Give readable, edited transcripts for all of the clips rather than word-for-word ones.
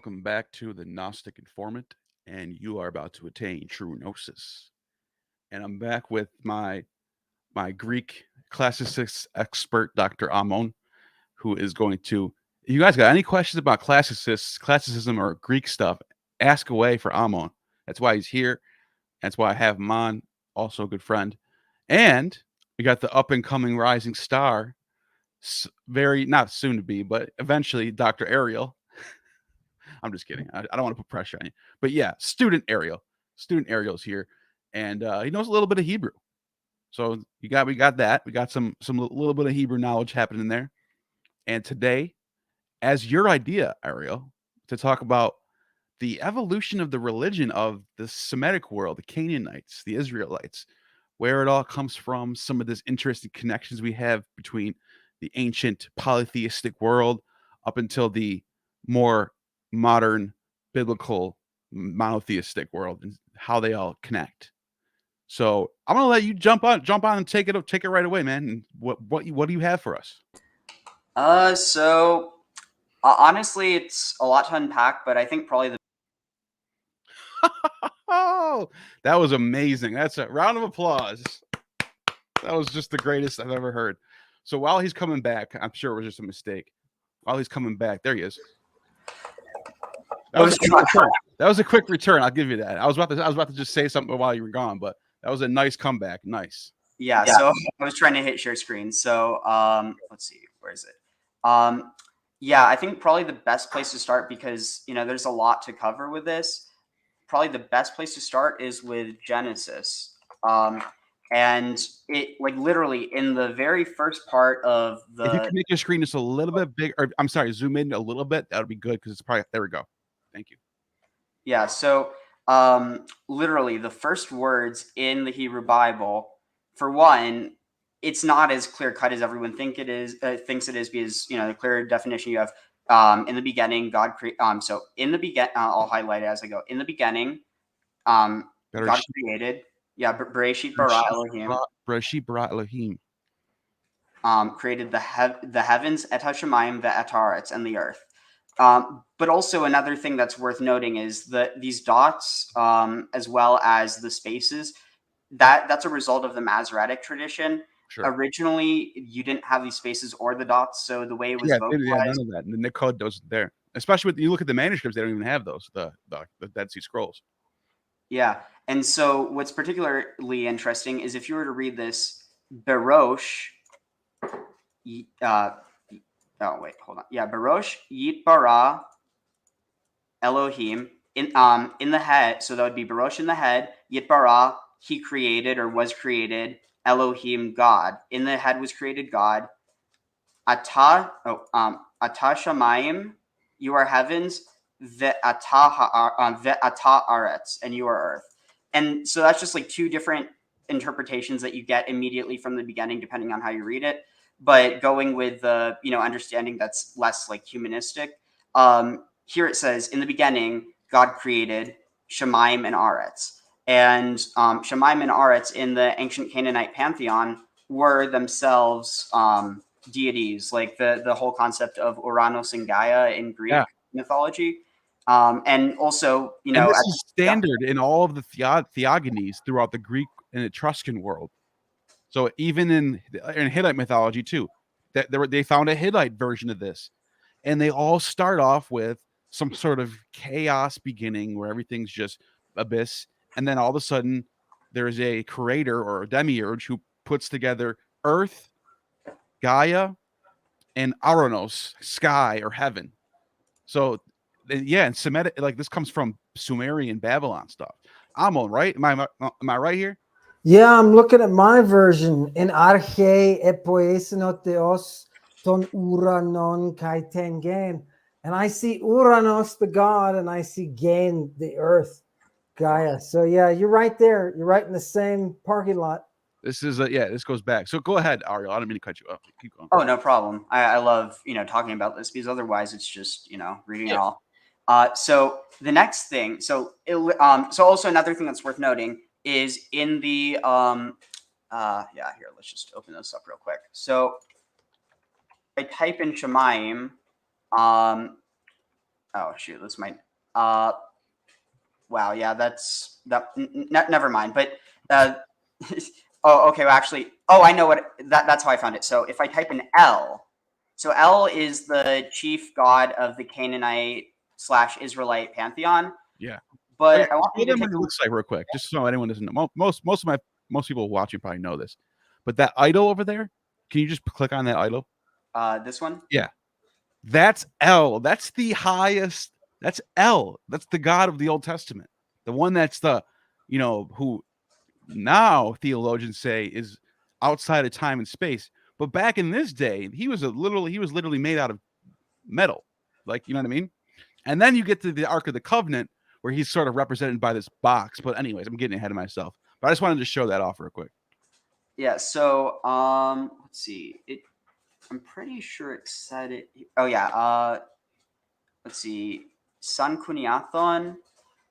Welcome back to the Gnostic Informant, and you are about to attain true gnosis. And I'm back with my Greek classicists expert, Dr. Ammon, who is going to. You guys got any questions about classicism, or Greek stuff? Ask away for Ammon. That's why he's here. That's why I have him on. Also a good friend, and we got the up and coming rising star, very not soon to be, but eventually, Dr. Ariel. I'm just kidding. I don't want to put pressure on you, but yeah, student Ariel. Student Ariel's here, and he knows a little bit of Hebrew. So we got that. We got some little bit of Hebrew knowledge happening there. And today, as your idea, Ariel, to talk about the evolution of the religion of the Semitic world, the Canaanites, the Israelites, where it all comes from, some of this interesting connections we have between the ancient polytheistic world up until the more modern biblical monotheistic world, and how they all connect. So I'm gonna let you jump on and take it right away, man. And what do you have for us? Honestly, it's a lot to unpack, but I think probably the Oh, that was amazing. That's a round of applause. That was just the greatest I've ever heard. So while he's coming back, I'm sure it was just a mistake. While he's coming back, there he is. That was a quick return. I'll give you that. I was about to just say something while you were gone, but that was a nice comeback. Nice. Yeah. So I was trying to hit share screen. So let's see, where is it? Yeah, I think probably the best place to start, because there's a lot to cover with this. Probably the best place to start is with Genesis. And it, like, literally in the very first part of the. If you can make your screen just a little bit big, or I'm sorry, zoom in a little bit, that would be good, because it's probably there. We go. Thank you. Yeah. So literally the first words in the Hebrew Bible, for one, it's not as clear cut as everyone thinks it is, because the clear definition you have. In the beginning, God created. So in the beginning, I'll highlight it as I go. In the beginning, God created. Yeah, Bereshit bara Elohim. Bereshit bara Elohim. Created the heavens, et hashamayim, ve'et haaretz, and the earth. But also another thing that's worth noting is that these dots, as well as the spaces, that's a result of the Masoretic tradition. Sure. Originally, you didn't have these spaces or the dots, so the way it was vocalized, none of that. And the code doesn't there. Especially when you look at the manuscripts, they don't even have those, the Dead Sea Scrolls. Yeah, and so what's particularly interesting is if you were to read this, Berosh, oh wait, hold on. Yeah, Berosh Yit bara Elohim, in the head, so that would be Berosh in the head, Yit bara, he created or was created, Elohim, God. In the head was created God. Atah shamayim, you are heavens, ve'atah aretz, and you are earth. And so that's just like two different interpretations that you get immediately from the beginning, depending on how you read it. But going with the understanding that's less like humanistic, here it says, in the beginning, God created Shamayim and Aretz. And Shamayim and Aretz in the ancient Canaanite pantheon were themselves deities, like the whole concept of Uranus and Gaia in Greek mythology. And also, and this is standard in all of the theogonies throughout the Greek and Etruscan world. So even in Hittite mythology too, that they found a Hittite version of this, and they all start off with some sort of chaos beginning where everything's just abyss, and then all of a sudden there's a creator or a demiurge who puts together earth, Gaia, and Aranos, sky or heaven. So yeah, and Semitic, like this comes from Sumerian Babylon stuff. Ammon, right? Am I right here? Yeah, I'm looking at my version. In arche epoesenoteos ton uranon kai tengen. And I see Uranos, the god, and I see Gain, the earth, Gaia. So yeah, you're right there. You're right in the same parking lot. This is this goes back. So go ahead, Ariel. I don't mean to cut you off. Keep going. Oh, no problem. I love talking about this, because otherwise it's just reading it all. So the next thing, so also another thing that's worth noting is in the here, let's just open this up real quick. So I type in Shamayim, Oh shoot, this might. Wow, yeah, never mind. But oh, okay. Well, actually, I know what that's how I found it. So if I type in L, so L is the chief god of the Canaanite / Israelite pantheon. Yeah. But I want you to what take it looks like real quick, just so anyone doesn't know. Most people watching probably know this, but that idol over there, can you just click on that idol? This one. Yeah, that's L. That's the highest. That's L. That's the God of the Old Testament. The one that's the, who now theologians say is outside of time and space. But back in this day, he was literally made out of metal. Like, you know what I mean? And then you get to the Ark of the Covenant, where he's sort of represented by this box. But anyways, I'm getting ahead of myself. But I just wanted to show that off real quick. Yeah. So let's see. I'm pretty sure it said it. Oh yeah. Let's see. Sun Kuniathon.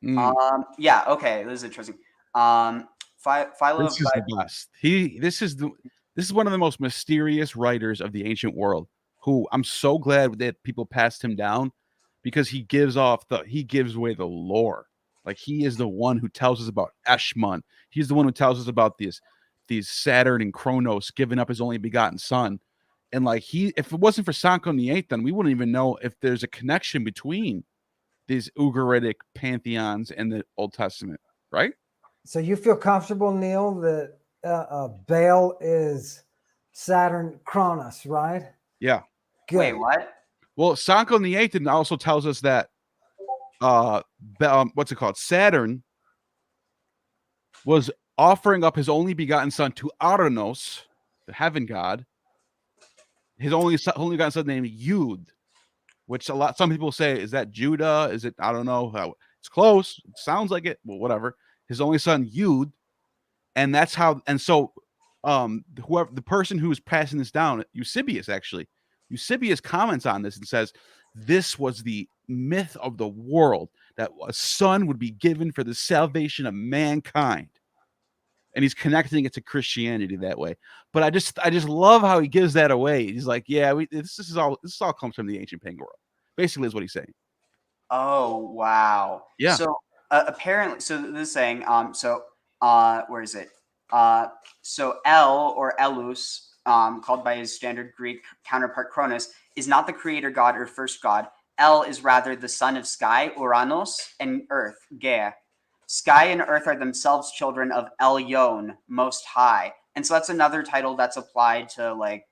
Yeah. Okay. This is interesting. Philo This is the best. This is one of the most mysterious writers of the ancient world, who I'm so glad that people passed him down, because he gives away the lore. Like, he is the one who tells us about Eshmun. He's the one who tells us about these Saturn and Kronos giving up his only begotten son. And like, if it wasn't for Sancho VIII, then we wouldn't even know if there's a connection between these Ugaritic pantheons and the Old Testament, right? So you feel comfortable, Neil, that Baal is Saturn Cronus, right? Yeah. Good. Wait, what? Well, Sancho VIII also tells us that what's it called? Saturn was offering up his only begotten son to Aranos, the heaven god. His only begotten son named Yud, which some people say, is that Judah? Is it? I don't know. It's close. It sounds like it. Well, whatever. His only son Yud, and that's how. And so, whoever the person who is passing this down, Eusebius comments on this and says, this was the myth of the world, that a son would be given for the salvation of mankind. And he's connecting it to Christianity that way. But I just love how he gives that away. He's like, yeah, this all comes from the ancient pagan world. Basically, is what he's saying. Oh wow. Yeah. So apparently, so this is saying, where is it? So El, or Elus, called by his standard Greek counterpart Cronus, is not the creator god or first god. El is rather the son of sky, Uranos, and earth, Gaia. Sky and earth are themselves children of Elyon, Most High. And so that's another title that's applied to, like,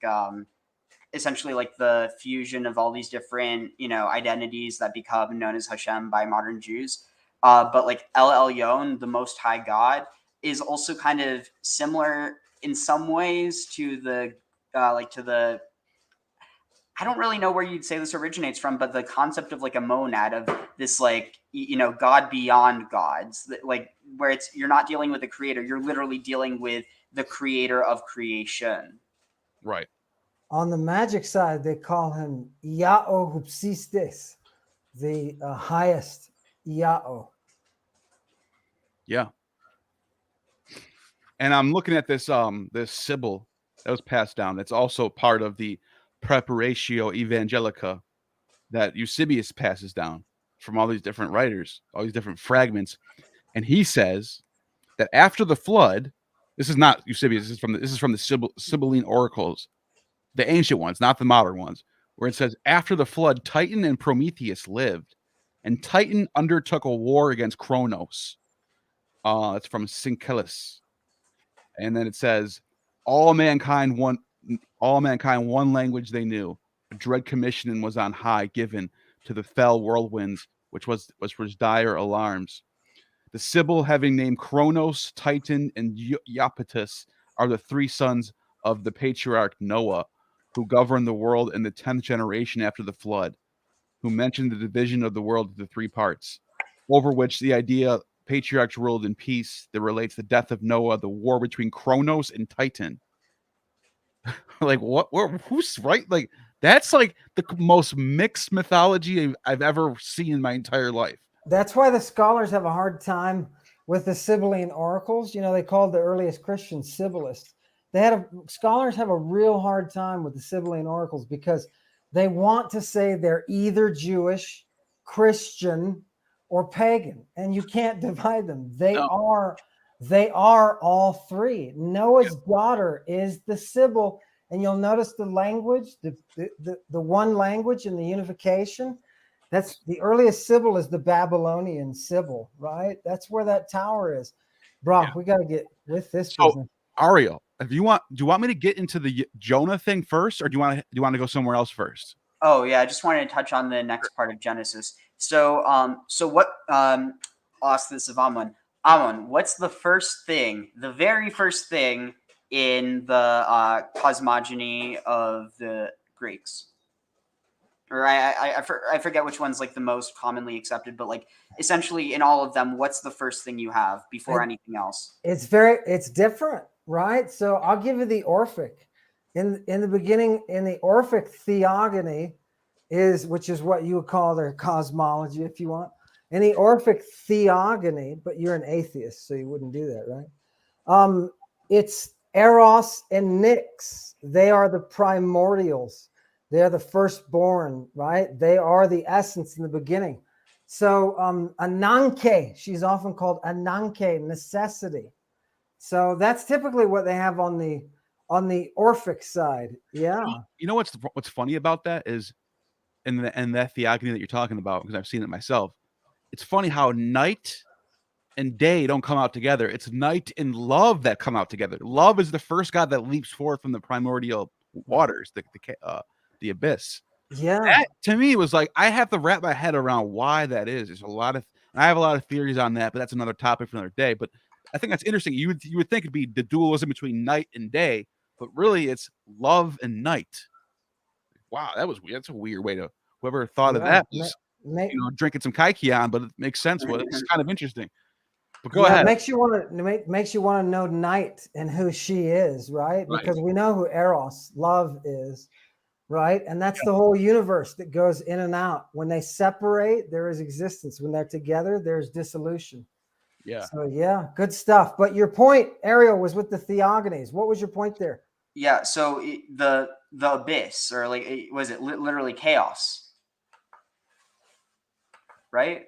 essentially like the fusion of all these different, identities that become known as Hashem by modern Jews. But like El Elyon, the Most High God, is also kind of similar in some ways to the I don't really know where you'd say this originates from, but the concept of like a monad, of this, like, God beyond gods, like, where you're not dealing with the creator, you're literally dealing with the creator of creation. Right. On the magic side, they call him Iao Hupsistes, the highest Iao. Yeah. And I'm looking at this Sibyl that was passed down. That's also part of the Preparatio Evangelica that Eusebius passes down from all these different writers, all these different fragments. And he says that after the flood, this is not Eusebius, this is from the Sibylline oracles, the ancient ones, not the modern ones, where it says, after the flood, Titan and Prometheus lived, and Titan undertook a war against Kronos. It's from Synchromysticism. And then it says, all mankind one language they knew. A dread commission was on high given to the fell whirlwinds, which was dire alarms. The Sibyl, having named Kronos, Titan, and Iapetus, are the three sons of the patriarch Noah, who governed the world in the 10th generation after the flood, who mentioned the division of the world into three parts, over which the idea patriarchs ruled in peace, that relates the death of Noah, the war between Kronos and Titan. Like, what? Who's right? Like, that's like the most mixed mythology I've ever seen in my entire life. That's why the scholars have a hard time with the Sibylline oracles. They called the earliest Christians Sibyllists. Scholars have a real hard time with the Sibylline oracles because they want to say they're either Jewish, Christian, or pagan, and you can't divide them. They No. are all three. Noah's daughter is the Sibyl, and you'll notice the language, the one language in the unification. That's the earliest Sibyl is the Babylonian Sibyl, right? That's where that tower is. Bro, we got to get with this business. Ariel, do you want me to get into the Jonah thing first, or do you want to go somewhere else first? Oh yeah, I just wanted to touch on the next part of Genesis. So what ask this of Ammon. Ammon, what's the very first thing in the cosmogony of the Greeks? Or I forget which one's like the most commonly accepted, but like essentially in all of them, what's the first thing you have before anything else? It's different, right? So I'll give you the Orphic. In the beginning, in the Orphic theogony which is what you would call their cosmology, if you want. In the Orphic theogony, but you're an atheist, so you wouldn't do that, right? It's Eros and Nyx. They are the primordials. They are the firstborn, right? They are the essence in the beginning. So Ananke, she's often called Ananke, necessity. So that's typically what they have on the Orphic side. Yeah. You know what's funny about that is in that theogony that you're talking about, because I've seen it myself. It's funny how night and day don't come out together. It's night and love that come out together. Love is the first god that leaps forth from the primordial waters, the abyss. Yeah. That to me was like, I have to wrap my head around why that is. There's I have a lot of theories on that, but that's another topic for another day. But I think that's interesting. You would think it'd be the dualism between night and day, but really it's love and night. Wow, that was weird. That's a weird way to. Whoever thought of that was, drinking some Kaikion, but it makes sense. Well, it's kind of interesting. But go ahead. It makes you want to know Night and who she is, right? Because we know who Eros, love, is, right? And that's the whole universe that goes in and out. When they separate, there is existence. When they're together, there's dissolution. Yeah. So yeah, good stuff. But your point, Ariel, was with the theogonies. What was your point there? Yeah. So the abyss, or like, was it literally chaos? Right?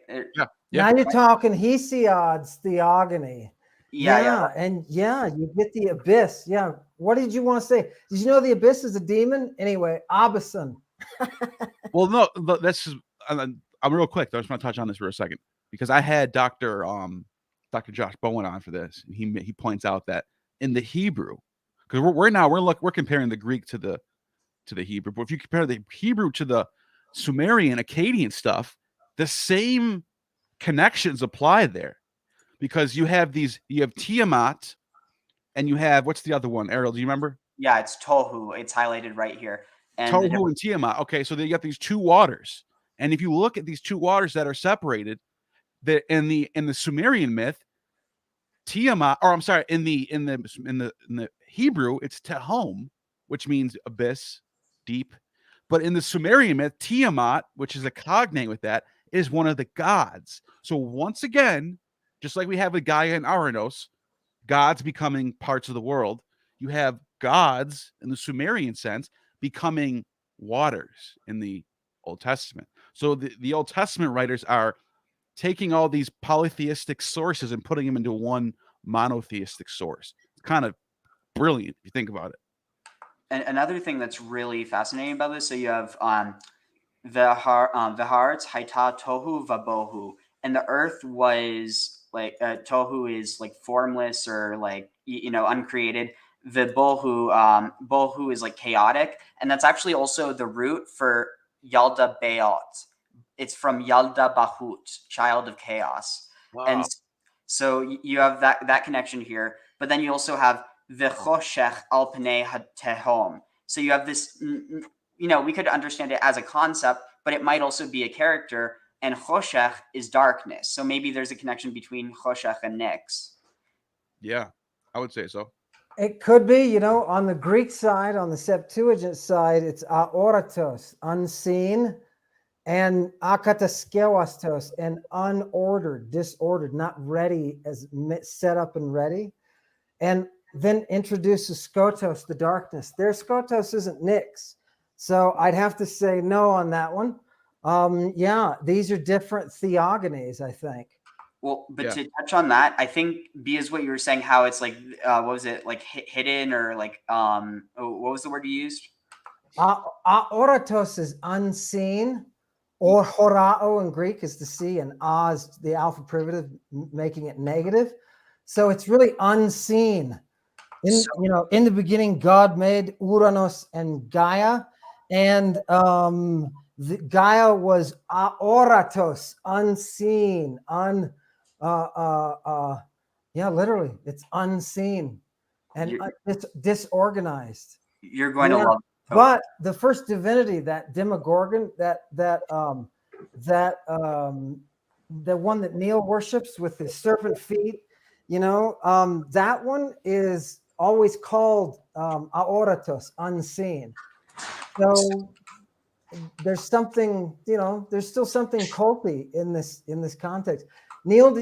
Now you're talking Hesiod's theogony. Yeah. And you get the abyss. Yeah. What did you want to say? Did you know the abyss is a demon? Anyway, Abyson. Well, no, that's just, I'm real quick. I just want to touch on this for a second because I had Dr. Josh Bowen on for this, and he points out that in the Hebrew, because we're comparing the Greek to the Hebrew, but if you compare the Hebrew to the Sumerian, Akkadian stuff, the same connections apply there, because you have Tiamat, and you have, what's the other one? Ariel, do you remember? Yeah, it's Tohu. It's highlighted right here. And Tohu and Tiamat. Okay, so you got these two waters, and if you look at these two waters that are separated, in the Sumerian myth, Tiamat, or I'm sorry, in the Hebrew, it's Tehom, which means abyss, deep. But in the Sumerian myth, Tiamat, which is a cognate with that, is one of the gods. So once again, just like we have with Gaia and Aranos, gods becoming parts of the world, you have gods in the Sumerian sense becoming waters in the Old Testament. So the Old Testament writers are taking all these polytheistic sources and putting them into one monotheistic source. It's kind of brilliant if you think about it. And another thing that's really fascinating about this, so you have Vihar's Haita Tohu Vabohu, and the earth was like Tohu is like formless or like uncreated. The Bohu is like chaotic, and that's actually also the root for Yalda Beot. It's from Yalda Bahut, child of chaos. Wow. And so you have that connection here, but then you also have V'choshech al pnei tehom. So you have this, we could understand it as a concept, but it might also be a character, and choshech is darkness. So maybe there's a connection between choshech and Nyx. Yeah, I would say so. It could be, on the Greek side, on the Septuagint side, it's aoratos, unseen, and akataskelastos, and unordered, disordered, not ready, as set up and ready. And then introduces skotos, the darkness. Their skotos isn't Nyx. So I'd have to say no on that one. Yeah, these are different theogonies, I think. Well, but Yeah. to touch on that, I think B is what you were saying, how it's like, what was it, like hidden, or like, what was the word you used? Oratos is unseen, or horao in Greek is the sea, and a is the alpha privative, making it negative. So it's really unseen. In the beginning, God made Uranus and Gaia, and Gaia was aoratos, unseen, literally, it's unseen, and it's disorganized. You're going to love. But the first divinity, that Demogorgon, the one that Neil worships with his serpent feet, that one is always called aoratos, unseen. So there's something, there's still something culty in this context. Neil,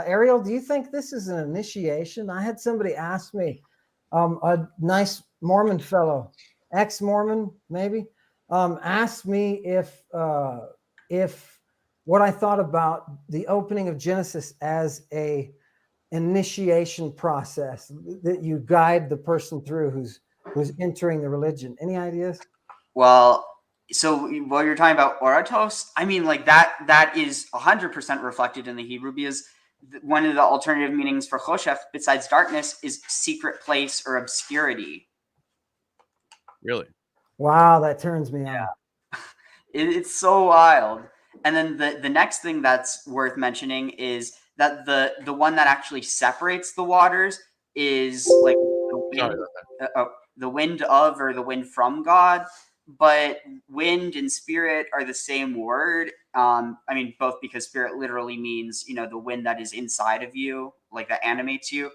Ariel, do you think this is an initiation? I had somebody ask me, a nice Mormon fellow, ex-Mormon maybe, asked me if what I thought about the opening of Genesis as a initiation process that you guide the person through who's entering the religion. Any ideas? Well, so while you're talking about oratos, I mean, like that is 100% reflected in the Hebrew, because one of the alternative meanings for choshech, besides darkness, is secret place or obscurity. Really? Wow, that turns me on. It's so wild. And then the next thing that's worth mentioning is that the one that actually separates the waters is like the wind of, or the wind from God. But wind and spirit are the same word. I mean, both because spirit literally means, the wind that is inside of you, like that animates you.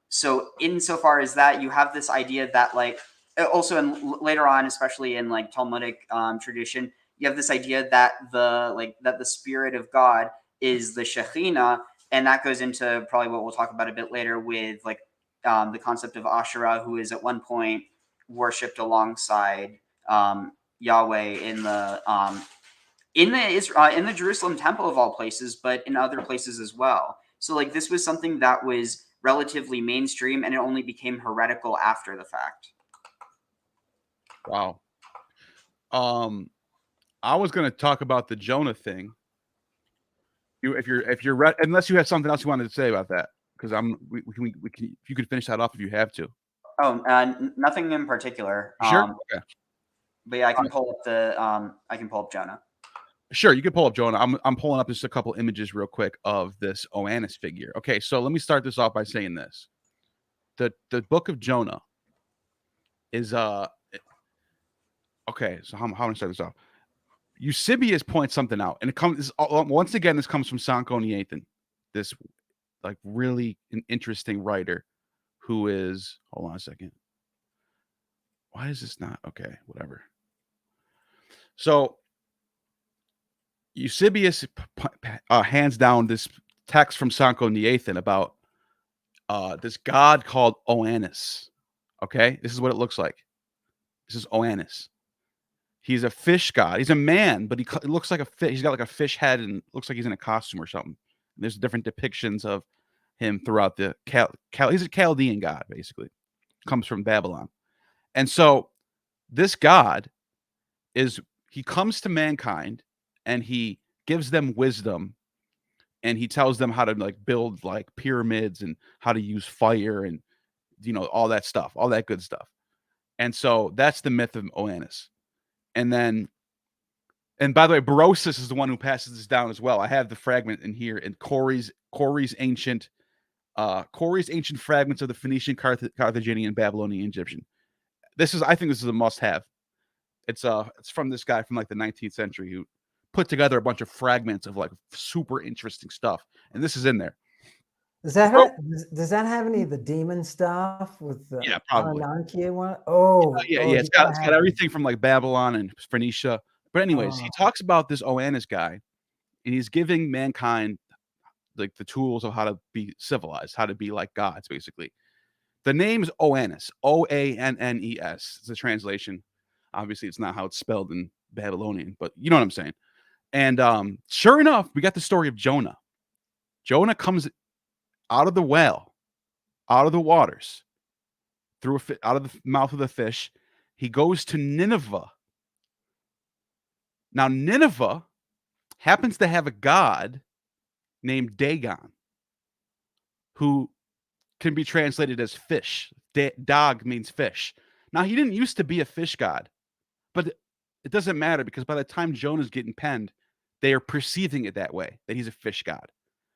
So insofar as that, you have this idea that, like, also later on, especially in like Talmudic tradition, you have this idea that the spirit of God is the Shekhinah, and that goes into probably what we'll talk about a bit later with like the concept of Asherah, who is at one point worshipped alongside Yahweh in the Jerusalem temple of all places, but in other places as well. So like this was something that was relatively mainstream, and it only became heretical after the fact. Wow. I was going to talk about the Jonah thing. If you're unless you have something else you wanted to say about that, because we can, if you could finish that off if you have to. Oh, nothing in particular. Sure. Okay. But yeah, I can pull up Jonah. Sure, you can pull up Jonah. I'm pulling up just a couple images real quick of this Oannes figure. Okay, so let me start this off by saying this: the Book of Jonah is okay. So how do I start this off? Eusebius points something out, and it comes once again. This comes from Synchromysticism, this like really an interesting writer who is. Hold on a second. Why is this not okay? Whatever. So Eusebius hands down this text from Synchromysticism about this god called Oannes. Okay, this is what it looks like. This is Oannes. He's a fish god. He's a man, but he looks like a fish. He's got like a fish head and looks like he's in a costume or something. And there's different depictions of him throughout the he's a Chaldean god, basically. Comes from Babylon. And so this god he comes to mankind and he gives them wisdom, and he tells them how to like build like pyramids and how to use fire and all that stuff, all that good stuff. And so that's the myth of Oannes. And by the way, Berosus is the one who passes this down as well. I have the fragment in here in Corey's ancient fragments of the Phoenician, Carthaginian, Babylonian, Egyptian. I think this is a must-have. It's from this guy from like the 19th century who put together a bunch of fragments of like super interesting stuff, and this is in there. Does that have any of the demon stuff with the probably one? Yeah. It's got everything from like Babylon and Phoenicia. But anyways, he talks about this Oannes guy, and he's giving mankind like the tools of how to be civilized, how to be like gods, basically. The name is Oannes, Oannes. It's a translation. Obviously, it's not how it's spelled in Babylonian, but you know what I'm saying. And sure enough, we got the story of Jonah. Jonah comes out of the well, out of the waters, out of the mouth of the fish. He goes to Nineveh. Now, Nineveh happens to have a god named Dagon, who can be translated as fish. Dag means fish. Now, he didn't used to be a fish god, but it doesn't matter because by the time Jonah's getting penned, they are perceiving it that way, that he's a fish god.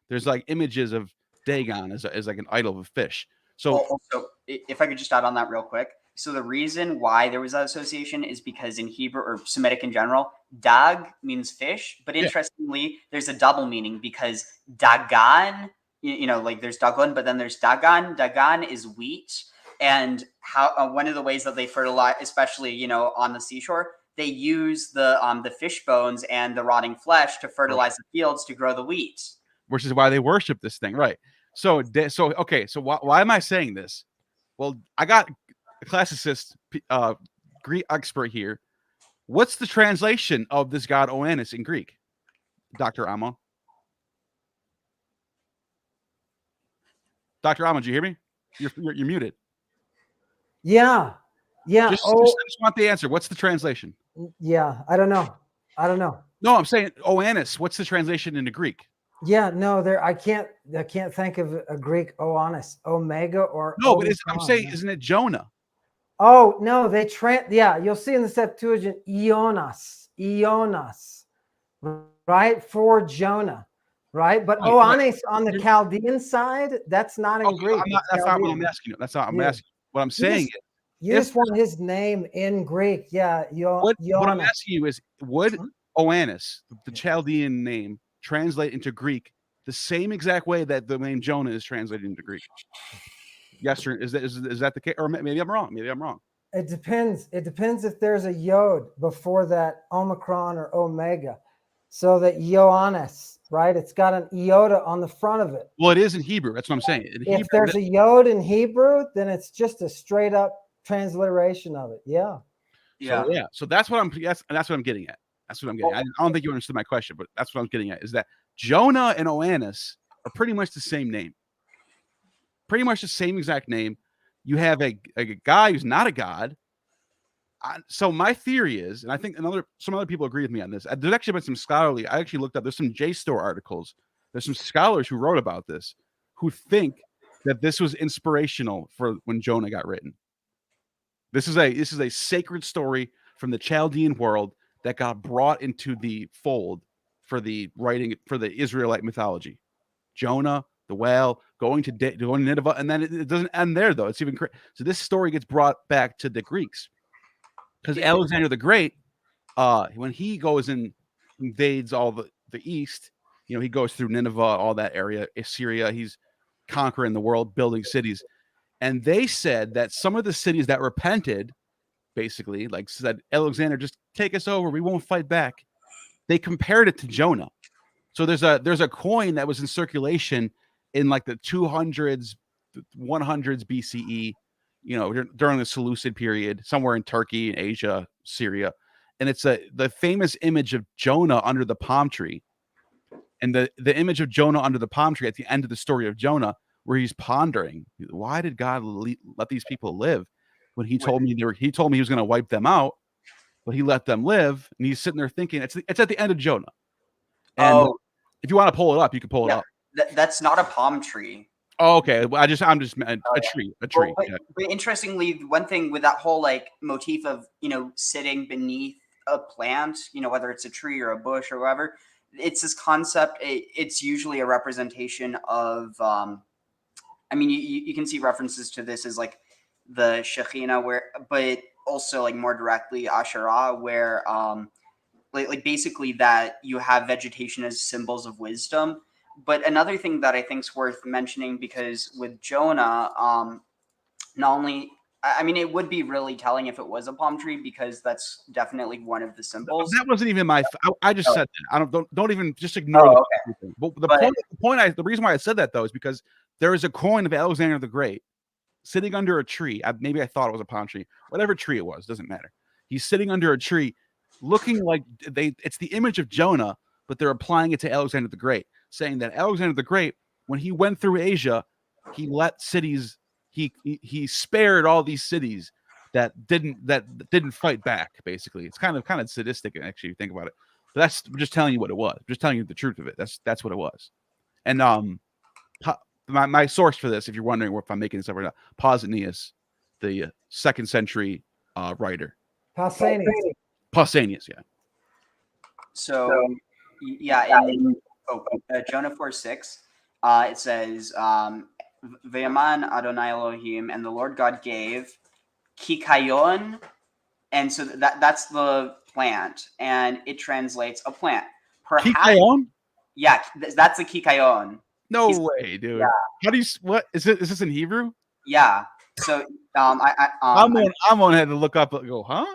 There's like images of Dagon as like an idol of a fish. So also, if I could just add on that real quick. So the reason why there was that association is because in Hebrew or Semitic in general, dag means fish, but interestingly, there's a double meaning because Dagon, like there's Dagon, but then there's Dagon. Dagon is wheat, and how one of the ways that they fertilize, especially on the seashore, they use the fish bones and the rotting flesh to fertilize the fields to grow the wheat. Which is why they worship this thing, right? So okay. So why am I saying this? Well, I got a classicist Greek expert here. What's the translation of this god Oannes in Greek, Dr. Ammon? Dr. Ammon, do you hear me? You're muted. Yeah. Just want the answer. What's the translation? Yeah, I don't know. No, I'm saying Oannes. What's the translation into Greek? Yeah, no, I can't think of a Greek Oannes, Omega or no, but I'm saying, isn't it Jonah? Oh no, you'll see in the Septuagint Ionas, right, for Jonah, right? But Oannes on the Chaldean side, that's not in Greek. That's not what I'm asking you. That's not. I'm asking. What I'm saying is, you just want his name in Greek, yeah. What I'm asking you is, would Oannes, the Chaldean name, translate into Greek the same exact way that the name Jonah is translated into Greek? Yes, or is that the case? Or maybe I'm wrong. It depends. It depends if there's a yod before that Omicron or Omega. So that Ioannes, right? It's got an iota on the front of it. Well, it is in Hebrew. That's what I'm saying. If there's a yod in Hebrew, then it's just a straight up transliteration of it. Yeah. So that's what I'm getting at. That's what I'm getting at. I don't think you understood my question, but that's what I'm getting at. Is that Jonah and Oannes are pretty much the same name. Pretty much the same exact name. You have a guy who's not a god. So my theory is, and I think some other people agree with me on this. There's actually been some scholarly. I actually looked up. There's some JSTOR articles. There's some scholars who wrote about this, who think that this was inspirational for when Jonah got written. This is a sacred story from the Chaldean world that got brought into the fold for the writing for the Israelite mythology. Jonah, the whale, going to Nineveh, and then it doesn't end there though. It's even so. This story gets brought back to the Greeks because Alexander the Great, when he goes and invades all the east, he goes through Nineveh, all that area, Assyria. He's conquering the world, building cities, and they said that some of the cities that repented, basically, like said, Alexander, just take us over. We won't fight back. They compared it to Jonah. So there's a coin that was in circulation in like the 200s, 100s BCE, during the Seleucid period, somewhere in Turkey and Asia, Syria. And it's the famous image of Jonah under the palm tree. And the image of Jonah under the palm tree at the end of the story of Jonah, where he's pondering, why did God let these people live? When he told me he was going to wipe them out, but he let them live, and he's sitting there thinking it's at the end of Jonah. And if you want to pull it up, you can pull it up. That's not a palm tree. Oh, okay. I'm just a tree. Well, but interestingly, one thing with that whole motif of sitting beneath a plant, whether it's a tree or a bush or whatever, it's this concept. It's usually a representation of. You can see references to this as like the Shekhinah, but also more directly Asherah, where basically that you have vegetation as symbols of wisdom. But another thing that I think is worth mentioning, because with Jonah, not only, it would be really telling if it was a palm tree, because that's definitely one of the symbols. That wasn't even my. I just said that. Don't even just ignore. But the reason why I said that though is because there is a coin of Alexander the Great sitting under a tree. Maybe I thought it was a palm tree. Whatever tree it was, doesn't matter. He's sitting under a tree, looking like it's the image of Jonah, but they're applying it to Alexander the Great, saying that Alexander the Great, when he went through Asia, he let cities, he spared all these cities that didn't fight back. Basically, it's kind of sadistic, actually, if you think about it. But I'm just telling you what it was. I'm just telling you the truth of it. That's what it was. And my source for this, if you're wondering if I'm making this up or not, Pausanias, the 2nd century writer. Pausanias, yeah. So yeah, in Jonah 4:6, it says, "Ve'aman Adonai Elohim," and the Lord God gave kikayon, and so that's the plant, and it translates a plant. Kikayon? Yeah, that's a kikayon. No way, dude. Yeah. How do you? What is it? Is this in Hebrew? Yeah. So Ammon had to look up. Go, huh?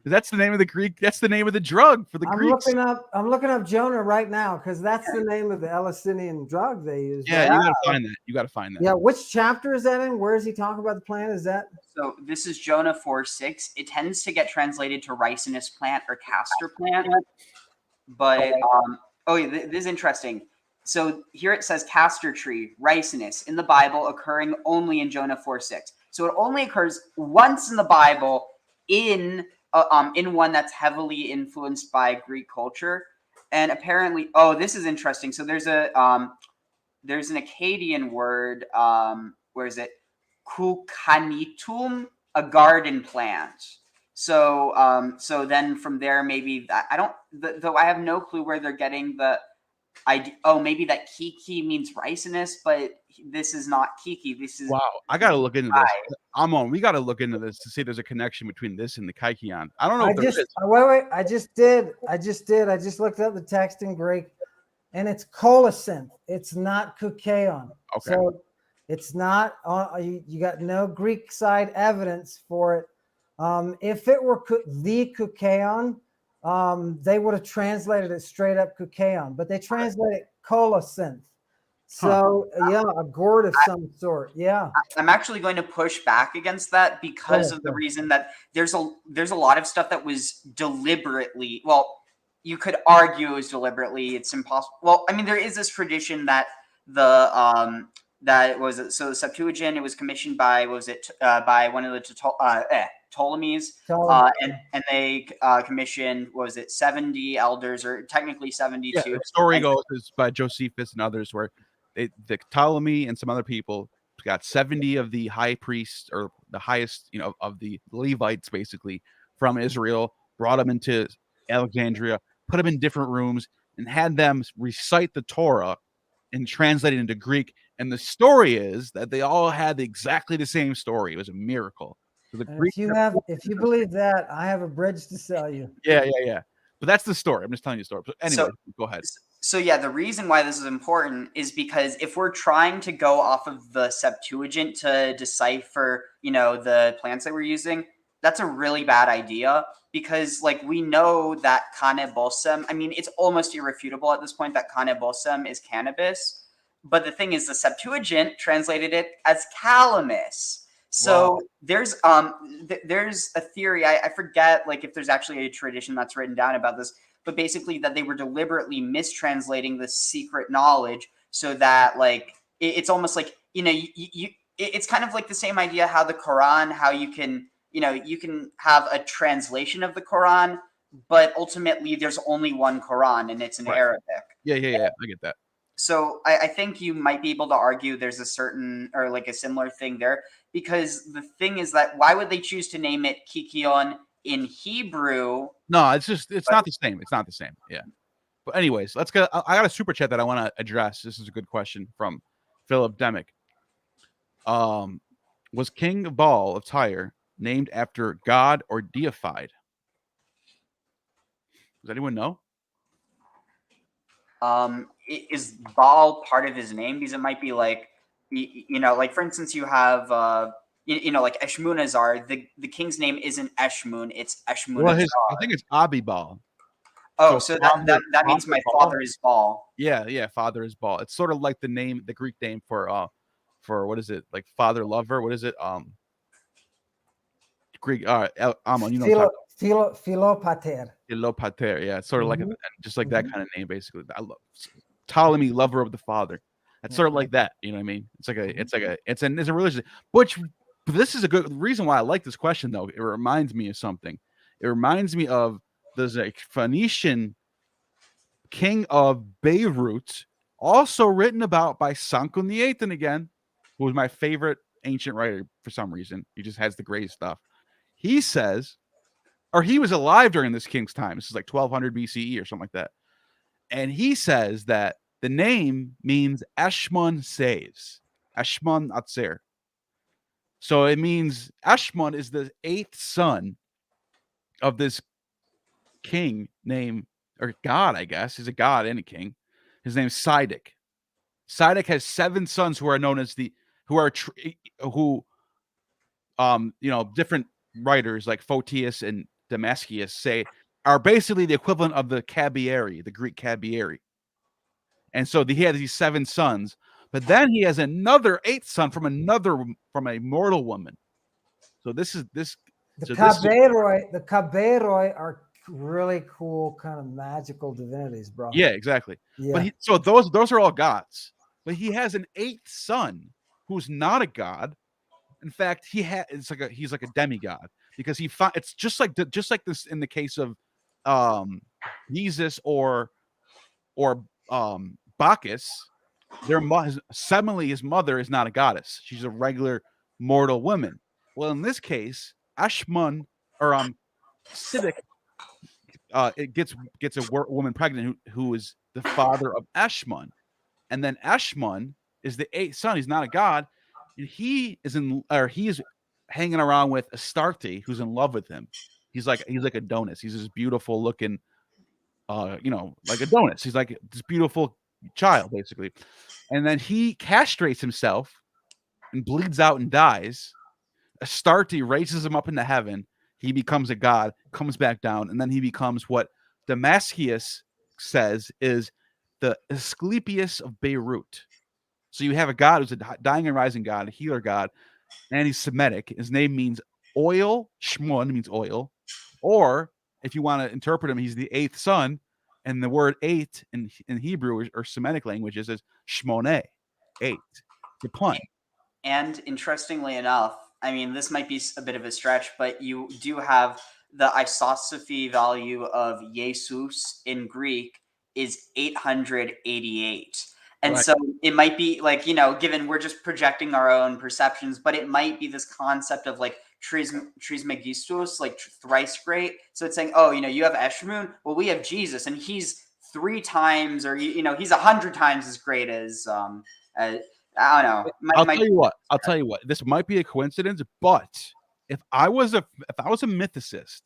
That's the name of the Greek. That's the name of the drug for the Greeks. I'm looking up Jonah right now because that's the name of the Eleusinian drug they use. Yeah, you gotta find that. You gotta find that. Yeah, which chapter is that in? Where is he talking about the plant? Is that? So this is Jonah 4:6. It tends to get translated to ricinus plant or castor plant, but this is interesting. So here it says castor tree, ricinus, in the Bible, occurring only in Jonah 4:6. So it only occurs once in the Bible in one that's heavily influenced by Greek culture. And apparently, this is interesting. So there's an Akkadian word, where is it? Kukanitum, a garden plant. So then from there, maybe that, though I have no clue where they're getting the idea. Oh, maybe that kiki means ricinus, but this is not kiki. This is, wow. I gotta look into this. We gotta look into this to see if there's a connection between this and the kaikion. I don't know if there is. Wait, I just did. I just looked up the text in Greek, and it's colocynth. It's not kukeon. Okay. So it's not. You got no Greek side evidence for it. If it were the kukeon, they would have translated it straight up kukeon, but they translate it colocynth. So a gourd of some sort. Yeah, I'm actually going to push back against that because of the reason that there's a lot of stuff that was deliberately. Well, you could argue it was deliberately. It's impossible. Well, I mean, there is this tradition that the the Septuagint. It was commissioned by by one of the Ptolemies, and they commissioned 70 elders, or technically 72. Yeah, the story goes is by Josephus and others, where the Ptolemy and some other people got 70 of the high priests, or the highest, of the Levites, basically, from Israel, brought them into Alexandria, put them in different rooms, and had them recite the Torah and translate it into Greek. And the story is that they all had exactly the same story. It was a miracle. So if you believe that, I have a bridge to sell you. Yeah. But that's the story. I'm just telling you the story. But anyway, go ahead. So yeah, the reason why this is important is because if we're trying to go off of the Septuagint to decipher, the plants that we're using, that's a really bad idea, because we know that cannabosum, I mean, it's almost irrefutable at this point that cannabosum is cannabis. But the thing is, the Septuagint translated it as calamus. So there's a theory, I forget if there's actually a tradition that's written down about this, but basically that they were deliberately mistranslating the secret knowledge so that it's almost it's kind of like the same idea how the Quran, how you can have a translation of the Quran, but ultimately there's only one Quran and it's in Arabic. Yeah, I get that. So I think you might be able to argue there's a certain, or a similar thing there, because the thing is that why would they choose to name it Kikion in Hebrew? No, it's not the same. It's not the same. Yeah. But anyways, let's go. I got a super chat that I want to address. This is a good question from Philip Demick. Was King Baal of Tyre named after God or deified? Does anyone know? Is Baal part of his name? Because it might be for instance, you have Eshmunazar. The king's name isn't Eshmun, it's Eshmunazar. Well, I think it's Abibal. Oh, so that means my father is Baal. Yeah, father is Baal. It's sort of like the Greek name for what is it? Like father lover. What is it? Greek. Ammon. Philopater. Ilopater. Yeah, it's sort of like Mhm. just like that kind of name, basically. I love Ptolemy, lover of the father. It's sort of like that. You know what I mean? It's a religion. Which this is a good reason why I like this question, though. It reminds me of something. It reminds me of there's a Phoenician king of Beirut, also written about by Sankun the Eighth, and again, who was my favorite ancient writer for some reason. He just has the greatest stuff. He says, or he was alive during this king's time. This is like 1200 BCE or something like that. And he says that the name means Ashmun saves. Ashmun Atzer. So it means Ashmun is the 8th son of this king named, or god, I guess. He's a god and a king. His name's Sidek. Sidek has 7 sons who are known as different writers like Photius and Damascus say are basically the equivalent of the Cabiri, the Greek Cabiri. And so he has these 7 sons, but then he has another 8th son from a mortal woman. So the Caberoi are really cool, kind of magical divinities, bro. Yeah, exactly. Yeah. But those are all gods. But he has an 8th son who's not a god. In fact, he's like a demigod because it's just like this in the case of Jesus or Bacchus. Semele, his mother, is not a goddess. She's a regular mortal woman. Well, in this case, Ashmun or Siddiq it gets a woman pregnant who is the father of Ashmun, and then Ashmun is the 8th son. He's not a god, and he is hanging around with Astarte, who's in love with him. He's like Adonis. He's this beautiful looking, like Adonis. He's like this beautiful child, basically. And then he castrates himself and bleeds out and dies. Astarte raises him up into heaven. He becomes a god, comes back down, and then he becomes what Damascus says is the Asclepius of Beirut. So you have a god who's a dying and rising god, a healer god, and he's Semitic. His name means oil. Shmun means oil. Or if you want to interpret him, he's the 8th son, and the word 8 in Hebrew or Semitic languages is Shmoneh, 8. The pun. And interestingly enough, I mean, this might be a bit of a stretch, but you do have the isosophy value of Jesus in Greek is 888. And Right. so it might be like, given we're just projecting our own perceptions, but it might be this concept of like Trismegistus, like thrice great. So it's saying, oh, you have Eshmun. Well, we have Jesus, and he's 3 times, or he's 100 times as great as I don't know. I'll tell you what. This might be a coincidence, but if I was a mythicist,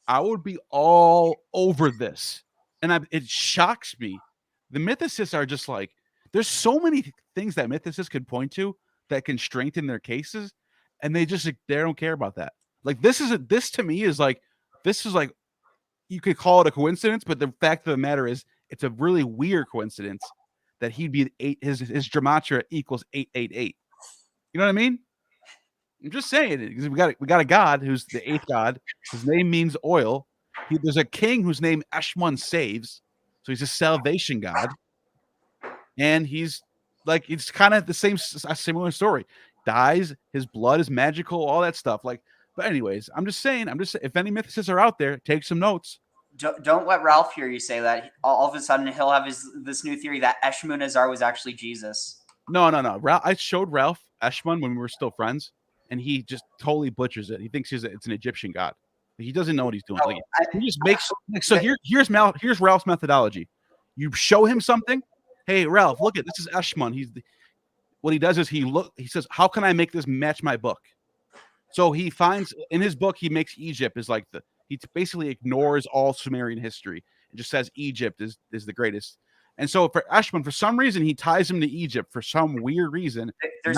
I would be all over this, and it shocks me. The mythicists are just like, there's so many things that mythicists can point to that can strengthen their cases, and they don't care about that. Like this to me is like you could call it a coincidence, but the fact of the matter is it's a really weird coincidence that he'd be 8. His gematria equals 888. You know what I mean? I'm just saying it because we got a god who's the 8th god. His name means oil. There's a king whose name Ashmun saves, so he's a salvation god, and he's like it's kind of the similar story. Dies, his blood is magical, all that stuff. Like, but anyways, I'm just saying. If any mythicists are out there, take some notes. Don't let Ralph hear you say that. All of a sudden, he'll have this new theory that Eshmunazar was actually Jesus. No. I showed Ralph Eshmun when we were still friends, and he just totally butchers it. He thinks it's an Egyptian god. He doesn't know what he's doing. He just makes so. Here's Ralph's methodology. You show him something. Hey, Ralph, look at this is Eshmun. What he does is he says, how can I make this match my book? So he finds in his book he makes Egypt is like he basically ignores all Sumerian history and just says Egypt is the greatest. And so for Eshmun, for some reason, he ties him to Egypt for some weird reason. There's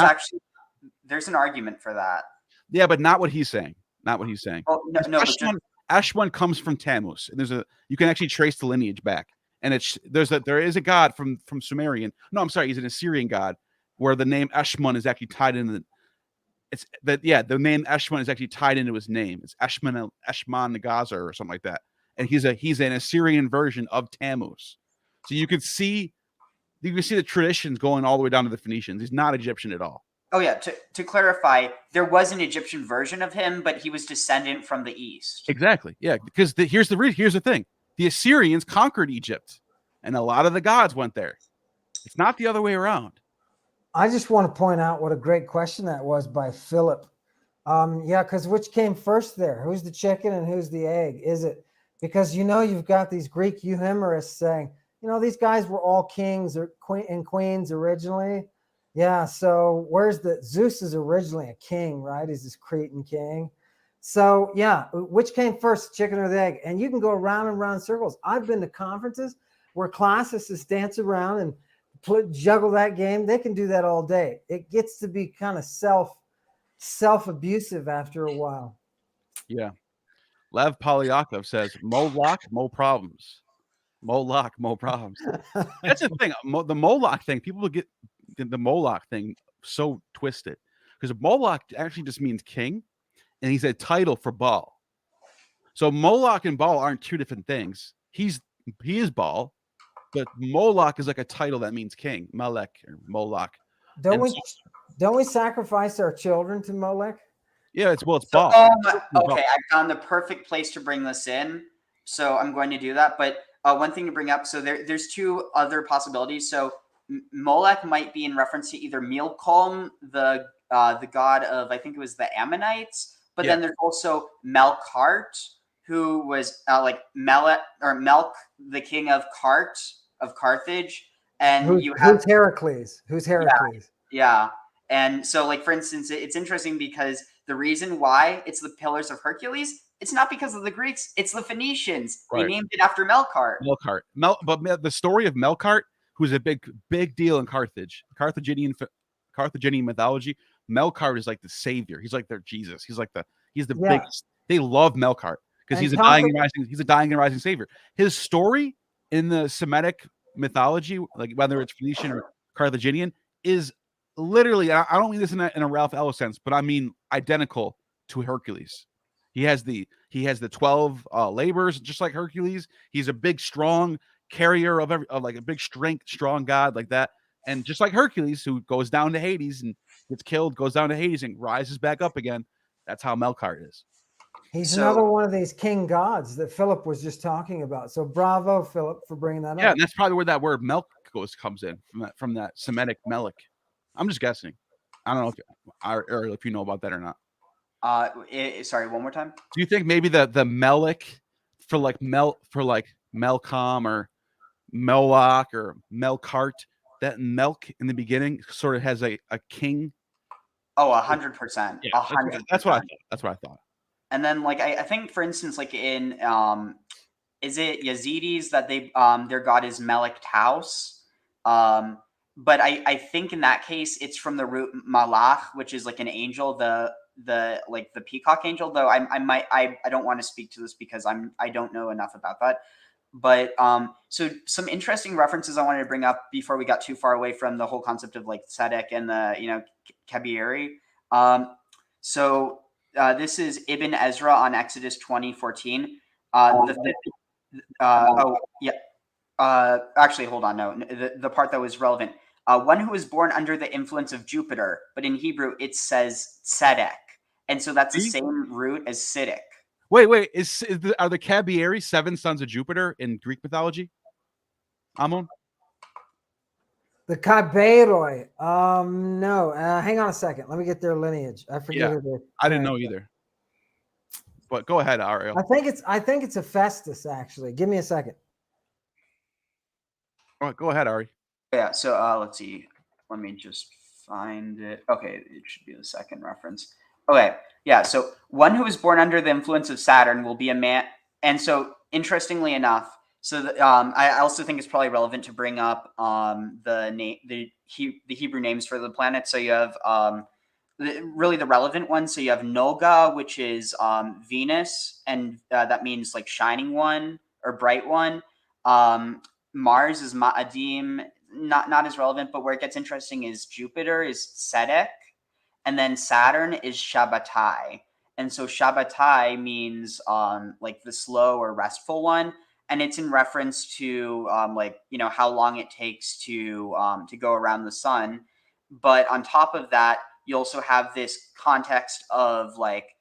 an argument for that. Yeah, but not what he's saying. Not what he's saying. Oh, no. Eshmun comes from Tammuz, and you can actually trace the lineage back. And there is a god from Sumerian. No, I'm sorry, he's an Assyrian god where the name Eshmun is actually tied in it's that the name Eshmun is actually tied into his name. It's Eshman Nagazer or something like that. And he's an Assyrian version of Tammuz. So you can see the traditions going all the way down to the Phoenicians. He's not Egyptian at all. Oh yeah, to clarify, there was an Egyptian version of him, but he was descendant from the east. Exactly. Yeah, because here's the thing. The Assyrians conquered Egypt, and a lot of the gods went there. It's not the other way around. I just want to point out what a great question that was by Philip. Yeah, because which came first there? Who's the chicken and who's the egg? Is it because you've got these Greek euhemerists saying, these guys were all kings or and queens originally. Yeah, so where's Zeus is originally a king, right? He's this Cretan king. So yeah, which came first, chicken or the egg? And you can go around and around in circles. I've been to conferences where classicists dance around and juggle that game. They can do that all day. It gets to be kind of self-abusive after a while. Yeah. Lev Polyakov says, Moloch, mo problems. Moloch, mo problems. That's the thing. The Moloch thing, people get the Moloch thing so twisted. Because Moloch actually just means king, and he's a title for Baal. So Moloch and Baal aren't two different things. He is Baal, but Moloch is like a title that means king. Melech or Moloch. Don't we sacrifice our children to Molech? Yeah, it's Baal. Okay, I found the perfect place to bring this in, so I'm going to do that. But one thing to bring up, so there's two other possibilities. So Molech might be in reference to either Milcom, the god of, I think it was the Ammonites, but then there's also Melkart, who was like Melch, the king of Carthage, and who's Heracles? Who's Heracles? Yeah. And so, like, for instance, it's interesting because the reason why it's the Pillars of Hercules, it's not because of the Greeks, it's the Phoenicians. Right. They named it after Melkart. But the story of Melkart, who's a big deal in Carthage, Carthaginian mythology, Melkart is like the savior. He's like their Jesus. He's the biggest. They love Melkart because he's a dying and rising savior. His story in the Semitic mythology, like whether it's Phoenician or Carthaginian, is literally, I don't mean this in a Ralph Ellis sense, but I mean identical to Hercules. He has the 12 labors, just like Hercules. He's a big, strong carrier of like a big strength, strong god like that. And just like Hercules, who goes down to Hades and gets killed, goes down to Hades and rises back up again. That's how Melkart is. He's another one of these king gods that Philip was just talking about. So bravo, Philip, for bringing that up. Yeah, and that's probably where that word Melk comes in, from that Semitic Melech. I'm just guessing. I don't know if you know about that or not. Sorry, one more time. Do you think maybe the Melech for like Melcom or Melach or Melkart, that Melk in the beginning sort of has a king? Oh, 100%. Yeah, 100%. That's what I thought. And then, like, I think, for instance, like in is it Yazidis that they their god is Melech Taus? But I think in that case it's from the root malach, which is like an angel, the peacock angel. Though I don't want to speak to this because I don't know enough about that. But so some interesting references I wanted to bring up before we got too far away from the whole concept of like Tzedek and the Kabiri. So this is Ibn Ezra on Exodus 20:14. Actually, hold on. No, the part that was relevant. One who was born under the influence of Jupiter, but in Hebrew it says Tzedek, and so that's the same root as Siddiq. Wait, are the Kabiri 7 sons of Jupiter in Greek mythology? Ammon? The Kaberoi. No. Hang on a second. Let me get their lineage. I forget who they're. I didn't know either. But go ahead, Ariel. I think it's Hephaestus, actually. Give me a second. All right, go ahead, Ari. Yeah, so let's see. Let me just find it. Okay, it should be the second reference. Okay, yeah, so one who is born under the influence of Saturn will be a man. And so, interestingly enough, I also think it's probably relevant to bring up the Hebrew names for the planets. So you have really the relevant ones. So you have Noga, which is Venus, and that means like shining one or bright one. Mars is Ma'adim, not as relevant, but where it gets interesting is Jupiter is Sedek, and then Saturn is Shabbatai. And so Shabbatai means like the slow or restful one, and it's in reference to like, you know, how long it takes to go around the sun. But on top of that, you also have this context of like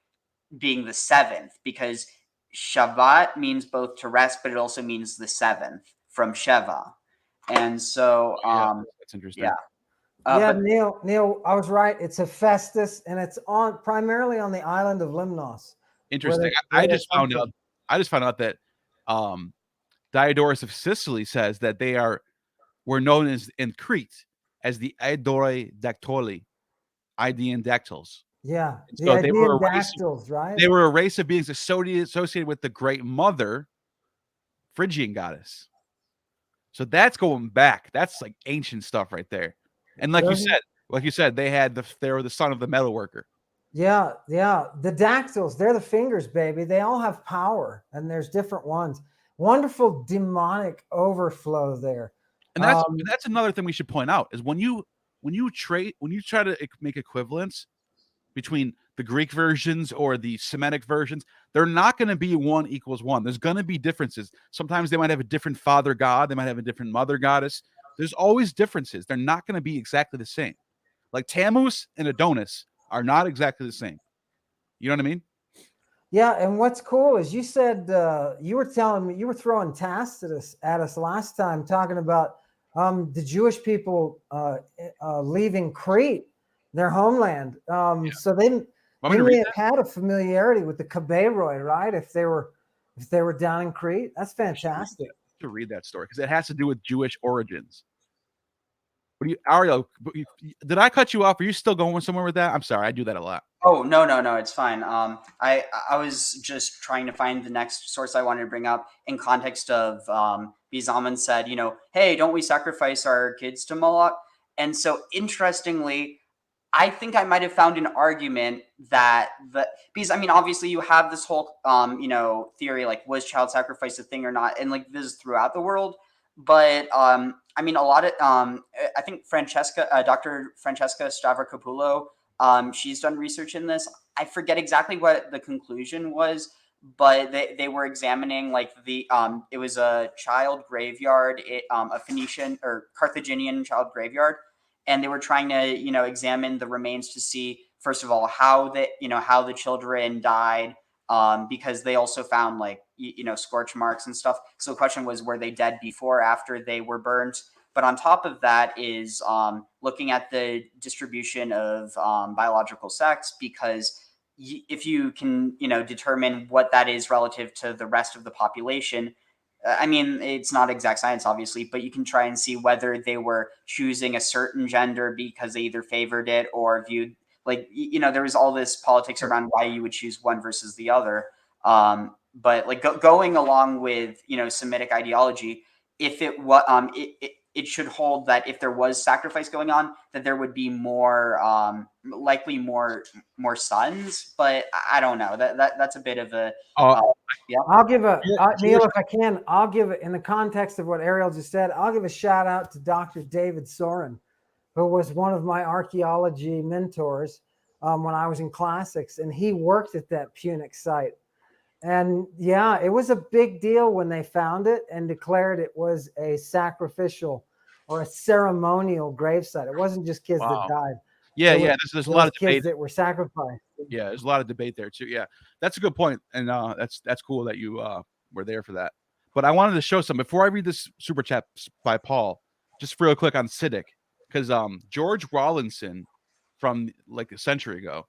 being the seventh, because Shabbat means both to rest, but it also means the seventh from Sheva. And so that's interesting. yeah. Yeah, But Neil, I was right. It's Hephaestus, and it's on primarily on the island of Limnos. Interesting. where I they just come found out. from. I just found out that Diodorus of Sicily says that were known as in Crete as the Aedoi Dactyli, Idaean dactyls. Yeah, And the so they were Idaean a race. dactyls, right? They were a race of beings associated with the Great Mother, Phrygian goddess. So that's going back. That's like ancient stuff right there. And like you said, they were the son of the metalworker. Yeah, the dactyls, they're the fingers, baby. They all have power, and there's different ones. Wonderful demonic overflow there. And that's another thing we should point out is when you try to make equivalents between the Greek versions or the Semitic versions, they're not going to be 1 equals 1. There's going to be differences. Sometimes they might have a different father god. They might have a different mother goddess. There's always differences. They're not going to be exactly the same. Like Tammuz and Adonis are not exactly the same. You know what I mean? Yeah, and what's cool is you said you were telling me you were throwing tasks at us last time, talking about the Jewish people leaving Crete, their homeland. So they may have had a familiarity with the Kabeiroi, right? If they were down in Crete, that's fantastic. To read that story because it has to do with Jewish origins. Ariel, did I cut you off? Are you still going somewhere with that? I'm sorry, I do that a lot. Oh, no, it's fine. I was just trying to find the next source I wanted to bring up in context of because Ammon said, you know, hey, don't we sacrifice our kids to Moloch? And so interestingly, I think I might have found an argument because I mean, obviously you have this whole you know, theory like, was child sacrifice a thing or not, and like this is throughout the world. But I mean, a lot of I think Dr. Francesca Stavrokopoulou, she's done research in this. I forget exactly what the conclusion was, but they were examining like it was a child graveyard, a Phoenician or Carthaginian child graveyard, and they were trying to, you know, examine the remains to see, first of all, how the children died, because they also found like you know, scorch marks and stuff. So the question was, were they dead before or after they were burned? But on top of that is looking at the distribution of biological sex, because if you can, you know, determine what that is relative to the rest of the population, I mean, it's not exact science, obviously, but you can try and see whether they were choosing a certain gender because they either favored it or viewed, like, you know, there was all this politics around why you would choose one versus the other. But like going along with, you know, Semitic ideology, if it was, it should hold that if there was sacrifice going on, that there would be more, likely more sons. But I don't know. That's a bit of a. Yeah. I'll give Neil, if I can, I'll give it in the context of what Ariel just said. I'll give a shout out to Dr. David Soren, who was one of my archaeology mentors when I was in classics, and he worked at that Punic site. And yeah, it was a big deal when they found it and declared it was a sacrificial or a ceremonial gravesite. It wasn't just kids that died. Yeah. There's a lot of debate. Kids that were sacrificed. Yeah, there's a lot of debate there too. Yeah, that's a good point, and that's cool that you were there for that. But I wanted to show some before I read this super chat by Paul, just real quick on Siddiq, because George Rawlinson from like a century ago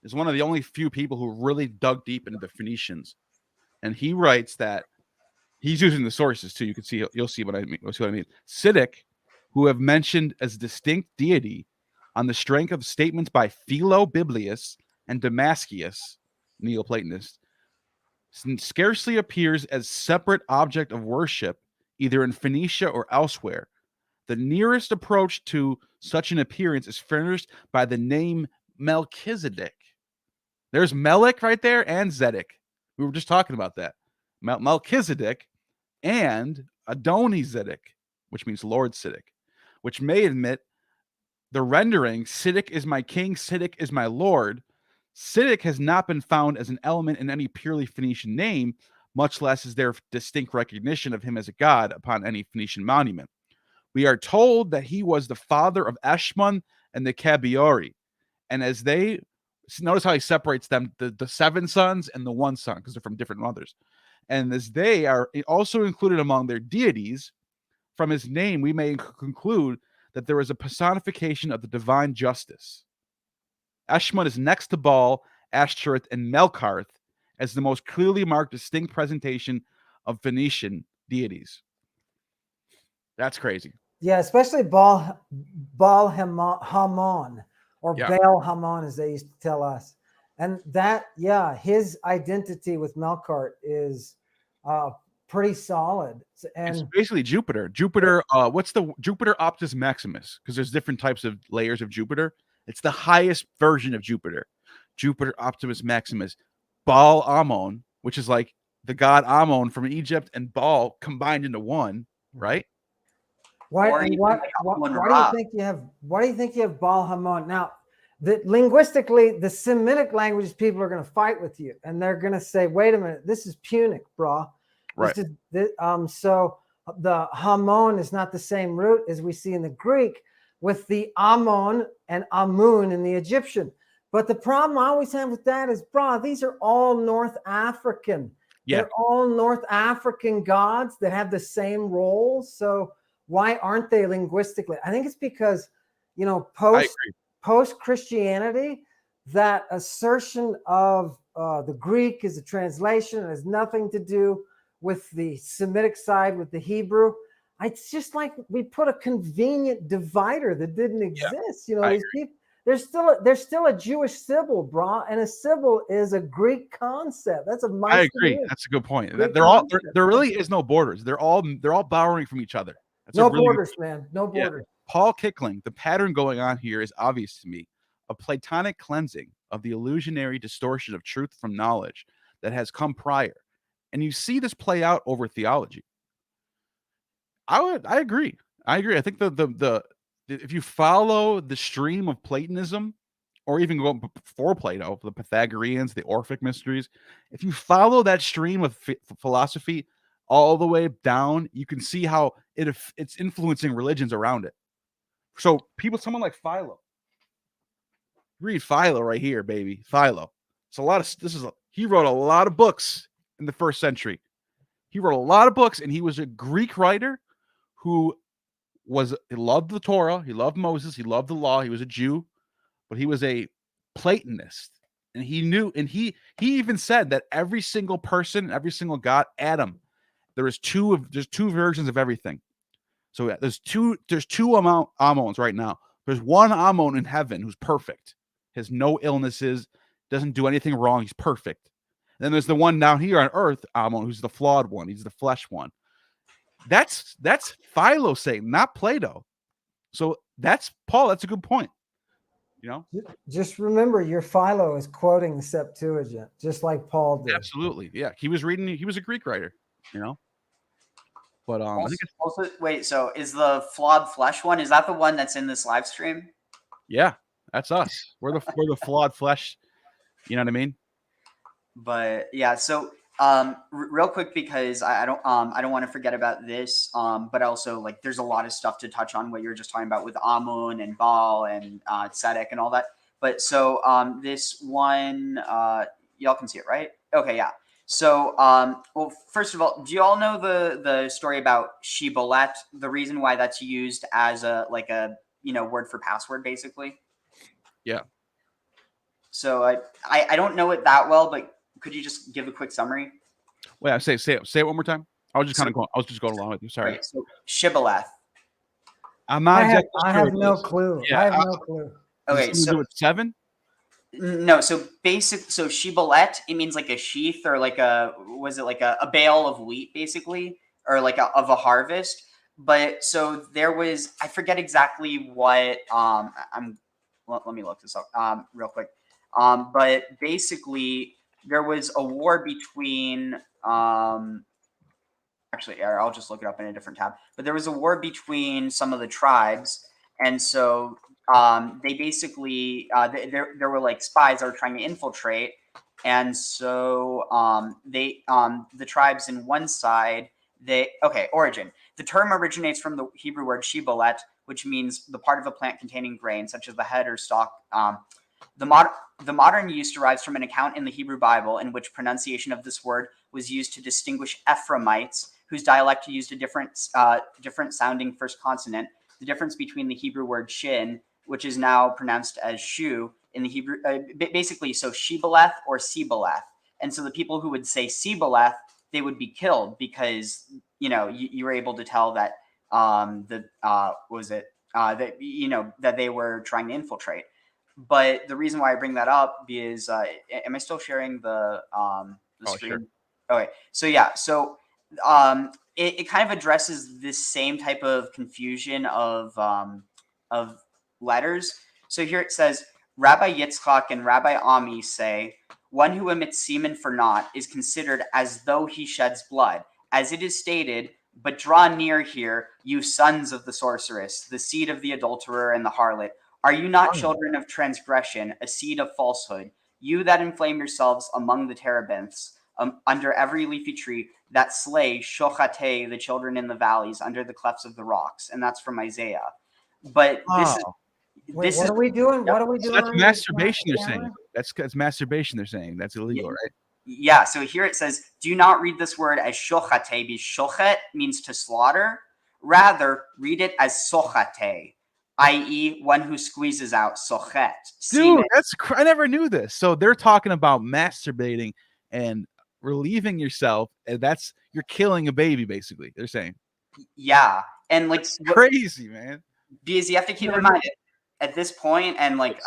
is one of the only few people who really dug deep into the Phoenicians, and he writes that he's using the sources too. You can see, you'll see what I mean. Siddiq, who have mentioned as distinct deity on the strength of statements by Philo Biblius and Damascius, Neoplatonist, scarcely appears as separate object of worship either in Phoenicia or elsewhere. The nearest approach to such an appearance is furnished by the name Melchizedek. There's Melech right there and Zedek. We were just talking about that. Melchizedek and Adonizedek, which means Lord Siddiq, which may admit the rendering, Siddiq is my king, Siddiq is my lord. Siddiq has not been found as an element in any purely Phoenician name, much less is there distinct recognition of him as a god upon any Phoenician monument. We are told that he was the father of Eshmun and the Kabiori. And as they notice how he separates them, the 7 sons and the 1 son, because they're from different mothers. And as they are also included among their deities, from his name, we may conclude that there is a personification of the divine justice. Eshmun is next to Baal, Ashtoreth, and Melkarth as the most clearly marked distinct presentation of Phoenician deities. That's crazy. Yeah, especially Baal Hamon, or Baal Hamon, as they used to tell us. And that, his identity with Melkart is pretty solid. And it's basically Jupiter. Jupiter, what's the Jupiter Optus Maximus? Because there's different types of layers of Jupiter. It's the highest version of Jupiter. Jupiter Optimus Maximus. Baal Ammon, which is like the god Ammon from Egypt and Baal combined into one, right? Why do you think you have Baal Hamon? Now, linguistically, the Semitic languages, people are going to fight with you, and they're going to say, "Wait a minute, this is Punic, brah." Right. So the Hamon is not the same root as we see in the Greek with the Ammon and Amun in the Egyptian. But the problem I always have with that is, brah, these are all North African. Yeah. They're all North African gods that have the same roles. So why aren't they linguistically? I think it's because, post Christianity, that assertion of the Greek is a translation and has nothing to do with the Semitic side, with the Hebrew. It's just like we put a convenient divider that didn't exist. These people, there's still a Jewish Sibyl, brah, and a Sibyl is a Greek concept. That's a I agree. That's a good point. There really is no borders. They're all borrowing from each other. That's no borders, man. No borders. Yeah. Paul Kickling, the pattern going on here is obvious to me. A Platonic cleansing of the illusionary distortion of truth from knowledge that has come prior. And you see this play out over theology. I agree. I think the if you follow the stream of Platonism, or even go before Plato, the Pythagoreans, the Orphic mysteries, if you follow that stream of philosophy all the way down, you can see how it's influencing religions around it. So someone like Philo, read Philo right here, baby. Philo. He wrote a lot of books in the 1st century. He wrote a lot of books, and he was a Greek writer who he loved the Torah, he loved Moses, he loved the law, he was a Jew, but he was a Platonist. And he knew, and he even said that every single person, every single god, Adam, there's two versions of everything. So there's two Ammons right now. There's one Ammon in heaven who's perfect, has no illnesses, doesn't do anything wrong, he's perfect. And then there's the one down here on earth, Ammon, who's the flawed one, he's the flesh one. That's Philo saying, not Plato. So that's Paul. That's a good point. Just remember, your Philo is quoting the Septuagint, just like Paul did. Absolutely, yeah. He was a Greek writer, But I think also wait. So is the flawed flesh one? Is that the one that's in this live stream? Yeah, that's us. We're the flawed flesh. You know what I mean? But yeah, so real quick, because I don't want to forget about this. But also, like, there's a lot of stuff to touch on what you were just talking about with Ammon and Baal and Tzedek and all that. But so this one, y'all can see it, right? Okay, yeah. So, well, first of all, do you all know the story about Shibboleth? The reason why that's used as a word for password, basically. Yeah. So I don't know it that well, but could you just give a quick summary? Wait, say it one more time. I was just going along with you. Sorry. Right, so Shibboleth. I'm not exactly sure. I have no clue. Yeah, I have no clue. Okay, so do it 7? No, so Shibboleth, it means like a sheath, or like a bale of wheat, basically, or like of a harvest. But so there was, I forget exactly what let me look this up real quick. But basically there was a war between actually, I'll just look it up in a different tab. But there was a war between some of the tribes, and so they basically there were like spies that were trying to infiltrate, and so the tribes in one side origin. The term originates from the Hebrew word shibolet, which means the part of a plant containing grain, such as the head or stalk. The modern use derives from an account in the Hebrew Bible in which pronunciation of this word was used to distinguish Ephraimites, whose dialect used a different sounding first consonant. The difference between the Hebrew word shin, which is now pronounced as shu, in the Hebrew, basically, so shibboleth or sibboleth. And so the people who would say sibboleth, they would be killed because, you were able to tell that that they were trying to infiltrate. But the reason why I bring that up is, am I still sharing the screen? Sure. Okay, so it kind of addresses this same type of confusion of letters. So here it says, Rabbi Yitzchak and Rabbi Ami say, one who emits semen for naught is considered as though he sheds blood, as it is stated, but draw near here, you sons of the sorceress, the seed of the adulterer and the harlot. Are you not children of transgression, a seed of falsehood? You that inflame yourselves among the terebinths, under every leafy tree, that slay shochate, the children in the valleys, under the clefts of the rocks. And that's from Isaiah. But Wait, what are we doing? What are we doing? That's masturbation. They're saying that's masturbation. They're saying that's illegal, right? Yeah. So here it says, do not read this word as shochate, because shochet means to slaughter. Rather, read it as sochate, i.e., one who squeezes out sochet. Dude, I never knew this. So they're talking about masturbating and relieving yourself, and you're killing a baby, basically. They're saying. Yeah, and like it's crazy, man. Because you have to keep in mind at this point, and like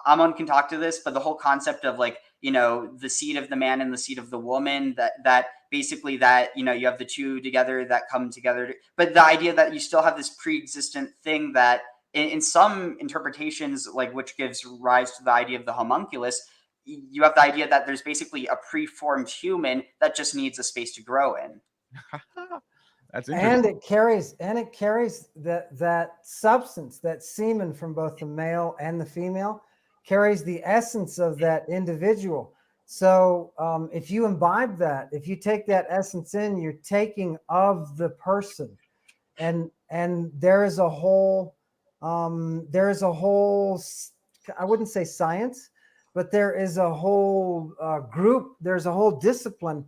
Ammon can talk to this, but the whole concept of like the seed of the man and the seed of the woman, that basically that you have the two together that come together, but the idea that you still have this pre-existent thing that in some interpretations, like which gives rise to the idea of the homunculus, you have the idea that there's basically a preformed human that just needs a space to grow in. That's interesting. And it carries that substance, that semen from both the male and the female, carries the essence of that individual. So if you imbibe that, if you take that essence in, you're taking of the person, and there is a whole I wouldn't say science, but there is a whole group, there's a whole discipline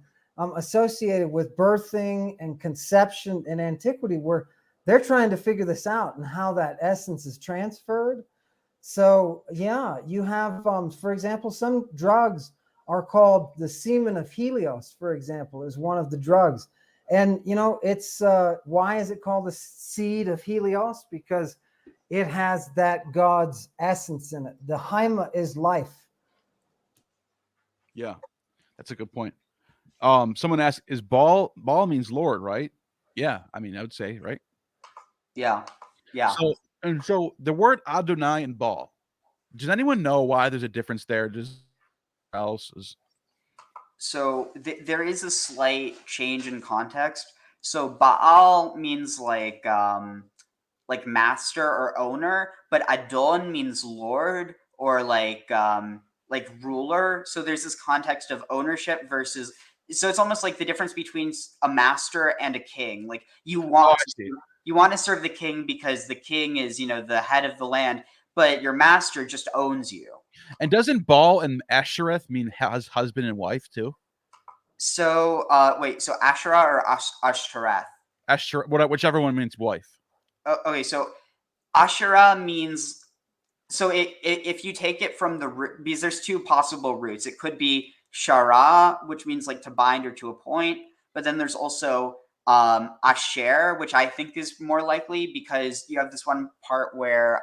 associated with birthing and conception in antiquity, where they're trying to figure this out and how that essence is transferred. So yeah, you have, for example, some drugs are called the semen of Helios, for example, is one of the drugs. And, it's why is it called the seed of Helios? Because it has that God's essence in it. The Haima is life. Yeah, that's a good point. Someone asked, is Baal means Lord, right? Yeah, I mean, I would say, right? Yeah. So the word Adonai and Baal, does anyone know why there's a difference there? So there is a slight change in context. So Baal means like master or owner, but Adon means Lord or like ruler. So there's this context of ownership versus. So it's almost like the difference between a master and a king. Like you want to serve the king because the king is the head of the land, but your master just owns you. And doesn't Baal and Ashereth mean husband and wife too? So so Asherah or Ashtoreth? Asherah, whichever one means wife. Okay, so Asherah means, so if you take it from the root, because there's two possible roots. It could be Shara, which means like to bind or to appoint, but then there's also Asher, which I think is more likely because you have this one part where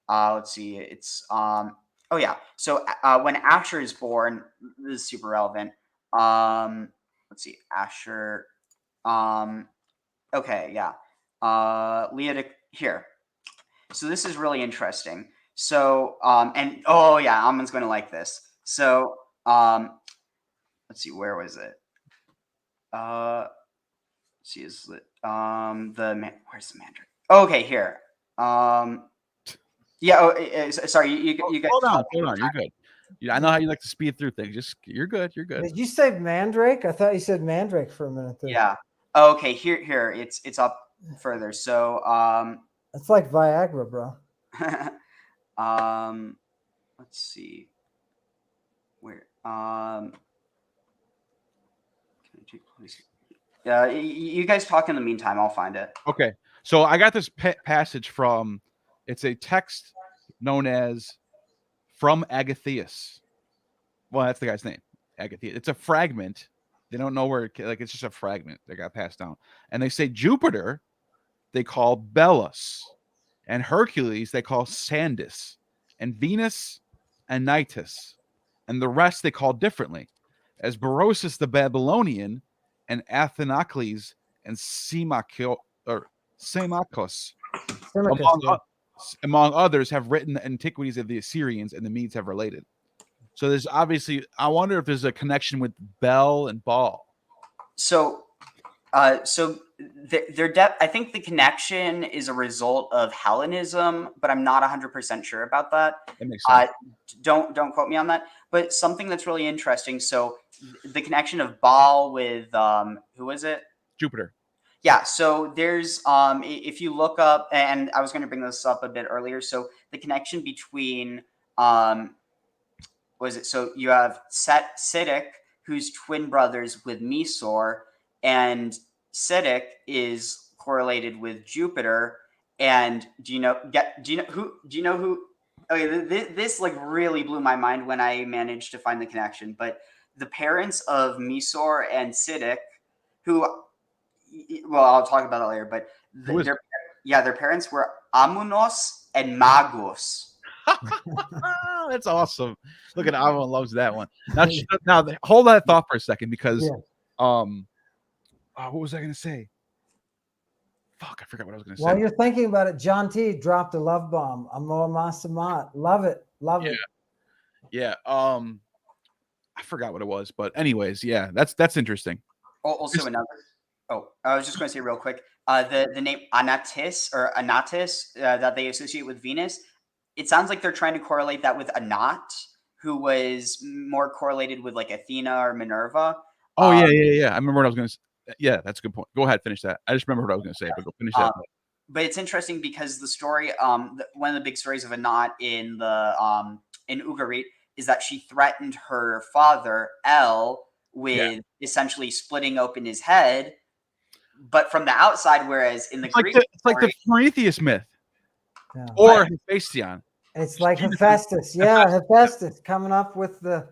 let's see, it's oh yeah, so when Asher is born, this is super relevant. Let's see, Asher. Okay, yeah. Leah here. So this is really interesting. So and oh yeah, Ammon's going to like this. So let's see, where was it? Let's see, is it where's the Mandrake? Okay, here. Yeah. Sorry. You guys. Hold on. You're good. Yeah, I know how you like to speed through things. You're good. You're good. Did you say Mandrake? I thought you said Mandrake for a minute there. Yeah. Oh, okay. Here. It's up further. So It's like Viagra, bro. let's see. Where can I take place? Yeah, you guys talk in the meantime. I'll find it. Okay. So I got this passage from. It's a text known as "From Agatheus." Well, that's the guy's name, Agatheus. It's a fragment. They don't know where. It's just a fragment that got passed down, and they say Jupiter they call Belus, and Hercules they call Sandus, and Venus Anitis, and the rest they call differently, as Berosus the Babylonian, and Athenocles and Symmachus, among others, have written the antiquities of the Assyrians, and the Medes have related. So there's obviously, I wonder if there's a connection with Bel and Baal. So I think the connection is a result of Hellenism, but I'm not 100% sure about that. That makes sense. Don't quote me on that. But something that's really interesting. So the connection of Baal with who was it? Jupiter. Yeah. So there's if you look up, and I was going to bring this up a bit earlier. So the connection between was it? So you have Semitic, who's twin brothers with Mesor, and Semitic is correlated with Jupiter. And do you know who? Okay, this like really blew my mind when I managed to find the connection. But the parents of Mesor and Semitic, who, well, I'll talk about it later. But their parents were Amunos and Magus. That's awesome. Look at Ammon loves that one. Now hold that thought for a second, because what was I going to say? Fuck, I forgot what I was going to say. While you're thinking about it, John T dropped a love bomb. Amor Masamat. Love it. Love it. Yeah. I forgot what it was, but anyways, yeah, that's interesting. Also another. Oh, I was just going to say real quick. The name Anatis that they associate with Venus. It sounds like they're trying to correlate that with Anat, who was more correlated with like Athena or Minerva. Oh, yeah. I remember what I was going to say. Yeah, that's a good point. Go ahead, finish that. I just remember what I was going to say, but go finish that. But it's interesting because the story, one of the big stories of Anat in the in Ugarit is that she threatened her father El with essentially splitting open his head, but from the outside. Whereas in the Greek, it's like the Prometheus myth, or Hephaestion. It's like Hephaestus. Yeah, Hephaestus coming up with the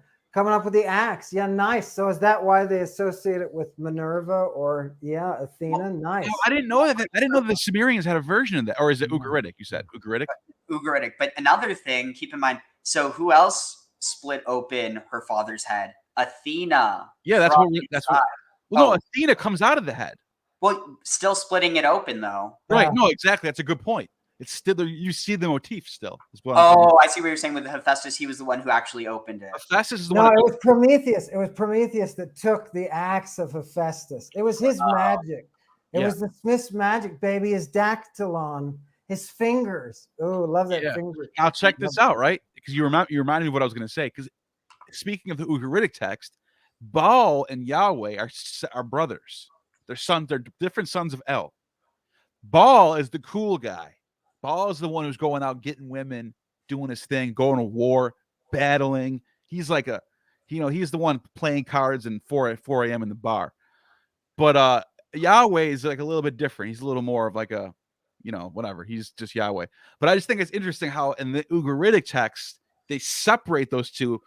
axe. Yeah, nice. So is that why they associate it with Minerva or Athena? Nice. I didn't know that. I didn't know that the Sumerians had a version of that. Or is it Ugaritic? You said Ugaritic. Ugaritic. But another thing, keep in mind. So who else split open her father's head? Athena. Yeah, that's what. Well, no, Athena comes out of the head. Well, still splitting it open though. Right. No, exactly. That's a good point. It's still, you see the motif still. I see what you're saying with Hephaestus. He was the one who actually opened it. Hephaestus is the one. No, it was Prometheus. It was Prometheus that took the axe of Hephaestus. It was his magic. It was the Smith's magic, baby. His dactylon, his fingers. Oh, love that finger. Now check this out, right? Because you reminded me of what I was going to say. Because speaking of the Ugaritic text, Baal and Yahweh are brothers. They're sons. They're different sons of El. Baal is the cool guy. Baal is the one who's going out getting women, doing his thing, going to war, battling. He's like he's the one playing cards and 4 a.m. in the bar. But Yahweh is like a little bit different. He's a little more of like a, whatever. He's just Yahweh. But I just think it's interesting how in the Ugaritic text they separate those two.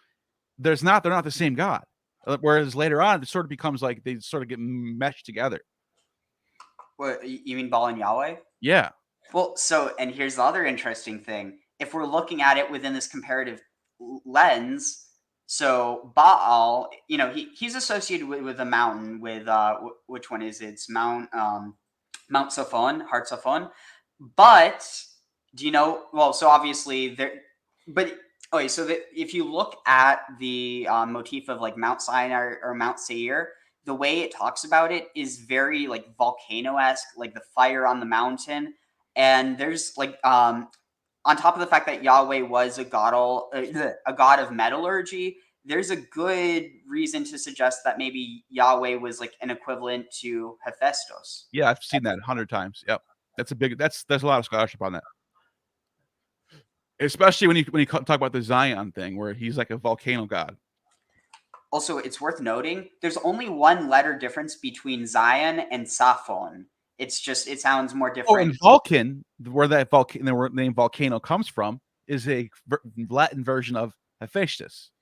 They're not the same God. Whereas later on it sort of becomes like they sort of get meshed together. What you mean, Baal and Yahweh? Yeah. Well, and here's the other interesting thing. If we're looking at it within this comparative lens, so Baal, he's associated with a mountain. With which one is it? It's Mount Sophon, Har Sophon. But do you know? Well, so obviously there, but okay. So if you look at the motif of like Mount Sinai or Mount Seir, the way it talks about it is very like volcano-esque, like the fire on the mountain. And there's like on top of the fact that Yahweh was a god of metallurgy, there's a good reason to suggest that maybe Yahweh was like an equivalent to Hephaestus. Yeah, I've seen that 100 times. Yep. There's a lot of scholarship on that. Especially when you talk about the Zion thing, where he's like a volcano god. Also, it's worth noting there's only one letter difference between Zion and Saphon. It's just it sounds more different. Oh, and Vulcan, where that the name volcano comes from, is a Latin version of Hephaestus.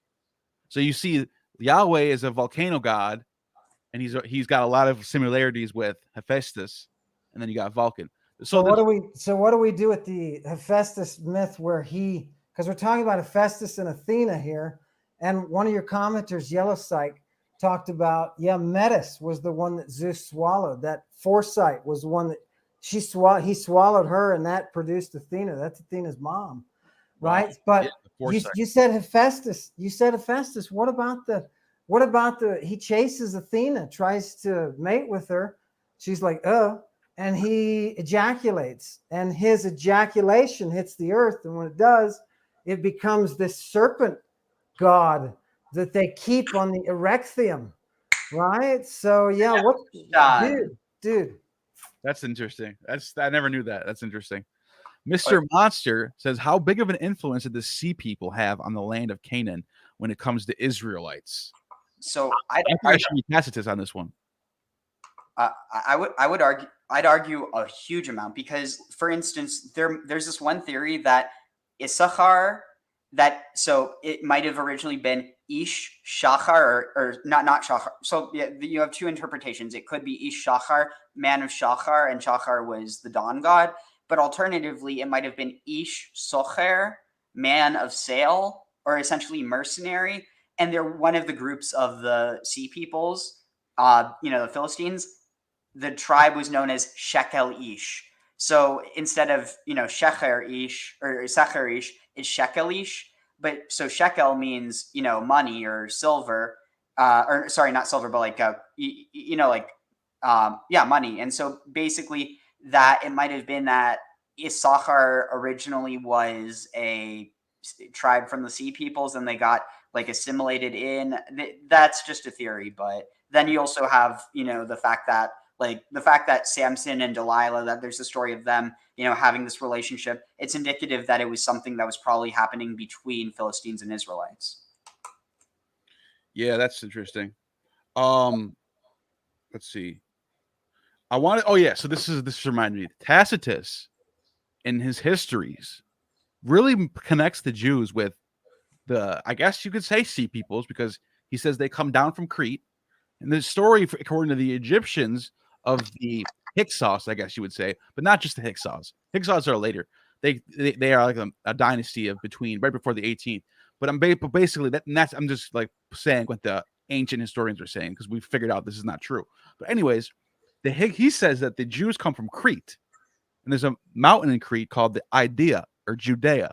So you see, Yahweh is a volcano god, and he's got a lot of similarities with Hephaestus, and then you got Vulcan. So what do we do with the Hephaestus myth where because we're talking about Hephaestus and Athena here, and one of your commenters, Yellow Psych, talked about, Metis was the one that Zeus swallowed. That Foresight was the one that he swallowed her, and that produced Athena. That's Athena's mom, right? Wow. But you said Hephaestus. You said Hephaestus. What about the he chases Athena, tries to mate with her. She's like, and he ejaculates, and his ejaculation hits the earth, and when it does, it becomes this serpent god that they keep on the Erecthium, right? So dude, that's interesting. I never knew that. That's interesting. Mr. Monster says, how big of an influence did the sea people have on the land of Canaan when it comes to Israelites? So I think I should be Tacitus on this one. I'd argue a huge amount, because, for instance, there's this one theory that Issachar, so it might have originally been Ish Shachar, or not Shachar. So yeah, you have two interpretations. It could be Ish Shachar, man of Shachar, and Shachar was the dawn god. But alternatively, it might have been Ish Socher, man of sail, or essentially mercenary. And they're one of the groups of the sea peoples, the Philistines. The tribe was known as Shekel Ish. So instead of, Shecher Ish or Secher Ish, it's Shekel Ish. But so shekel means, money or silver, or sorry, not silver, but like, money. And so basically that it might have been that Issachar originally was a tribe from the sea peoples, and they got like assimilated in. That's just a theory. But then you also have, the fact that Samson and Delilah, that there's a story of them, having this relationship. It's indicative that it was something that was probably happening between Philistines and Israelites. Yeah, that's interesting. Let's see. So this reminded me. Tacitus, in his histories, really connects the Jews with I guess you could say, sea peoples, because he says they come down from Crete. And the story, according to the Egyptians, of the Hyksos, I guess you would say, but not just the Hyksos. Hyksos are later. They are like a dynasty of right before the 18th. But basically I'm just like saying what the ancient historians are saying, because we figured out this is not true. But anyways, he says that the Jews come from Crete, and there's a mountain in Crete called the Idea or Judea,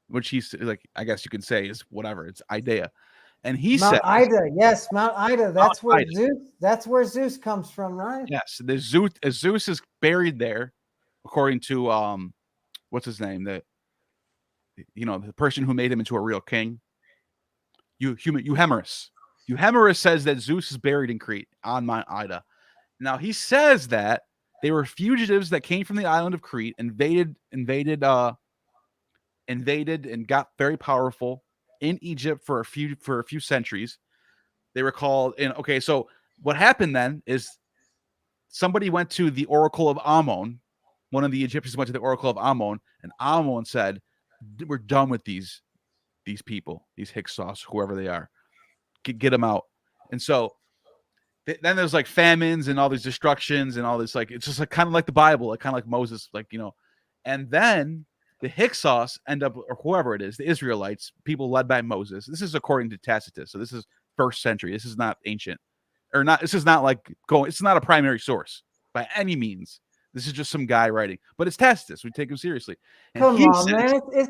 which he's like, I guess you could say is whatever. It's Idea. And he said, Mount Ida. That's where Zeus comes from, right? Yes, Zeus is buried there, according to what's his name? The person who made him into a real king. Euhemerus. Euhemerus says that Zeus is buried in Crete on Mount Ida. Now he says that they were fugitives that came from the island of Crete, invaded and got very powerful in Egypt for a few centuries. They were called in. Okay, so what happened then is somebody went to the Oracle of Ammon. One of the Egyptians went to the Oracle of Ammon, and Ammon said, "We're done with these people, these Hyksos, whoever they are. Get them out." And so then there's like famines and all these destructions and all this, like, it's just like kind of like the Bible, like kind of like Moses, like, and then the Hyksos end up, or whoever it is, the Israelites, people led by Moses. This is according to Tacitus. So this is 1st century. This is not ancient, or not. This is not it's not a primary source by any means. This is just some guy writing, but it's Tacitus. We take him seriously. And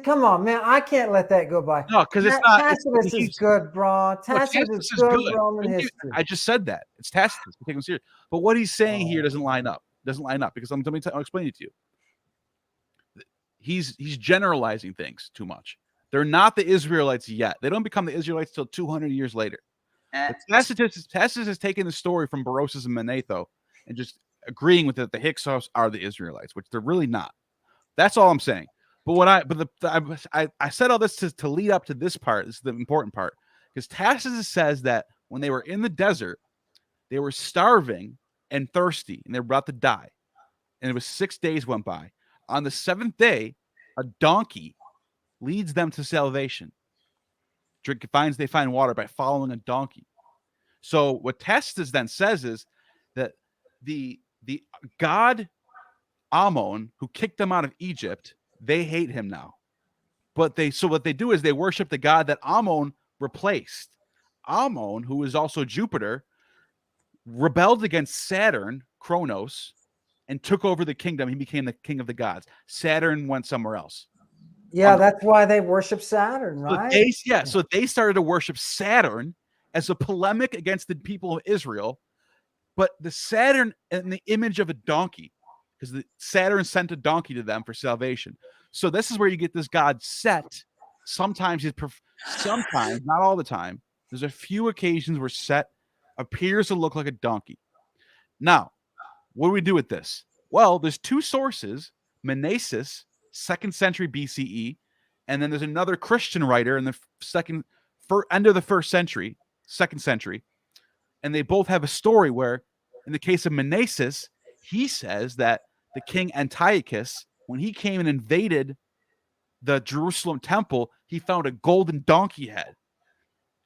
come on, man. I can't let that go by. No, because it's not. Tacitus is good, bro. Tacitus is good Roman history. I just said that. It's Tacitus. We take him seriously. But what he's saying here doesn't line up. Because I'll explain it to you. he's generalizing things too much. They're not the Israelites yet. They don't become the Israelites till 200 years later. But Tacitus has taken the story from Berosus and Manetho and just agreeing with it. The Hyksos are the Israelites, which they're really not. That's all I'm saying. But I said all this to lead up to this part. This is the important part, because Tacitus says that when they were in the desert, they were starving and thirsty, and they were about to die. And it was 6 days went by. On the 7th day, a donkey leads them to salvation. They find water by following a donkey. So what Tacitus then says is that the god Ammon, who kicked them out of Egypt, they hate him now. But what they do is they worship the god that Ammon replaced. Ammon, who is also Jupiter, rebelled against Saturn, Kronos, and took over the kingdom. He became the king of the gods. Saturn went somewhere else. Yeah, that's why they worship Saturn, right? So they started to worship Saturn as a polemic against the people of Israel. But the Saturn in the image of a donkey, because the Saturn sent a donkey to them for salvation. So this is where you get this god Set. Sometimes sometimes, not all the time. There's a few occasions where Set appears to look like a donkey. Now, what do we do with this? Well, there's two sources: Meneses, 2nd century BCE, and then there's another Christian writer in the end of the 1st century, 2nd century, and they both have a story where, in the case of Meneses, he says that the king Antiochus, when he came and invaded the Jerusalem temple, he found a golden donkey head.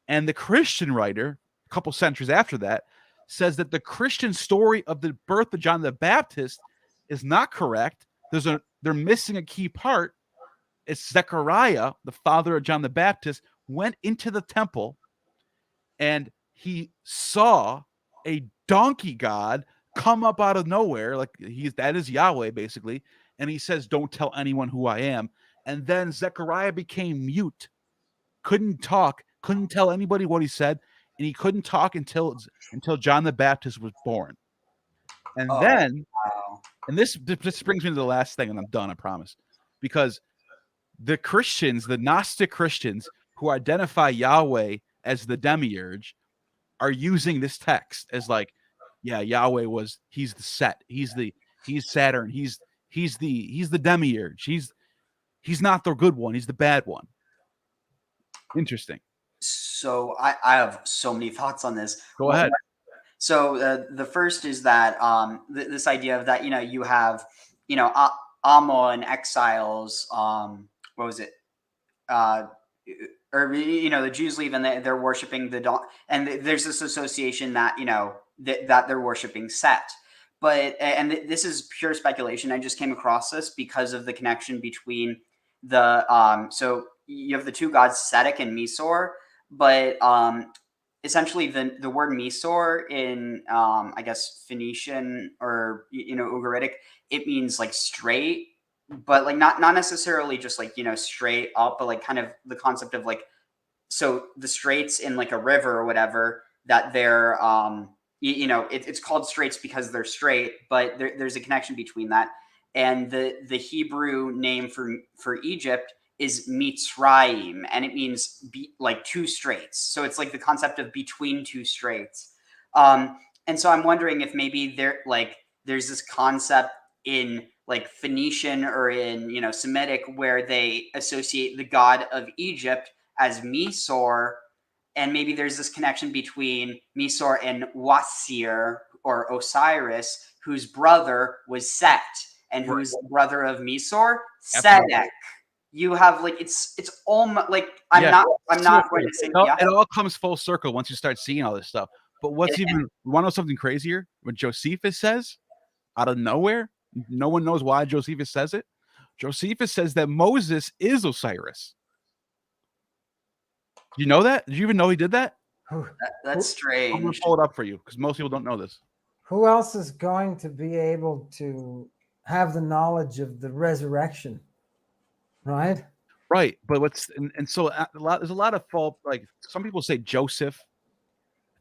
And the Christian writer, a couple centuries after that, says that the Christian story of the birth of John the Baptist is not correct. They're missing a key part. It's Zechariah, the father of John the Baptist, went into the temple and he saw a donkey god come up out of nowhere. That is Yahweh, basically. And he says, "Don't tell anyone who I am." And then Zechariah became mute, couldn't talk, couldn't tell anybody what he said, and he couldn't talk until John the Baptist was born. And and this brings me to the last thing, and I'm done, I promise. Because the Christians, the Gnostic Christians who identify Yahweh as the demiurge, are using this text as Yahweh he's the Set, he's Saturn, he's the demiurge, he's not the good one, he's the bad one. Interesting. So I have so many thoughts on this. Go ahead. So the first is that this idea of that, you have, Ammon exiles, what was it? Or, the Jews leave and they're worshiping the dawn, and there's this association that, that they're worshiping Set. And this is pure speculation. I just came across this because of the connection between so you have the two gods, Semitic and Misor, but essentially the word Misor in, I guess, Phoenician or, Ugaritic, it means straight, but not necessarily just straight up, but kind of the concept of so the straits in a river or whatever, that they're, it's called straits because they're straight, but there's a connection between that. And the Hebrew name for Egypt is Mitzrayim, and it means two straits. So it's the concept of between two straits. And so I'm wondering if maybe there's this concept in Phoenician or in Semitic where they associate the god of Egypt as Misor, and maybe there's this connection between Misor and Wasir or Osiris, whose brother was Set, and who's the brother of Misor, Sedek. You have it's almost I'm not going to say it all comes full circle once you start seeing all this stuff. But what's you want to know something crazier? What Josephus says out of nowhere, no one knows why Josephus says it. Josephus says that Moses is Osiris. You know that? Did you even know he did that? That's strange. I'm going to pull it up for you because most people don't know this. Who else is going to be able to have the knowledge of the resurrection? Right. But so there's a lot of fault. Some people say Joseph,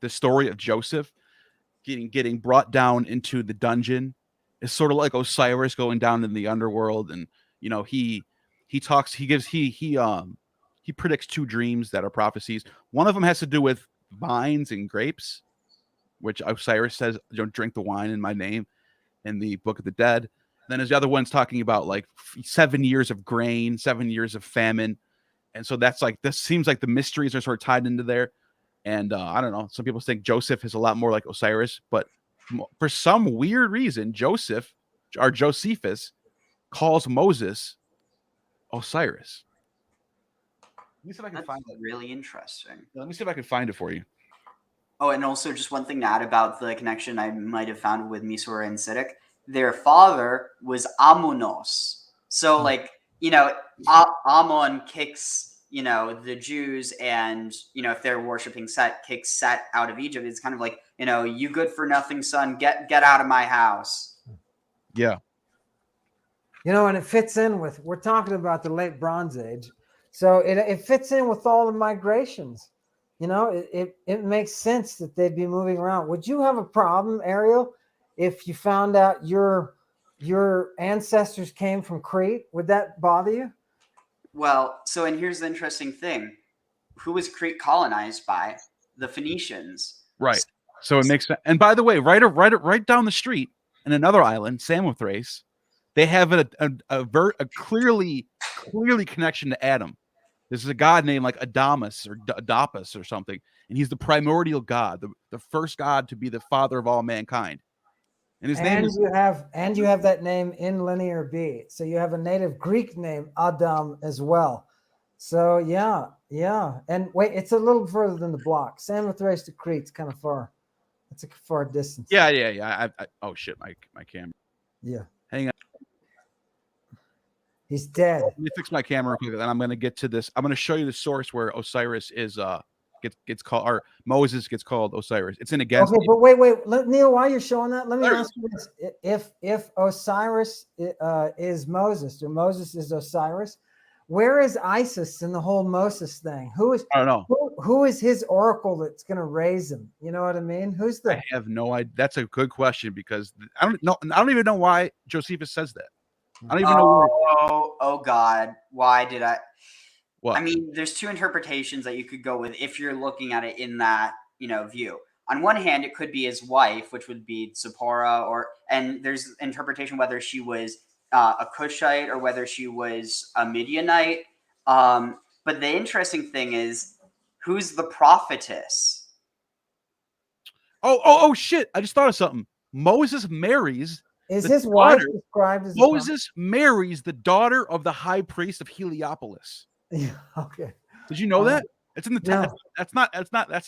the story of Joseph getting brought down into the dungeon is sort of like Osiris going down in the underworld, and You know, he talks, he predicts 2 dreams that are prophecies. One of them has to do with vines and grapes, which Osiris says, "Don't drink the wine in my name," in the Book of the Dead. Then there's the other one's talking about like 7 years of grain, 7 years of famine. And so that's like, this seems like the mysteries are sort of tied into there. And I don't know. Some people think Joseph is a lot more like Osiris, but for some weird reason, Joseph or Josephus calls Moses Osiris. Let me see if I can That's find it. really interesting. Let me see if I can find it for you. Oh, and also just one thing to add about the connection I might have found with Misor and Siddiq. Their father was Ammonos. So, like, you know, Ammon kicks, you know, the Jews, and, you know, if they're worshiping Set, kicks Set out of Egypt. It's kind of like, you know, you good for nothing, son, get out of my house. Yeah. You know, and it fits in with, we're talking about the late Bronze Age. So it fits in with all the migrations. You know, it makes sense that they'd be moving around. Would you have a problem, Ariel, if you found out your ancestors came from Crete? Would that bother you? Well, so, and here's the interesting thing. Who was Crete colonized by? The Phoenicians. Right. So it makes sense. And by the way, right down the street in another island, Samothrace, they have a clearly connection to Adam. This is a god named like Adamus or Adapus or something, and he's the primordial god, the first god to be the father of all mankind. And his name is, you have that name in Linear B. So you have a native Greek name, Adam, as well. So yeah. And wait, it's a little further than the block. Samothrace to Crete's kind of far. It's a far distance. Yeah. Oh shit, my camera. Yeah. Hang on. He's dead. Let me fix my camera quick, and I'm going to get to this. I'm going to show you the source where Osiris is gets called, or Moses gets called Osiris. It's in against. Okay, but wait, Neil, while you're showing that, let me ask you this: if Osiris is Moses, or Moses is Osiris, where is Isis in the whole Moses thing? I don't know. Who is his oracle that's going to raise him? You know what I mean? Who's the? I have no idea. That's a good question, because I don't know. I don't even know why Josephus says that. I don't even know. Oh God! Why did I? What? I mean, there's 2 interpretations that you could go with if you're looking at it in that, you know, view. On one hand, it could be his wife, which would be Zipporah, and there's interpretation whether she was a Cushite or whether she was a Midianite. But the interesting thing is, who's the prophetess? Oh shit! I just thought of something. Moses marries. Is his wife described as Moses marries the daughter of the high priest of Heliopolis. Yeah, okay. Did you know that? It's in the no. That's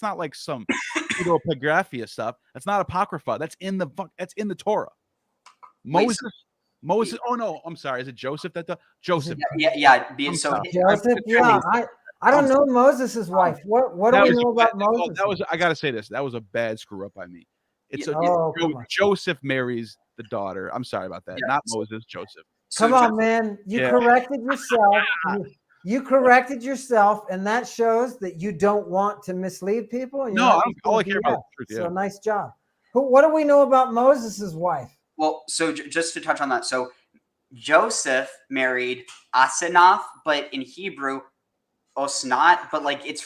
not like some pseudepigraphia stuff. That's not apocrypha. That's in the Torah. Moses. Oh no, I'm sorry. Is it Joseph that does? Joseph. Yeah. Joseph. Yeah, I don't know Moses' wife. What do we know about Moses? I gotta say this. That was a bad screw up by me. Joseph marries the daughter. I'm sorry about that. Yeah. Not Moses, Joseph. Come on, man. You corrected yourself. You corrected yourself, and that shows that you don't want to mislead people. No, all I care about is truth. So nice job. What do we know about Moses' wife? Well, so just to touch on that, so Joseph married Asenath, but in Hebrew, Osnat, but like it's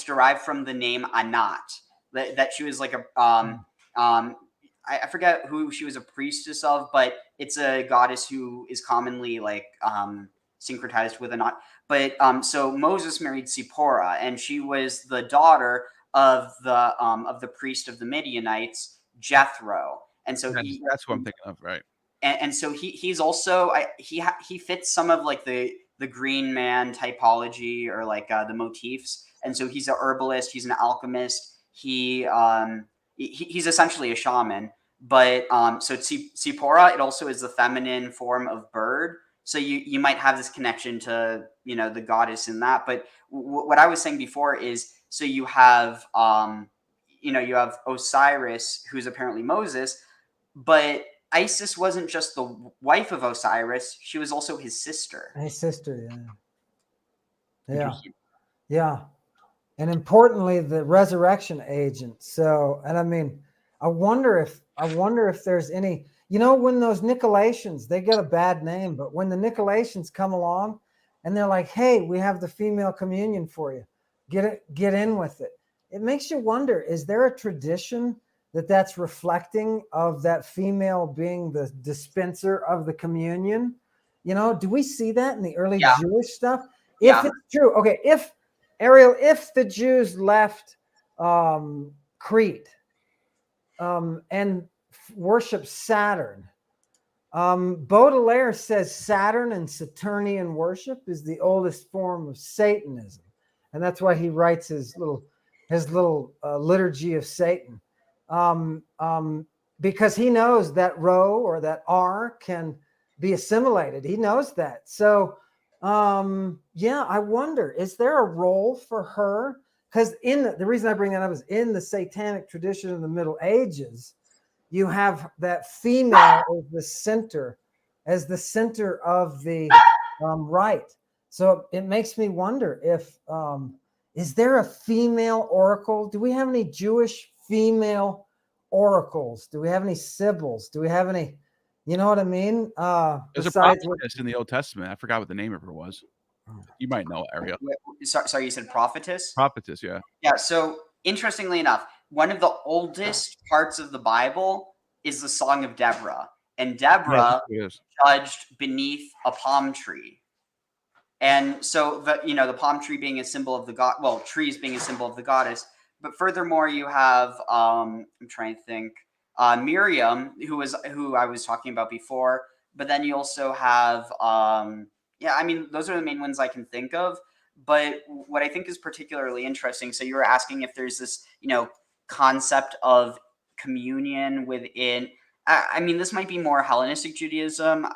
derived from the name Anat. That she was like I forget who she was a priestess of, but it's a goddess who is commonly like syncretized with Anat. But so Moses married Zipporah, and she was the daughter of the priest of the Midianites, Jethro. And so that's who I'm thinking of, right? And so he's also he fits some of like the green man typology, or like the motifs. And so he's a herbalist, he's an alchemist, he's essentially a shaman. But so Zipporah, it also is the feminine form of bird. So you might have this connection to, you know, the goddess in that. But what I was saying before is, so you have you have Osiris, who's apparently Moses, but Isis wasn't just the wife of Osiris; she was also his sister. His sister, yeah. And importantly, the resurrection agent. So, and I mean, I wonder if there's any. you know, when those Nicolaitans, they get a bad name, but when the Nicolaitans come along and they're like, hey, we have the female communion for you, get in with it. It makes you wonder, is there a tradition that's reflecting of that female being the dispenser of the communion? You know, do we see that in the early Jewish stuff? If it's true, okay, if the Jews left Crete and worship Saturn, Baudelaire says Saturn and Saturnian worship is the oldest form of Satanism, and that's why he writes his little liturgy of Satan, because he knows that Rho or that R can be assimilated. He knows that. So I wonder, is there a role for her? Because the reason I bring that up is in the satanic tradition in the Middle Ages, you have that female as the center of the rite. So it makes me wonder if is there a female oracle? Do we have any Jewish female oracles? Do we have any sibyls? Do we have any? You know what I mean? There's a prophetess in the Old Testament. I forgot what the name of her was. You might know, Ariel. Sorry, you said prophetess? Prophetess, yeah. Yeah, so interestingly enough, one of the oldest parts of the Bible is the Song of Deborah. And Deborah judged beneath a palm tree. And so, the palm tree being a symbol of the god, well, trees being a symbol of the goddess. But furthermore, you have, I'm trying to think, Miriam, who I was talking about before. But then you also have, those are the main ones I can think of. But what I think is particularly interesting, so you were asking if there's this, concept of communion within, this might be more Hellenistic Judaism.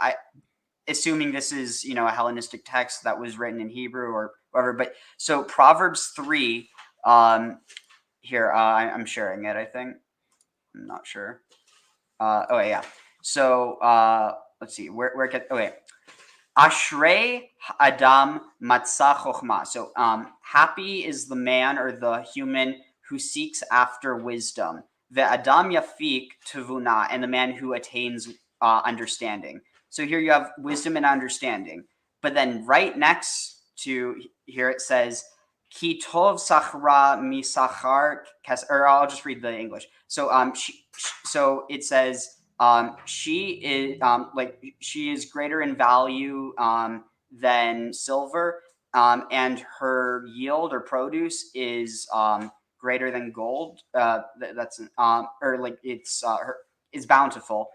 Assuming this is, a Hellenistic text that was written in Hebrew or whatever. But so Proverbs 3, here, I'm sharing it, I think. I'm not sure. So let's see, where it gets, okay. Ashrei Adam Matzah Chochmah. So happy is the man or the human who seeks after wisdom. The Adam Yafik Tuvuna, and the man who attains understanding. So here you have wisdom and understanding. But then right next to here it says, Ki tov sachra misachar, or I'll just read the English. So so it says, she is she is greater in value than silver, and her yield or produce is greater than gold. That's is bountiful.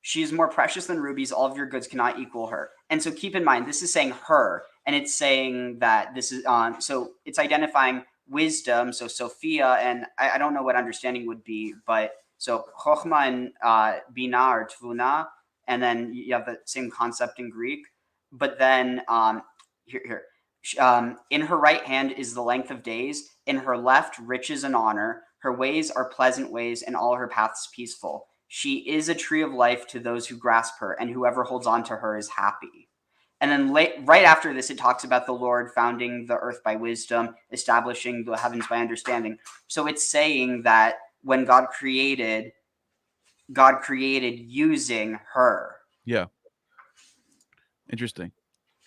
She is more precious than rubies. All of your goods cannot equal her. And so keep in mind, this is saying her, and it's saying that this is so it's identifying wisdom. So Sophia, and I don't know what understanding would be, but so Chochma and Bina or Tvuna, and then you have the same concept in Greek. But then in her right hand is the length of days, in her left riches and honor. Her ways are pleasant ways, and all her paths peaceful. She is a tree of life to those who grasp her, and whoever holds on to her is happy. And then right after this, it talks about the Lord founding the earth by wisdom, establishing the heavens by understanding. So it's saying that when God created using her. Yeah. Interesting.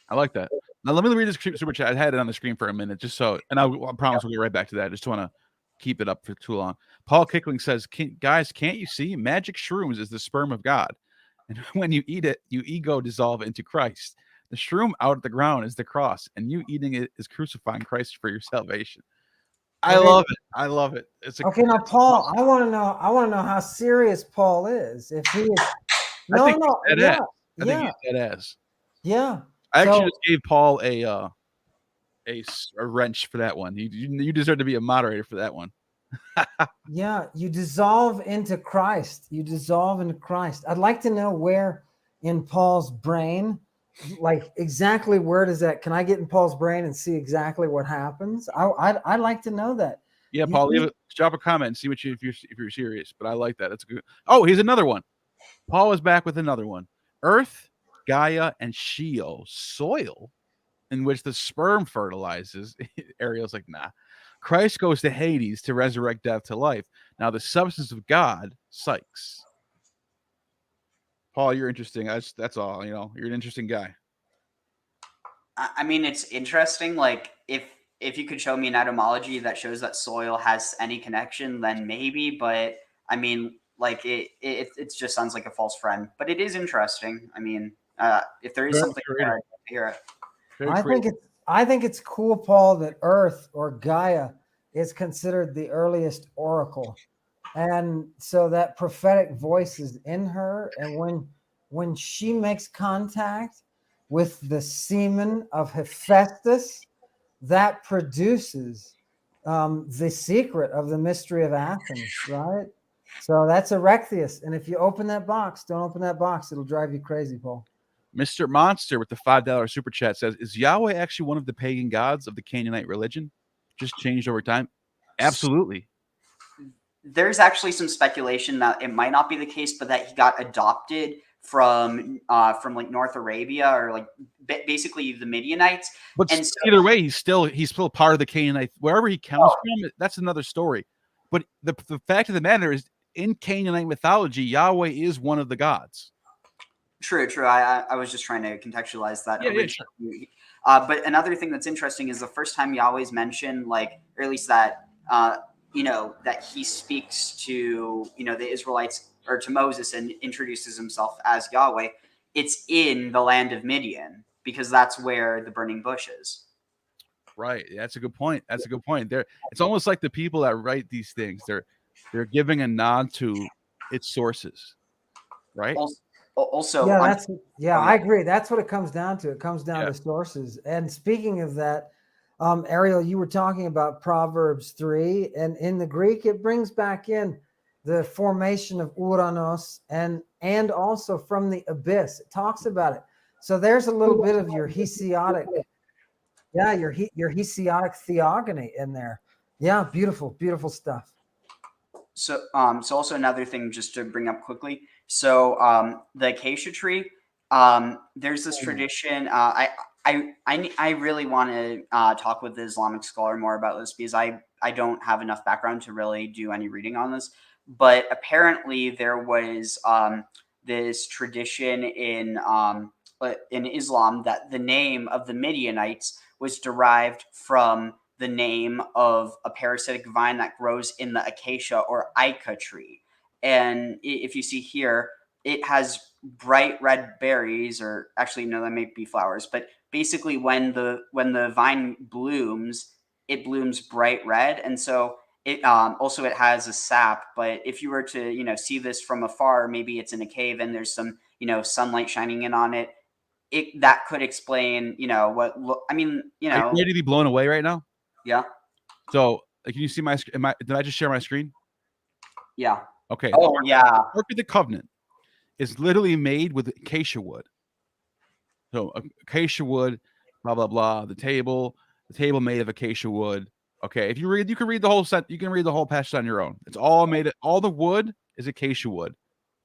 I like that. Now let me read this super chat. I had it on the screen for a minute, just so, and I promise we'll get right back to that. I just want to keep it up for too long. Paul Kickling says, guys, can't you see? Magic shrooms is the sperm of God. And when you eat it, you ego dissolve into Christ. The shroom out of the ground is the cross, and you eating it is crucifying Christ for your salvation. I love it. I love it. Okay, now Paul, I want to know how serious Paul is. If he is, I think he's dead ass. Yeah. I actually just gave Paul a wrench for that one. You deserve to be a moderator for that one. Yeah, you dissolve into Christ. I'd like to know where in Paul's brain, like exactly where does that? Can I get in Paul's brain and see exactly what happens? I'd like to know that. Yeah, Paul, drop a comment and see if you're serious. But I like that. That's good. Oh, here's another one. Paul is back with another one. Earth, Gaia, and Sheol, soil, in which the sperm fertilizes. Ariel's like, nah. Christ goes to Hades to resurrect death to life. Now the substance of God, Sykes. Paul, you're interesting. That's all. You're an interesting guy. I mean, it's interesting. Like, if you could show me an etymology that shows that soil has any connection, then maybe. But I mean, like it just sounds like a false friend. But it is interesting. I mean, if there is Very something creative. there, I'd like to hear it. Very I creative. think it's cool, Paul, that Earth or Gaia is considered the earliest oracle, and so that prophetic voice is in her. And when she makes contact with the semen of Hephaestus, that produces the secret of the mystery of Athens, right? So that's Erechtheus. And if you open that box, don't open that box. It'll drive you crazy, Paul. Mr. Monster with the $5 super chat says, is Yahweh actually one of the pagan gods of the Canaanite religion? Just changed over time? Absolutely. There's actually some speculation that it might not be the case, but that he got adopted from like North Arabia, or like basically the Midianites. But And so, either way, he's still part of the Canaanite. Wherever he comes from, that's another story. But the fact of the matter is, in Canaanite mythology, Yahweh is one of the gods. True. I was just trying to contextualize that. Yeah, originally. But another thing that's interesting is the first time Yahweh's mentioned, like, or at least that that he speaks to the Israelites or to Moses and introduces himself as Yahweh. It's in the land of Midian, because that's where the burning bush is. Right. That's a good point. It's almost like the people that write these things, they're giving a nod to its sources, right? Also, I agree. That's what it comes down to. It comes down to sources. And speaking of that, Ariel, you were talking about Proverbs 3, and in the Greek, it brings back in the formation of Uranos and also from the abyss. It talks about it. So there's a little bit of your Hesiotic, your Hesiotic theogony in there. Yeah, beautiful stuff. So also another thing just to bring up quickly. So the acacia tree, there's this tradition. I really want to talk with the Islamic scholar more about this, because I don't have enough background to really do any reading on this. But apparently there was this tradition in Islam that the name of the Midianites was derived from the name of a parasitic vine that grows in the acacia or Ica tree. And if you see here, it has bright red berries, or actually, no, that may be flowers. But basically, when the vine blooms, it blooms bright red. And so it also, it has a sap. But if you were to see this from afar, maybe it's in a cave and there's some sunlight shining in on it. That could explain what I mean. Are you ready to be blown away right now? Yeah. So, can you see my screen? Did I just share my screen? Yeah. Okay. Oh, yeah. Ark of the Covenant is literally made with acacia wood. So acacia wood, blah blah blah. The table made of acacia wood. Okay, if you can read the whole set. You can read the whole passage on your own. It's all made. All the wood is acacia wood,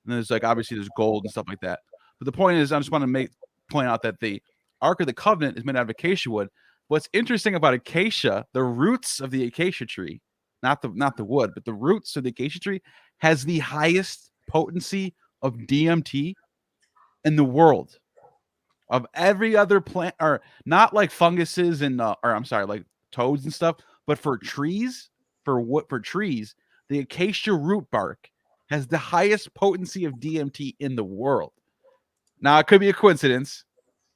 and there's obviously there's gold and stuff like that. But the point is, I just want to point out that the Ark of the Covenant is made out of acacia wood. What's interesting about acacia, the roots of the acacia tree, not the wood, but the roots of the acacia tree, has the highest potency of DMT in the world of every other plant, or not like funguses and like toads and stuff, but for trees, for trees, the acacia root bark has the highest potency of DMT in the world. Now, it could be a coincidence.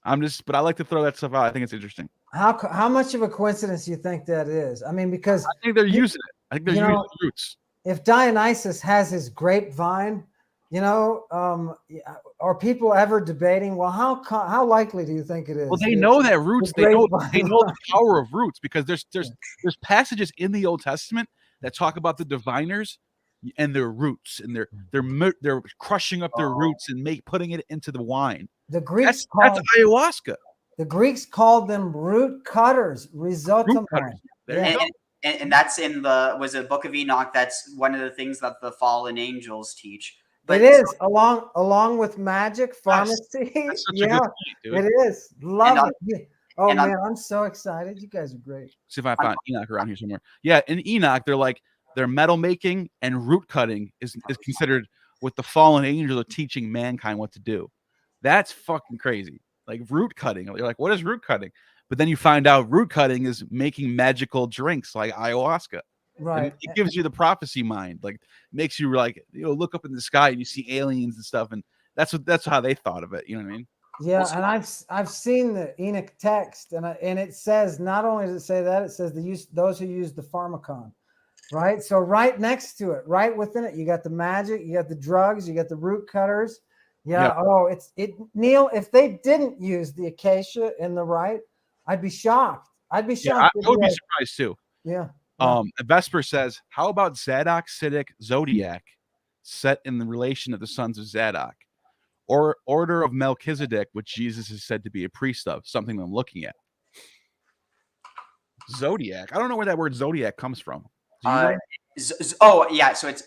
But I like to throw that stuff out. I think it's interesting. How much of a coincidence do you think that is? I mean, because I think they're using it. I think they're using the roots. If Dionysus has his grapevine, are people ever debating? Well, how likely do you think it is? Well, they know that roots. They know the power of roots, because there's passages in the Old Testament that talk about the diviners and their roots, and they're crushing up their roots and putting it into the wine. The Greeks that's ayahuasca. The Greeks called them root cutters, risotto. And that's in was a Book of Enoch. That's one of the things that the fallen angels teach. But it is along with magic, pharmacy. Yeah, point, it is. Love it. Oh man, I'm so excited! You guys are great. See if I find Enoch around here somewhere. Yeah, in Enoch, they're metal making and root cutting is considered with the fallen angels are teaching mankind what to do. That's fucking crazy. Like root cutting. You're like, what is root cutting? But then you find out root cutting is making magical drinks like ayahuasca. Right. And it gives you the prophecy mind, like makes you like, look up in the sky and you see aliens and stuff, and that's how they thought of it. You know what I mean? Yeah, Also- and I've seen the Enoch text, and it says, not only does it say that, it says those who use the pharmacon, right? So right next to it, right within it, you got the magic, you got the drugs, you got the root cutters. Yeah. Yep. Oh, Neil, if they didn't use the acacia in the right, I'd be shocked. I'd be Yeah, shocked. I would be surprised too. Yeah. Vesper says, how about Zadok, Siddiq, Zodiac set in the relation of the sons of Zadok, or order of Melchizedek, which Jesus is said to be a priest of? Something I'm looking at. Zodiac. I don't know where that word zodiac comes from. Do you know? Oh yeah, so it's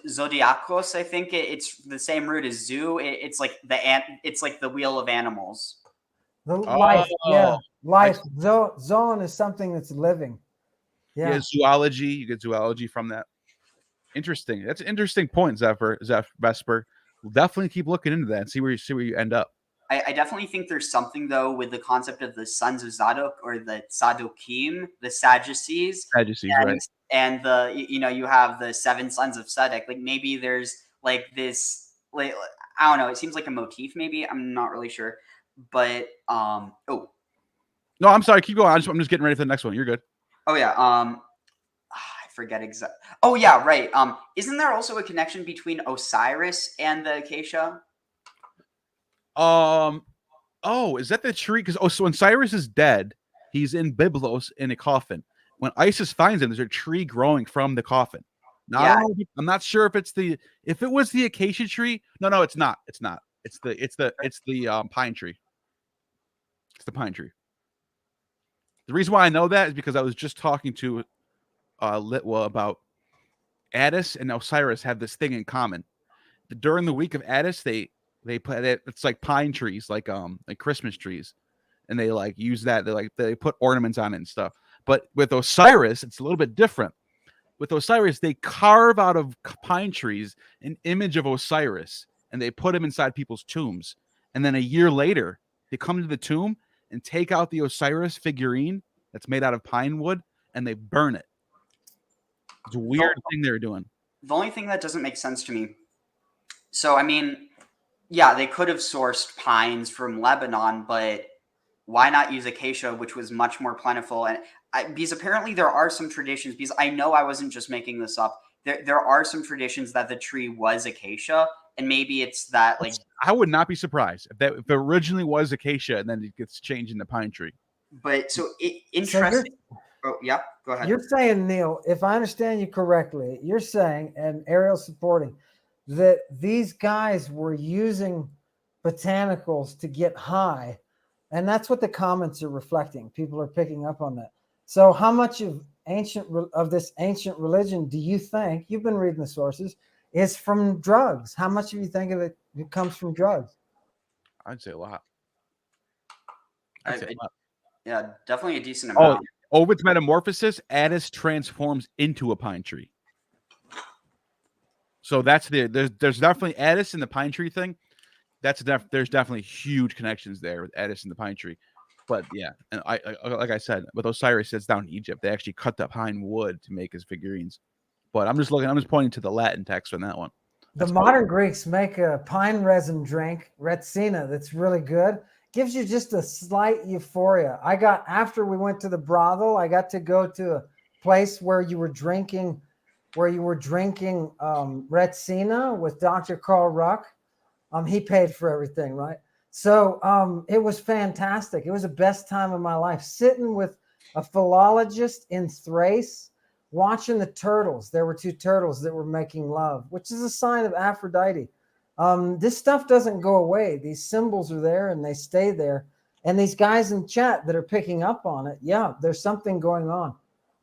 zodiacos. I think it's the same root as zoo. It's like it's like the wheel of animals. The life, Oh, life. Zone is something that's living. Yeah, zoology. You get zoology from that. Interesting. That's an interesting point, Vesper. We'll definitely keep looking into that and see where you end up. I definitely think there's something though with the concept of the sons of Zadok, or the Sadokim, the Sadducees. Sadducees, right? And the you have the 7 sons of Sadok. Like maybe there's like this, like, I don't know. It seems like a motif. Maybe I'm not really sure, but No, I'm sorry. Keep going. I'm just getting ready for the next one. You're good. Oh yeah. I forget exactly. Oh yeah, right. Isn't there also a connection between Osiris and the Acacia? Oh, is that the tree? Because so when Cyrus is dead, he's in Byblos in a coffin. When Isis finds him, there's a tree growing from the coffin. Now, Yeah. I'm not sure if it was the acacia tree. No, it's not. It's not. It's the pine tree. It's the pine tree. The reason why I know that is because I was just talking to Litwa about Attis and Osiris have this thing in common. During the week of Attis, they put it. It's like pine trees, like Christmas trees, and they like use that. They put ornaments on it and stuff. But with Osiris, it's a little bit different. With Osiris, they carve out of pine trees an image of Osiris, and they put him inside people's tombs. And then a year later, they come to the tomb and take out the Osiris figurine that's made out of pine wood, and they burn it. It's a weird thing they're doing. The only thing that doesn't make sense to me. So I mean, yeah, they could have sourced pines from Lebanon, but why not use acacia, which was much more plentiful? And because apparently there are some traditions, because I know I wasn't just making this up. There are some traditions that the tree was acacia, and maybe it's that like I would not be surprised if it originally was acacia and then it gets changed into pine tree. But so interesting. Oh yeah, go ahead. You're saying, Neil, if I understand you correctly, you're saying, and Ariel's supporting, that these guys were using botanicals to get high, and that's what the comments are reflecting. People are picking up on that. So how much of this ancient religion do you think, you've been reading the sources, is from drugs? How much of you think of it comes from drugs? I'd say a lot. Yeah, definitely a decent amount. Ovid's metamorphosis, Attis transforms into a pine tree. So that's there's definitely Attis in the pine tree thing. There's definitely huge connections there with Attis and the pine tree. But yeah, and I like I said, with Osiris, it's down in Egypt. They actually cut the pine wood to make his figurines. But I'm just pointing to the Latin text on that one. The modern Greeks make a pine resin drink, Retsina, that's really good. Gives you just a slight euphoria. After we went to the brothel, I got to go to a place where you were drinking Retsina with Dr. Carl Ruck. He paid for everything, right? So it was fantastic. It was the best time of my life, sitting with a philologist in Thrace, watching the turtles. There were 2 turtles that were making love, which is a sign of Aphrodite. This stuff doesn't go away. These symbols are there and they stay there. And these guys in chat that are picking up on it, yeah, there's something going on.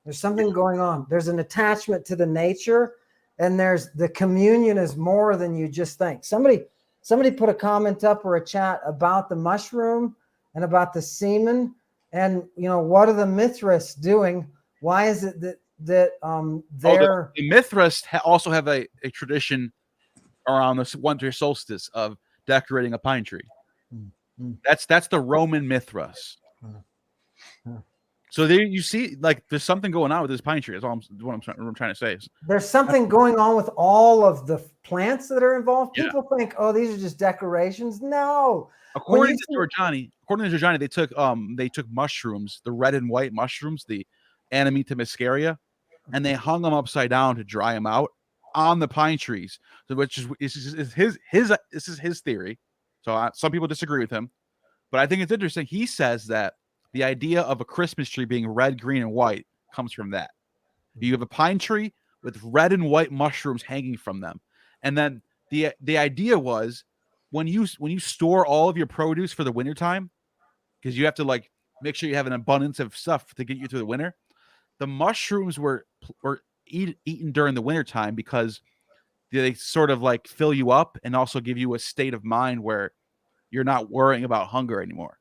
There's something going on. There's an attachment to the nature, and there's the communion is more than you just think. Somebody put a comment up or a chat about the mushroom and about the semen, and what are the Mithras doing? Why is it that they're the Mithras also have a tradition around the winter solstice of decorating a pine tree. Mm-hmm. That's the Roman Mithras. Mm-hmm. So there you see, like, there's something going on with this pine tree. That's all what I'm trying to say. There's something going on with all of the plants that are involved. Yeah. People think, oh, these are just decorations. No. According to Giorgiani, they took mushrooms, the red and white mushrooms, the Amanita muscaria, and they hung them upside down to dry them out on the pine trees. So, which is his theory. So some people disagree with him, but I think it's interesting. He says that the idea of a Christmas tree being red, green, and white comes from that. You have a pine tree with red and white mushrooms hanging from them, and then the idea was when you store all of your produce for the wintertime, because you have to like make sure you have an abundance of stuff to get you through the winter. The mushrooms were eaten during the wintertime because they sort of like fill you up and also give you a state of mind where you're not worrying about hunger anymore.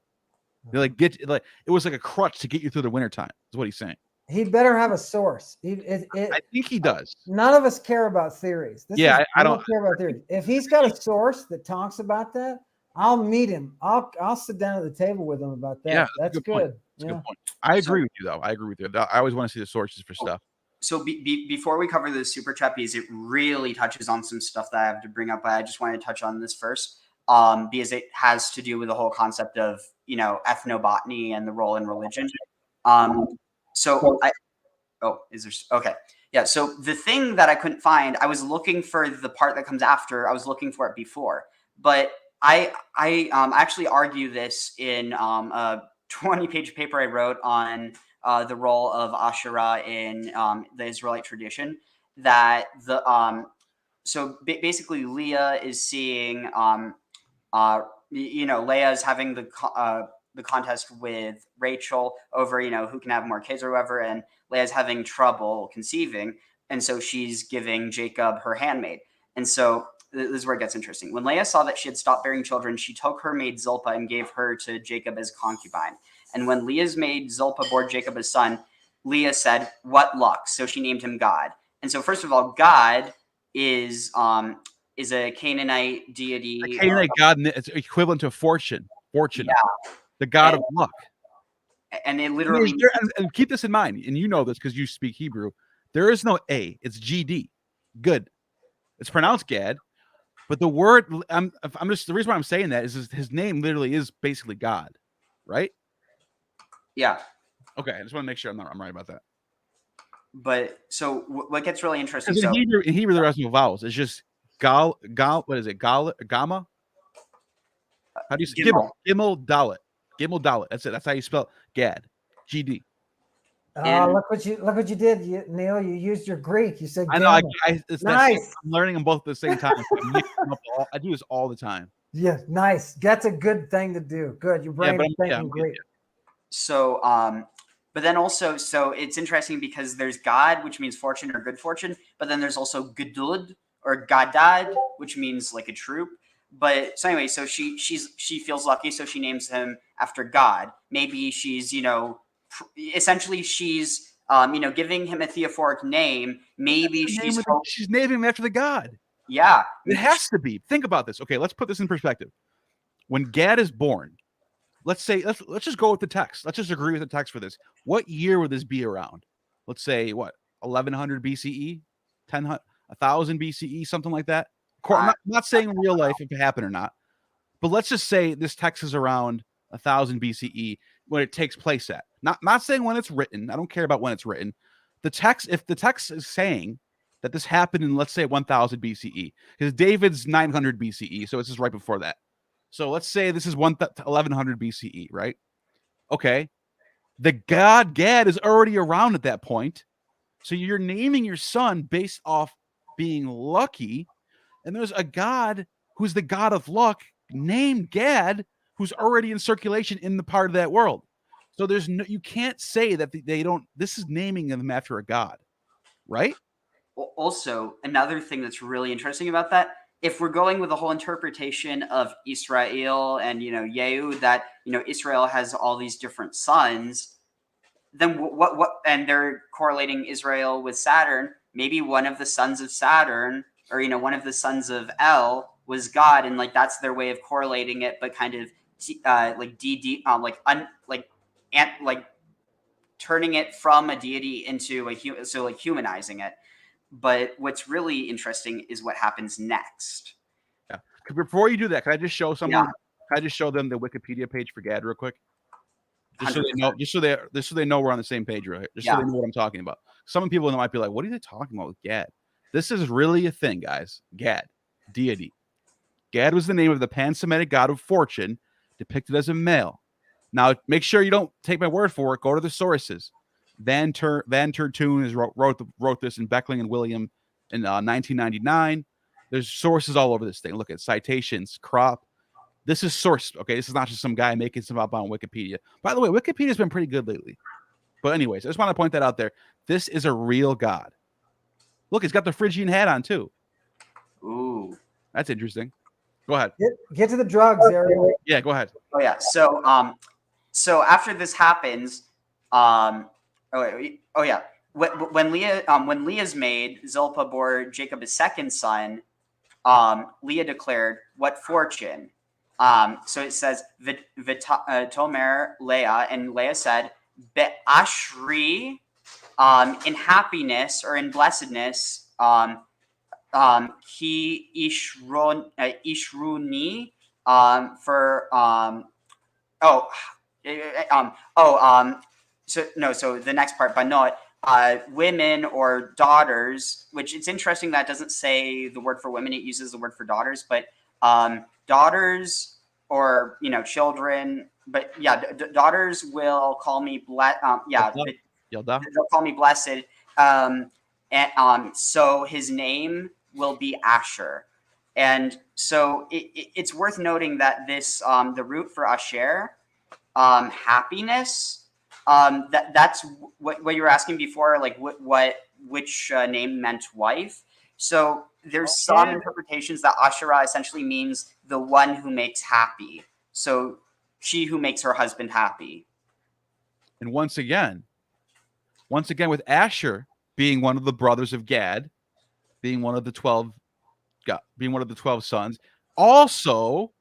They like it was like a crutch to get you through the wintertime, is what he's saying. He'd better have a source. I think he does. None of us care about theories. I don't care about theories. If he's got a source that talks about that, I'll meet him. I'll sit down at the table with him about that. Yeah, that's good. That's a good point. I agree with you, though. I agree with you. I always want to see the sources for stuff. So before we cover the super chat, because it really touches on some stuff that I have to bring up, but I just wanted to touch on this first, because it has to do with the whole concept of, ethnobotany and the role in religion. Yeah. So the thing that I couldn't find, I was looking for the part that comes after. I was looking for it before, but I actually argue this in a 20-page paper I wrote on the role of Asherah in the Israelite tradition. That basically Leah is seeing Leah is having the contest with Rachel over who can have more kids or whatever, and Leah's having trouble conceiving, and so she's giving Jacob her handmaid. And so this is where it gets interesting. When Leah saw that she had stopped bearing children, she took her maid Zilpah and gave her to Jacob as concubine. And when Leah's maid Zilpah bore Jacob a son, Leah said, "What luck!" So she named him God. And so first of all, God is a Canaanite deity. A Canaanite god, it's equivalent to fortune. Yeah. The god of luck. And it literally... and keep this in mind, and you know this because you speak Hebrew. There is no A. It's GD. Good. It's pronounced Gad. But the word... I'm just... The reason why I'm saying that is his name literally is basically God. Right? Yeah. Okay. I just want to make sure I'm right about that. But so what gets really interesting... In Hebrew, there are no vowels. It's just what is it? Gamma? How do you say Gimel Dalet? Gimel Dalet. That's it. That's how you spell Gad. GD. Look what you did, Neil. You used your Greek. You said I know. It's nice. I'm learning them both at the same time. I do this all the time. Yeah, nice. That's a good thing to do. Good. Your brain is thinking great. So, but then also, so it's interesting because there's God, which means fortune or good fortune, but then there's also Gedud or Gadad, which means like a troop. But so anyway, so she feels lucky, so she names him after God. Maybe she's essentially she's giving him a theophoric name. Maybe she's naming him after the god. Yeah, it has to be. Think about this. Okay, let's put this in perspective. When Gad is born, let's just go with the text. Let's just agree with the text for this. What year would this be around? Let's say 1100 BCE, 1000 BCE, something like that. I'm not saying in real life if it happened or not, but let's just say this text is around 1000 BCE when it takes place at. Not saying when it's written. I don't care about when it's written. If the text is saying that this happened in, let's say, 1000 BCE, because David's 900 BCE, so it's just right before that. So let's say this is 1100 BCE, right? Okay. The god Gad is already around at that point. So you're naming your son based off being lucky. And there's a god who's the god of luck named Gad, who's already in circulation in the part of that world. So you can't say that they don't. This is naming them after a god, right? Also, another thing that's really interesting about that, if we're going with the whole interpretation of Israel and Yehu, that Israel has all these different sons, then what? And they're correlating Israel with Saturn. Maybe one of the sons of Saturn or one of the sons of El was God, and like that's their way of correlating it, but kind of turning it from a deity into humanizing it. But what's really interesting is what happens next. Yeah. Before you do that, can I just show someone? Yeah. Can I just show them the Wikipedia page for Gad real quick? Just so 100%. they know, just so they know we're on the same page, right? Just so they know what I'm talking about. Some people might be like, "What are they talking about with Gad?" This is really a thing, guys. Gad, deity. Gad was the name of the pan-Semitic god of fortune, depicted as a male. Now, make sure you don't take my word for it. Go to the sources. Van Tertoon wrote this in Beckling and William in 1999. There's sources all over this thing. Look at citations, crop. This is sourced. Okay, this is not just some guy making some up on Wikipedia. By the way, Wikipedia's been pretty good lately. But anyways, I just want to point that out there. This is a real god. Look, he's got the Phrygian hat on too. Ooh, that's interesting. Go ahead. Get to the drugs, Ariel. Yeah, go ahead. Oh yeah. So after this happens, when Leah's maid Zilpah bore Jacob a second son, Leah declared, "What fortune?" So it says, Tomer Leah, and Leah said, "Be'ashri," in happiness or in blessedness, he ishruni, so the next part, banot, women or daughters, which it's interesting that doesn't say the word for women, it uses the word for daughters, but daughters or children, but yeah, daughters will call me they'll call me blessed, and so his name will be Asher. And so it's worth noting that this the root for Asher, happiness, that's what you were asking before, like which name meant wife. So there's some interpretations that Asherah essentially means the one who makes happy. So she who makes her husband happy. And once again with Asher being one of the brothers of Gad, being one of the 12 sons, also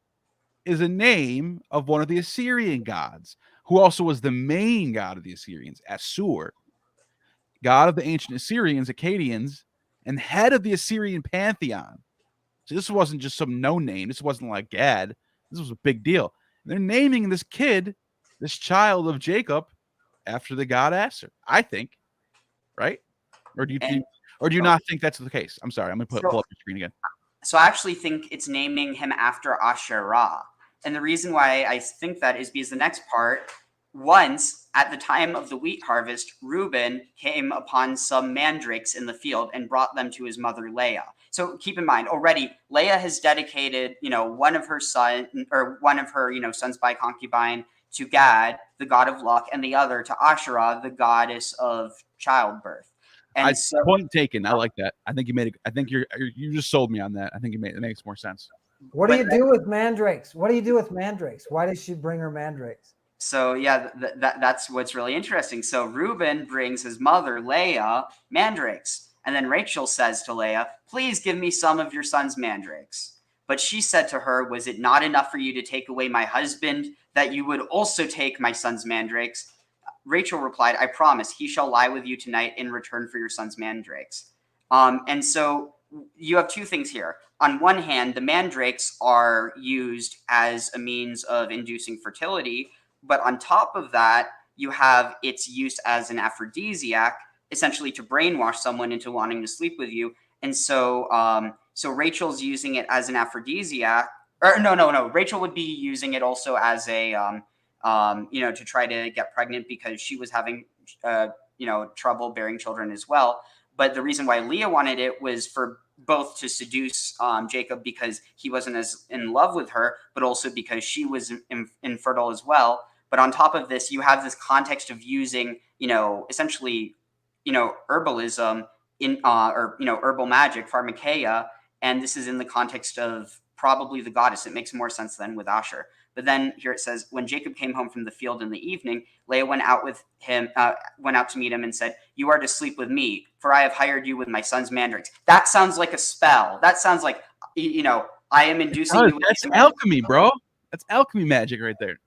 is a name of one of the Assyrian gods, who also was the main god of the Assyrians, Assur, god of the ancient Assyrians, Akkadians, and head of the Assyrian pantheon. So this wasn't just some no name. This wasn't like Gad. This was a big deal. And they're naming this child of Jacob, after the god Asher, I think, right? Or do you not think that's the case? I'm sorry. I'm going to pull up your screen again. So I actually think it's naming him after Asherah. And the reason why I think that is because the next part, once at the time of the wheat harvest, Reuben came upon some mandrakes in the field and brought them to his mother Leah. So keep in mind, already Leah has dedicated, one of her sons by concubine, to Gad, the god of luck, and the other to Asherah, the goddess of childbirth. And point taken. I like that. I think you just sold me on that. I think it makes more sense. What do you do with mandrakes? Why does she bring her mandrakes? So yeah, that's what's really interesting. So Reuben brings his mother Leah mandrakes, and then Rachel says to Leah, "Please give me some of your son's mandrakes." But she said to her, "Was it not enough for you to take away my husband, that you would also take my son's mandrakes?" Rachel replied, "I promise he shall lie with you tonight in return for your son's mandrakes." And so you have two things here. On one hand, the mandrakes are used as a means of inducing fertility, but on top of that, you have its use as an aphrodisiac, essentially to brainwash someone into wanting to sleep with you. And so, so Rachel's using it as an aphrodisiac, or no. Rachel would be using it also as a, to try to get pregnant because she was having, trouble bearing children as well. But the reason why Leah wanted it was for both to seduce Jacob because he wasn't as in love with her, but also because she was infertile as well. But on top of this, you have this context of using, essentially, herbalism herbal magic, pharmakeia, and this is in the context of probably the goddess. It makes more sense than with Asher. But then here it says, when Jacob came home from the field in the evening, Leah went out to meet him and said, "You are to sleep with me, for I have hired you with my son's mandrakes." That sounds like a spell. That sounds like, I am inducing you. That's alchemy, bro. That's alchemy magic right there.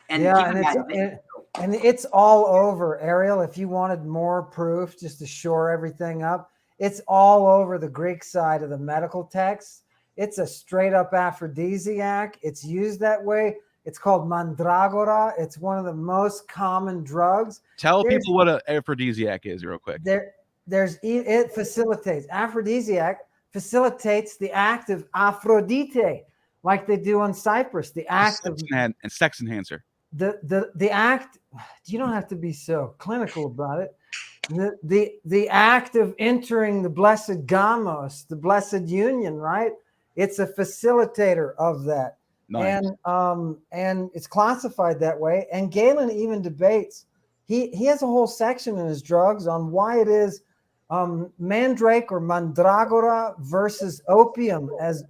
And and it's all over, Ariel. If you wanted more proof, just to shore everything up, it's all over the Greek side of the medical text. It's a straight up aphrodisiac. It's used that way. It's called mandragora. It's one of the most common drugs. Tell people what an aphrodisiac is real quick. It facilitates. Aphrodisiac facilitates the act of Aphrodite, like they do on Cyprus. The act of sex enhancer. The act. You don't have to be so clinical about it. The act of entering the blessed gamos, the blessed union, right? It's a facilitator of that. Nice. And it's classified that way. And Galen even debates. He has a whole section in his drugs on why it is mandrake or mandragora versus opium as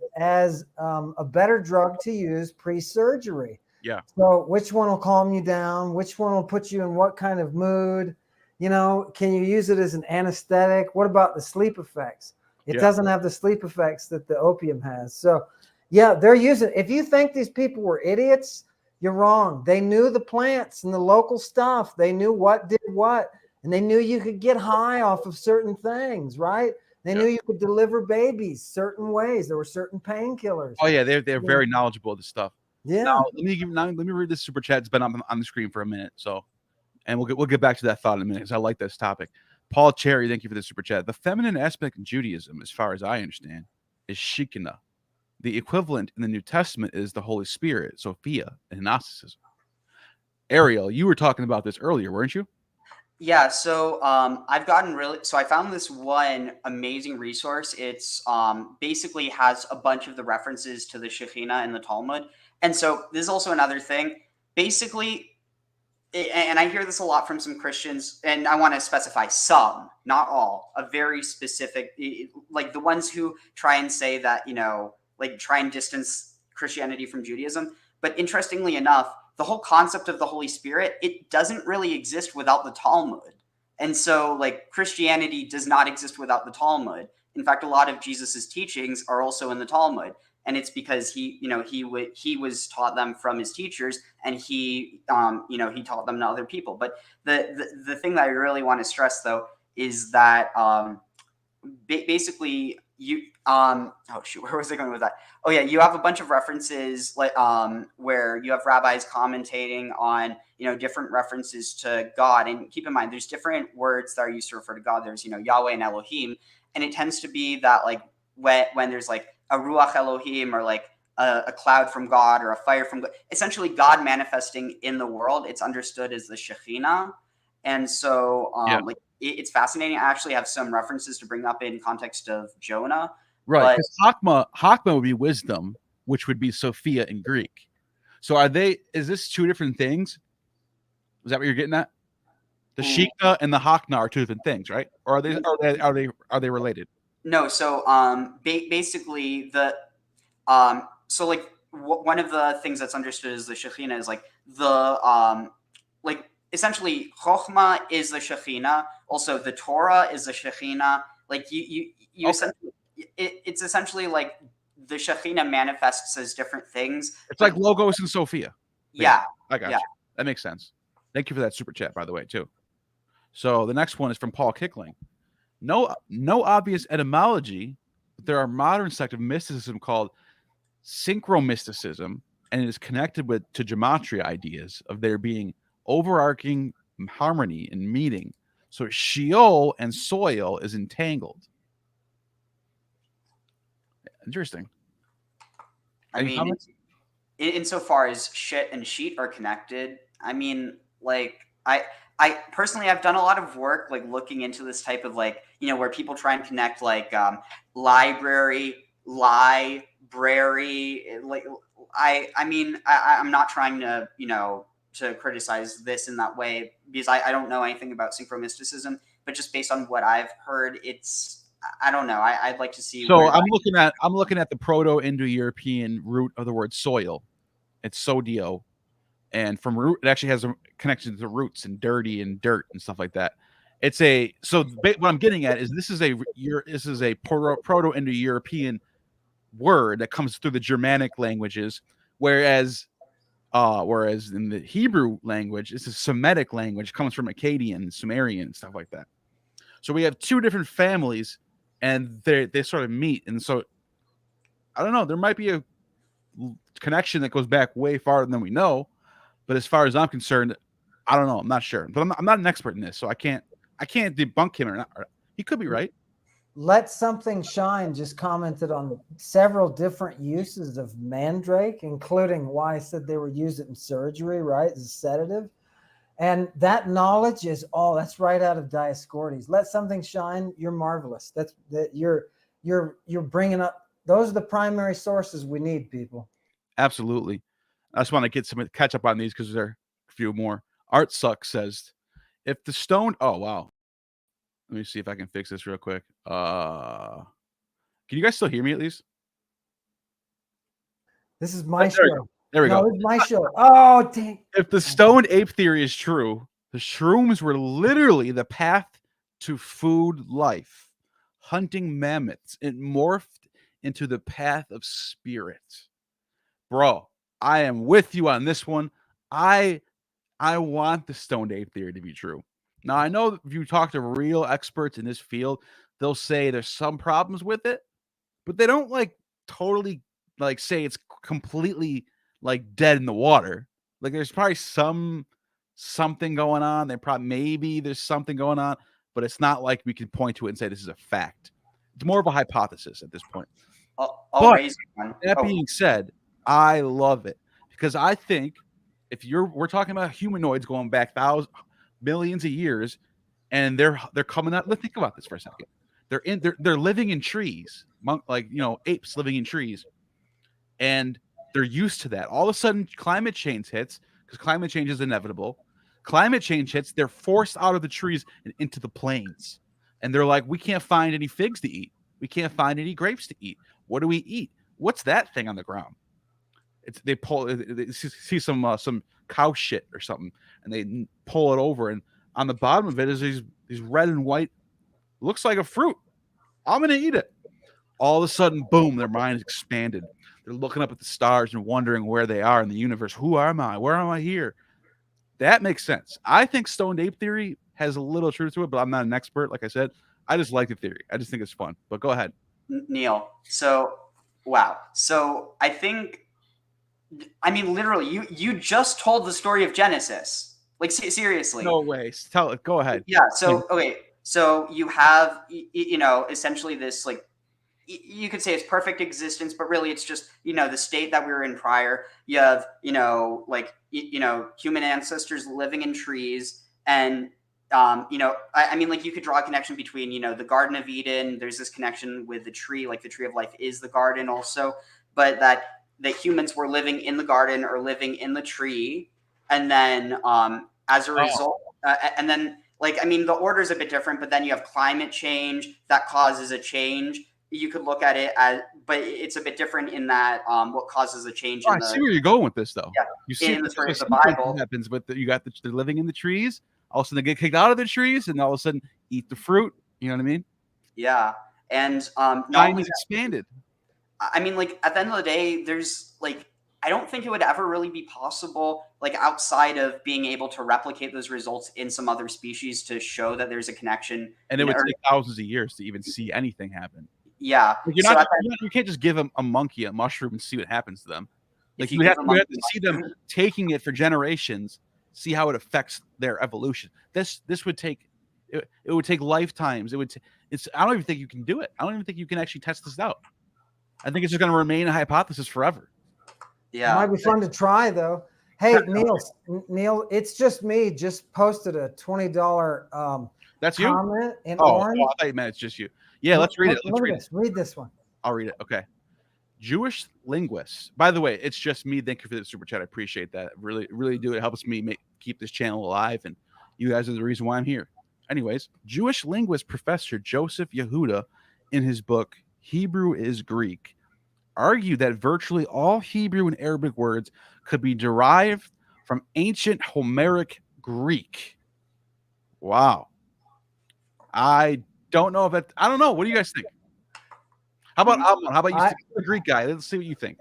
a better drug to use pre-surgery. Yeah. So which one will calm you down? Which one will put you in what kind of mood? Can you use it as an anesthetic? What about the sleep effects? It doesn't have the sleep effects that the opium has. So, yeah, they're using. If you think these people were idiots, you're wrong. They knew the plants and the local stuff. They knew what did what, and they knew you could get high off of certain things, right? They knew you could deliver babies certain ways. There were certain painkillers. Oh yeah, they're very knowledgeable of this stuff. Yeah. Now, let me read this super chat. It's been on the screen for a minute, so. And we'll get back to that thought in a minute because I like this topic. Paul Cherry, thank you for the super chat. The feminine aspect in Judaism, as far as I understand, is Shekinah. The equivalent in the New Testament is the Holy Spirit, Sophia, in Gnosticism. Ariel, you were talking about this earlier, weren't you? Yeah, so I found this one amazing resource. It's basically has a bunch of the references to the Shekinah in the Talmud. And so this is also another thing. Basically, and I hear this a lot from some Christians, and I want to specify some, not all, a very specific, like the ones who try and say that, try and distance Christianity from Judaism. But interestingly enough, the whole concept of the Holy Spirit, it doesn't really exist without the Talmud. And so, Christianity does not exist without the Talmud. In fact, a lot of Jesus's teachings are also in the Talmud. And it's because he was taught them from his teachers, and he taught them to other people. But the thing that I really want to stress, though, is that basically where was I going with that? Oh yeah, you have a bunch of references where you have rabbis commentating on different references to God. And keep in mind, there's different words that are used to refer to God. There's Yahweh and Elohim, and it tends to be that when there's a Ruach Elohim or a cloud from God or a fire from God, essentially God manifesting in the world, it's understood as the Shekinah. And so it's fascinating. I actually have some references to bring up in context of Jonah. Right, because Chachma would be wisdom, which would be Sophia in Greek. So is this two different things? Is that what you're getting at? The Shekinah and the Chachma are two different things, right? Or are they related? No, so basically one of the things that's understood as the Shekinah is essentially Chokhmah is the Shekinah. Also, the Torah is the Shekinah. Essentially, it's essentially the Shekinah manifests as different things. It's like Logos and Sophia. Yeah, I got you. That makes sense. Thank you for that super chat, by the way, too. So the next one is from Paul Kickling. No obvious etymology, but there are modern sect of mysticism called Synchromysticism, and it is connected to gematria ideas of there being overarching harmony and meaning. So Sheol and soil is entangled. Interesting. I mean, insofar as shit and sheet are connected, I mean, I personally, I've done a lot of work looking into this type of where people try and connect library. I'm not trying to to criticize this in that way because I don't know anything about synchromysticism, but just based on what I've heard, I don't know. I'd like to see. So I'm looking at the Proto-Indo-European root of the word soil, It's sodio, and from root, it actually has a connection to roots and dirty and dirt and stuff like that. It's a what I'm getting at is this is a Proto-Indo-European word that comes through the Germanic languages, whereas in the Hebrew language, it's a Semitic language, comes from Akkadian, Sumerian, and stuff like that. So we have two different families, and they sort of meet, and so I don't know. There might be a connection that goes back way farther than we know, but as far as I'm concerned, I don't know. I'm not sure, but I'm not an expert in this, so I can't debunk him or not. He could be right. Let Something Shine just commented on several different uses of mandrake, including why I said they were used in surgery, right, as a sedative. And that knowledge is that's right out of Dioscorides. Let Something Shine. You're marvelous. You're bringing up. Those are the primary sources we need, people. Absolutely. I just want to get some catch up on these because there are a few more. Art Suck says, if the stone. Oh wow. Let me see if I can fix this real quick. Can you guys still hear me at least? This is my show. There we go. This is my show. Oh, dang. If the stoned ape theory is true, the shrooms were literally the path to food life. Hunting mammoths, it morphed into the path of spirit. Bro, I am with you on this one. I want the stoned ape theory to be true. Now, I know if you talk to real experts in this field, they'll say there's some problems with it, but they don't totally say it's completely dead in the water. There's probably something going on. Maybe there's something going on, but it's not like we can point to it and say this is a fact. It's more of a hypothesis at this point. I'll raise one. That being said, I love it because I think we're talking about humanoids going back millions of years, and they're coming out. Let's think about this for a second. They're living in trees, apes living in trees, and they're used to that. All of a sudden, climate change hits because climate change is inevitable. Climate change hits, they're forced out of the trees and into the plains, and they're like, we can't find any figs to eat. We can't find any grapes to eat. What do we eat? What's that thing on the ground? They see some cow shit or something, and they pull it over, and on the bottom of it is these red and white, looks like a fruit. I'm gonna eat it. All of a sudden, boom, their mind is expanded. They're looking up at the stars and wondering where they are in the universe. Who am I? Where am I here? That makes sense. I think stoned ape theory has a little truth to it, but I'm not an expert. Like I said, I just like the theory. I just think it's fun. But go ahead, Neil. So, wow. So I think, literally, you just told the story of Genesis. Seriously. No way. Tell it. Go ahead. Yeah. So, okay. So you have, essentially this, you could say it's perfect existence, but really it's just, the state that we were in prior. You have, human ancestors living in trees. And, you could draw a connection between, the Garden of Eden. There's this connection with the tree, the tree of life is the garden also, but that humans were living in the garden or living in the tree. And then as a result, and then the order is a bit different, but then you have climate change that causes a change. You could look at it as, but it's a bit different in that what causes a change. I see where you're going with this, though. Yeah, you see in the story of the Bible happens, but they're living in the trees. All of a sudden, they get kicked out of the trees, and all of a sudden, eat the fruit. You know what I mean? Yeah, and time is expanded. At the end of the day, there's I don't think it would ever really be possible, outside of being able to replicate those results in some other species to show that there's a connection. And it would take thousands of years to even see anything happen. Yeah. You can't just give a monkey a mushroom and see what happens to them. You have to see them taking it for generations, see how it affects their evolution. This would take it would take lifetimes. I don't even think you can do it. I don't even think you can actually test this out. I think it's just going to remain a hypothesis forever. Yeah, it might be fun to try though. Hey, Neil, it's just me. Just posted a $20 that's you comment in I orange. thought you meant it's just you. Yeah, let's read it. Read this one. I'll read it. Okay. Jewish linguists. By the way, it's just me. Thank you for the super chat. I appreciate that. Really, really do. It helps me keep this channel alive, and you guys are the reason why I'm here. Anyways, Jewish linguist Professor Joseph Yehuda, in his book Hebrew is Greek, argue that virtually all Hebrew and Arabic words could be derived from ancient Homeric Greek. Wow. I don't know if that. I don't know. What do you guys think? How about Ammon? How about you, the Greek guy? Let's see what you think.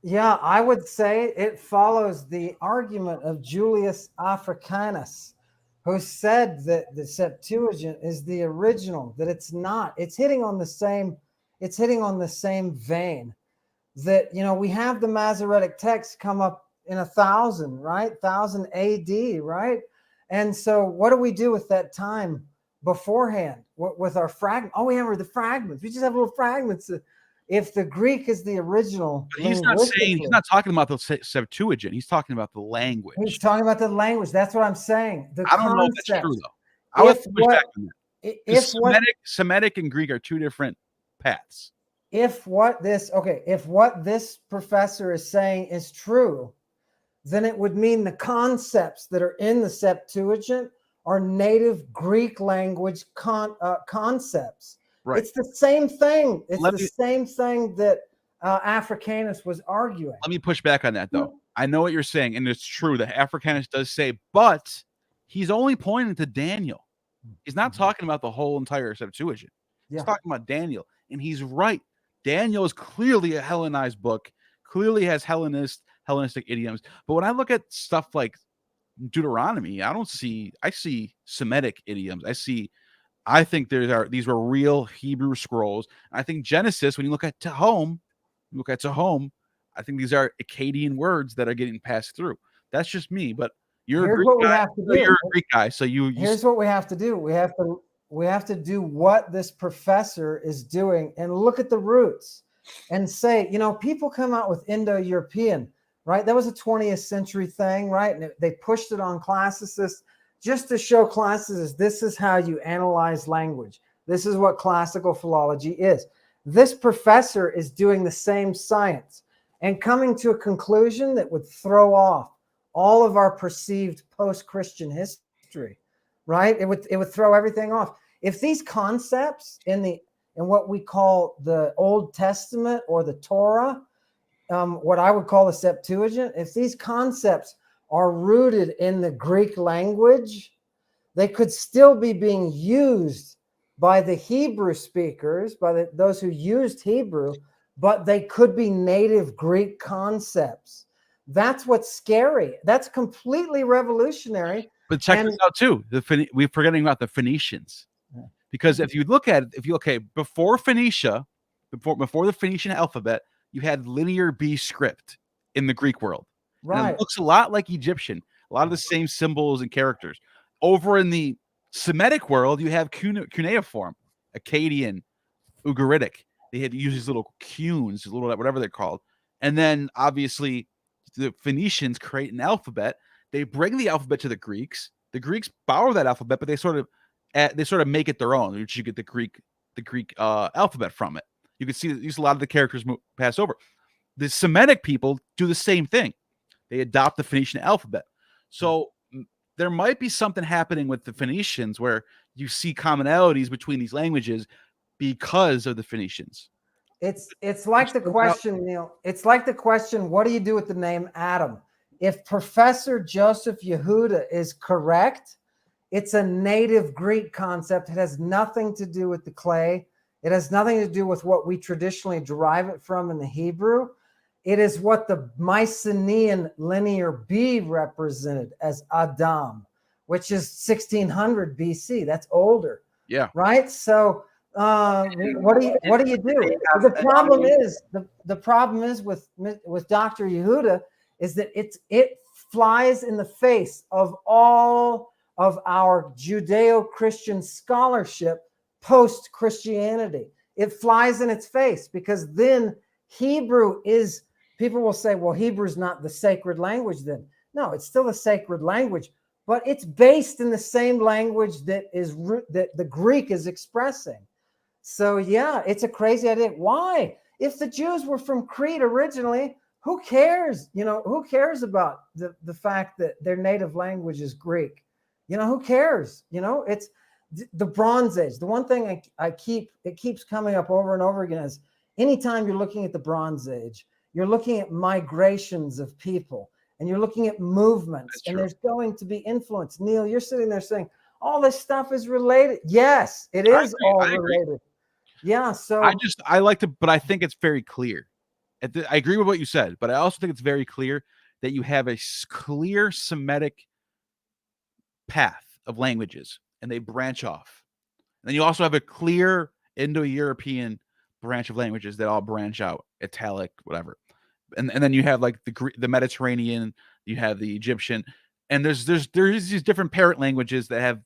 Yeah, I would say it follows the argument of Julius Africanus, who said that the Septuagint is the original, that it's not. It's hitting on the same vein. That, you know, we have the Masoretic text come up in 1000, right? 1000 AD, right? And so what do we do with that time beforehand with our fragment? All we have are the fragments. We just have little fragments. If the Greek is the original, but he's not talking about the Septuagint. He's talking about the language. He's talking about the language. That's what I'm saying. I don't know if that's true though. I would push back on that. If Semitic and Greek are two different paths. If what this professor is saying is true, then it would mean the concepts that are in the Septuagint are native Greek language concepts. Right. It's the same thing. It's same thing that Africanus was arguing. Let me push back on that, though. I know what you're saying, and it's true that Africanus does say, but he's only pointing to Daniel. He's not talking about the whole entire Septuagint. He's talking about Daniel, and he's right. Daniel is clearly a Hellenized book, clearly has Hellenistic idioms. But when I look at stuff like Deuteronomy, I see Semitic idioms. I think these were real Hebrew scrolls. I think Genesis, when you look at Tehom, I think these are Akkadian words that are getting passed through. That's just me, but you're a Greek guy, so here's what we have to do. We have to do what this professor is doing and look at the roots and say, you know, people come out with Indo-European, right? That was a 20th century thing, right? And they pushed it on classicists just to show classicists this is how you analyze language. This is what classical philology is. This professor is doing the same science and coming to a conclusion that would throw off all of our perceived post-Christian history. Right? It would throw everything off. If these concepts in what we call the Old Testament or the Torah, what I would call the Septuagint, if these concepts are rooted in the Greek language, they could still be being used by the Hebrew speakers, by those who used Hebrew, but they could be native Greek concepts. That's what's scary. That's completely revolutionary. But check this out too. We're forgetting about the Phoenicians, because if you look at it, before Phoenicia, before the Phoenician alphabet, you had linear B script in the Greek world. Right. And it looks a lot like Egyptian. A lot of the same symbols and characters. Over in the Semitic world, you have cuneiform, Akkadian, Ugaritic. They had to use these little cunes, whatever they're called, and then obviously the Phoenicians create an alphabet. They bring the alphabet to the Greeks. The Greeks borrow that alphabet, but they sort of make it their own, which you get the Greek alphabet from it. You can see a lot of the characters pass over. The Semitic people do the same thing. They adopt the Phoenician alphabet. So there might be something happening with the Phoenicians where you see commonalities between these languages because of the Phoenicians. It's like the question, Neil. It's like the question, what do you do with the name Adam? If Professor Joseph Yehuda is correct, it's a native Greek concept. It has nothing to do with the clay. It has nothing to do with what we traditionally derive it from in the Hebrew. It is what the Mycenaean linear B represented as Adam, which is 1600 BC. That's older. Yeah. Right. So what do you do? The problem is with Dr. Yehuda is that it flies in the face of all of our Judeo-Christian scholarship post-Christianity. It flies in its face because then Hebrew is, people will say, well, Hebrew is not the sacred language then. No, it's still a sacred language, but it's based in the same language that the Greek is expressing. So yeah, it's a crazy idea. Why? If the Jews were from Crete originally, who cares? Who cares about the fact that their native language is Greek? Who cares? It's the Bronze Age. The one thing it keeps coming up over and over again anytime you're looking at the Bronze Age, you're looking at migrations of people, and you're looking at movements, and there's going to be influence. Neil, you're sitting there saying all this stuff is related. Yes, it is all related. Yeah. So I like to, but I think it's very clear. I agree with what you said, but I also think it's very clear that you have a clear Semitic path of languages, and they branch off. And then you also have a clear Indo-European branch of languages that all branch out, Italic, whatever. And then you have like the Mediterranean, you have the Egyptian, and there's these different parent languages that have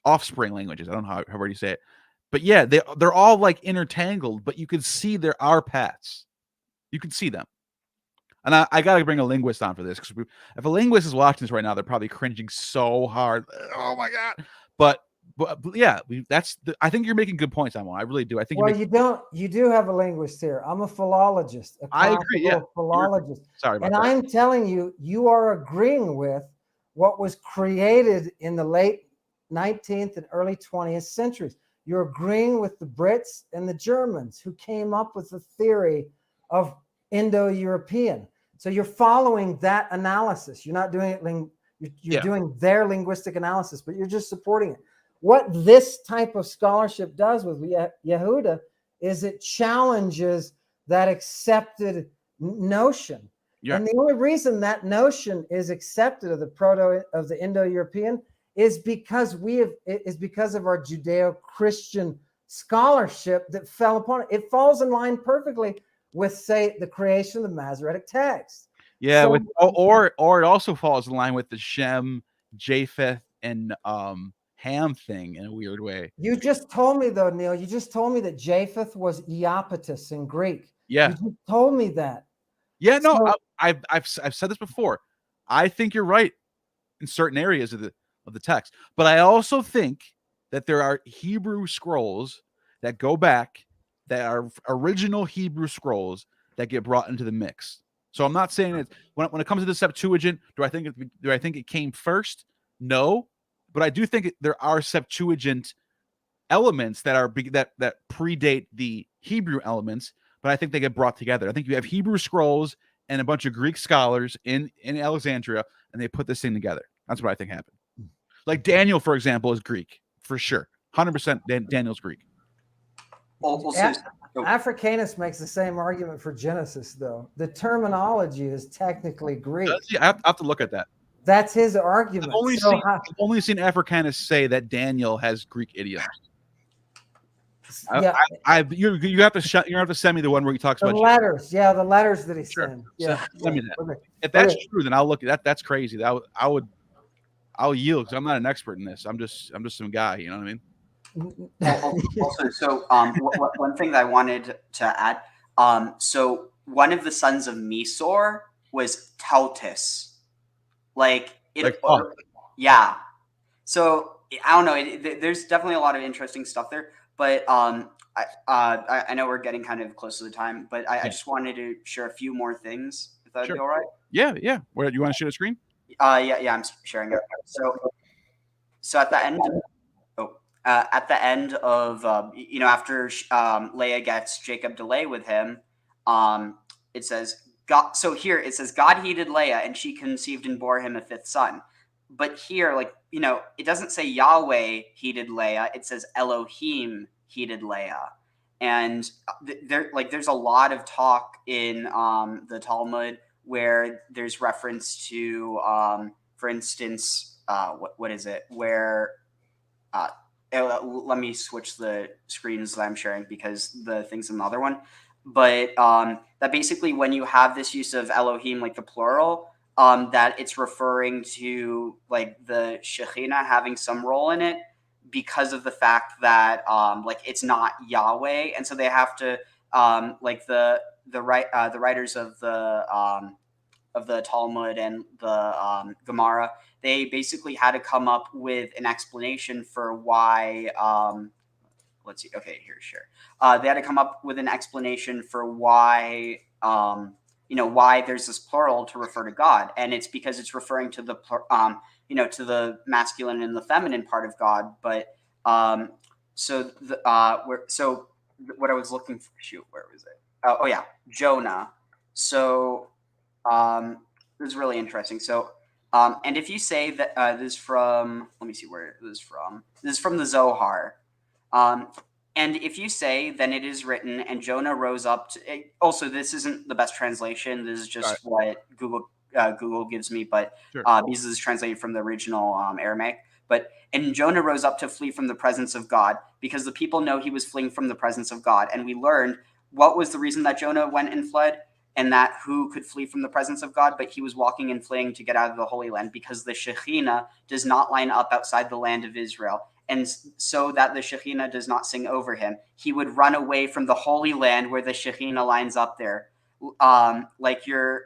offspring languages. I don't know how you say it, but yeah, they're all like intertangled, but you can see there are paths. You can see them. And I got to bring a linguist on for this, because if a linguist is watching this right now, they're probably cringing so hard. Oh my God. But yeah, I think you're making good points, Ammon. I really do. I think you do have a linguist here. I'm a philologist, I agree. Yeah. Philologist. Sorry about and that. I'm telling you, you are agreeing with what was created in the late 19th and early 20th centuries. You're agreeing with the Brits and the Germans who came up with the theory of Indo-European. So you're following that analysis. You're not doing it. You're doing their linguistic analysis, but you're just supporting it. What this type of scholarship does with Yehuda is it challenges that accepted notion. Yeah. And the only reason that notion is accepted of the Indo-European is because of our Judeo-Christian scholarship that fell upon it. It falls in line perfectly with, say, the creation of the Masoretic text. Yeah, so, or it also falls in line with the Shem, Japheth, and Ham thing in a weird way. You just told me though, Neil. You just told me that Japheth was Iapetus in Greek. Yeah, you just told me that. Yeah, no, so, I've said this before. I think you're right in certain areas of the text, but I also think that there are Hebrew scrolls that go back, that are original Hebrew scrolls that get brought into the mix. So I'm not saying it when it comes to the Septuagint. Do I think it came first? No, but I do think there are Septuagint elements that predate the Hebrew elements, but I think they get brought together. I think you have Hebrew scrolls and a bunch of Greek scholars in Alexandria, and they put this thing together. That's what I think happened. Like Daniel, for example, is Greek for sure. 100% Daniel's Greek. Africanus makes the same argument for Genesis, though. The terminology is technically Greek. I have to look at that. That's his argument. I've only seen Africanus say that Daniel has Greek idioms. Yeah, you have to send me the one where he talks the about letters. Yeah, the letters that he sent. Yeah, send me that. Okay. If that's true, then I'll look at that. That's crazy. I'll yield because I'm not an expert in this. I'm just some guy. You know what I mean? Also, so one thing that I wanted to add. So one of the sons of Mesor was Tautus. Yeah. So I don't know. There's definitely a lot of interesting stuff there. But I know we're getting kind of close to the time, but I just wanted to share a few more things. If that'd be all right? Yeah. Where you want to share the screen? Yeah, I'm sharing it. So at the end of after Leah gets Jacob to lay with him, it says God. So here it says God heeded Leah, and she conceived and bore him a fifth son. But here, it doesn't say Yahweh heeded Leah. It says Elohim heeded Leah. And there's a lot of talk in the Talmud where there's reference to, for instance, what is it? Where, let me switch the screens that I'm sharing because the thing's in the other one. But that basically when you have this use of Elohim, like the plural, that it's referring to the Shekhinah having some role in it because of the fact that it's not Yahweh, and so they have to the writers of the Talmud and the Gemara, they basically had to come up with an explanation for why. Let's see. Okay, here, sure. They had to come up with an explanation for why. Why there's this plural to refer to God, and it's because it's referring to the to the masculine and the feminine part of God. But what I was looking for. Shoot, where was it? Oh yeah, Jonah. So this is really interesting. So and if you say that this is from, let me see where this is from. This is from the Zohar. And if you say, then it is written, and Jonah rose up to. Also, this isn't the best translation. This is just what Google gives me, but Sure. this is translated from the original Aramaic. But and Jonah rose up to flee from the presence of God, because the people know he was fleeing from the presence of God. And we learned what was the reason that Jonah went and fled, and that who could flee from the presence of God, but he was walking and fleeing to get out of the Holy Land, because the Shekhinah does not line up outside the land of Israel. And so that the Shekhinah does not sing over him, he would run away from the Holy Land where the Shekhinah lines up there. Like your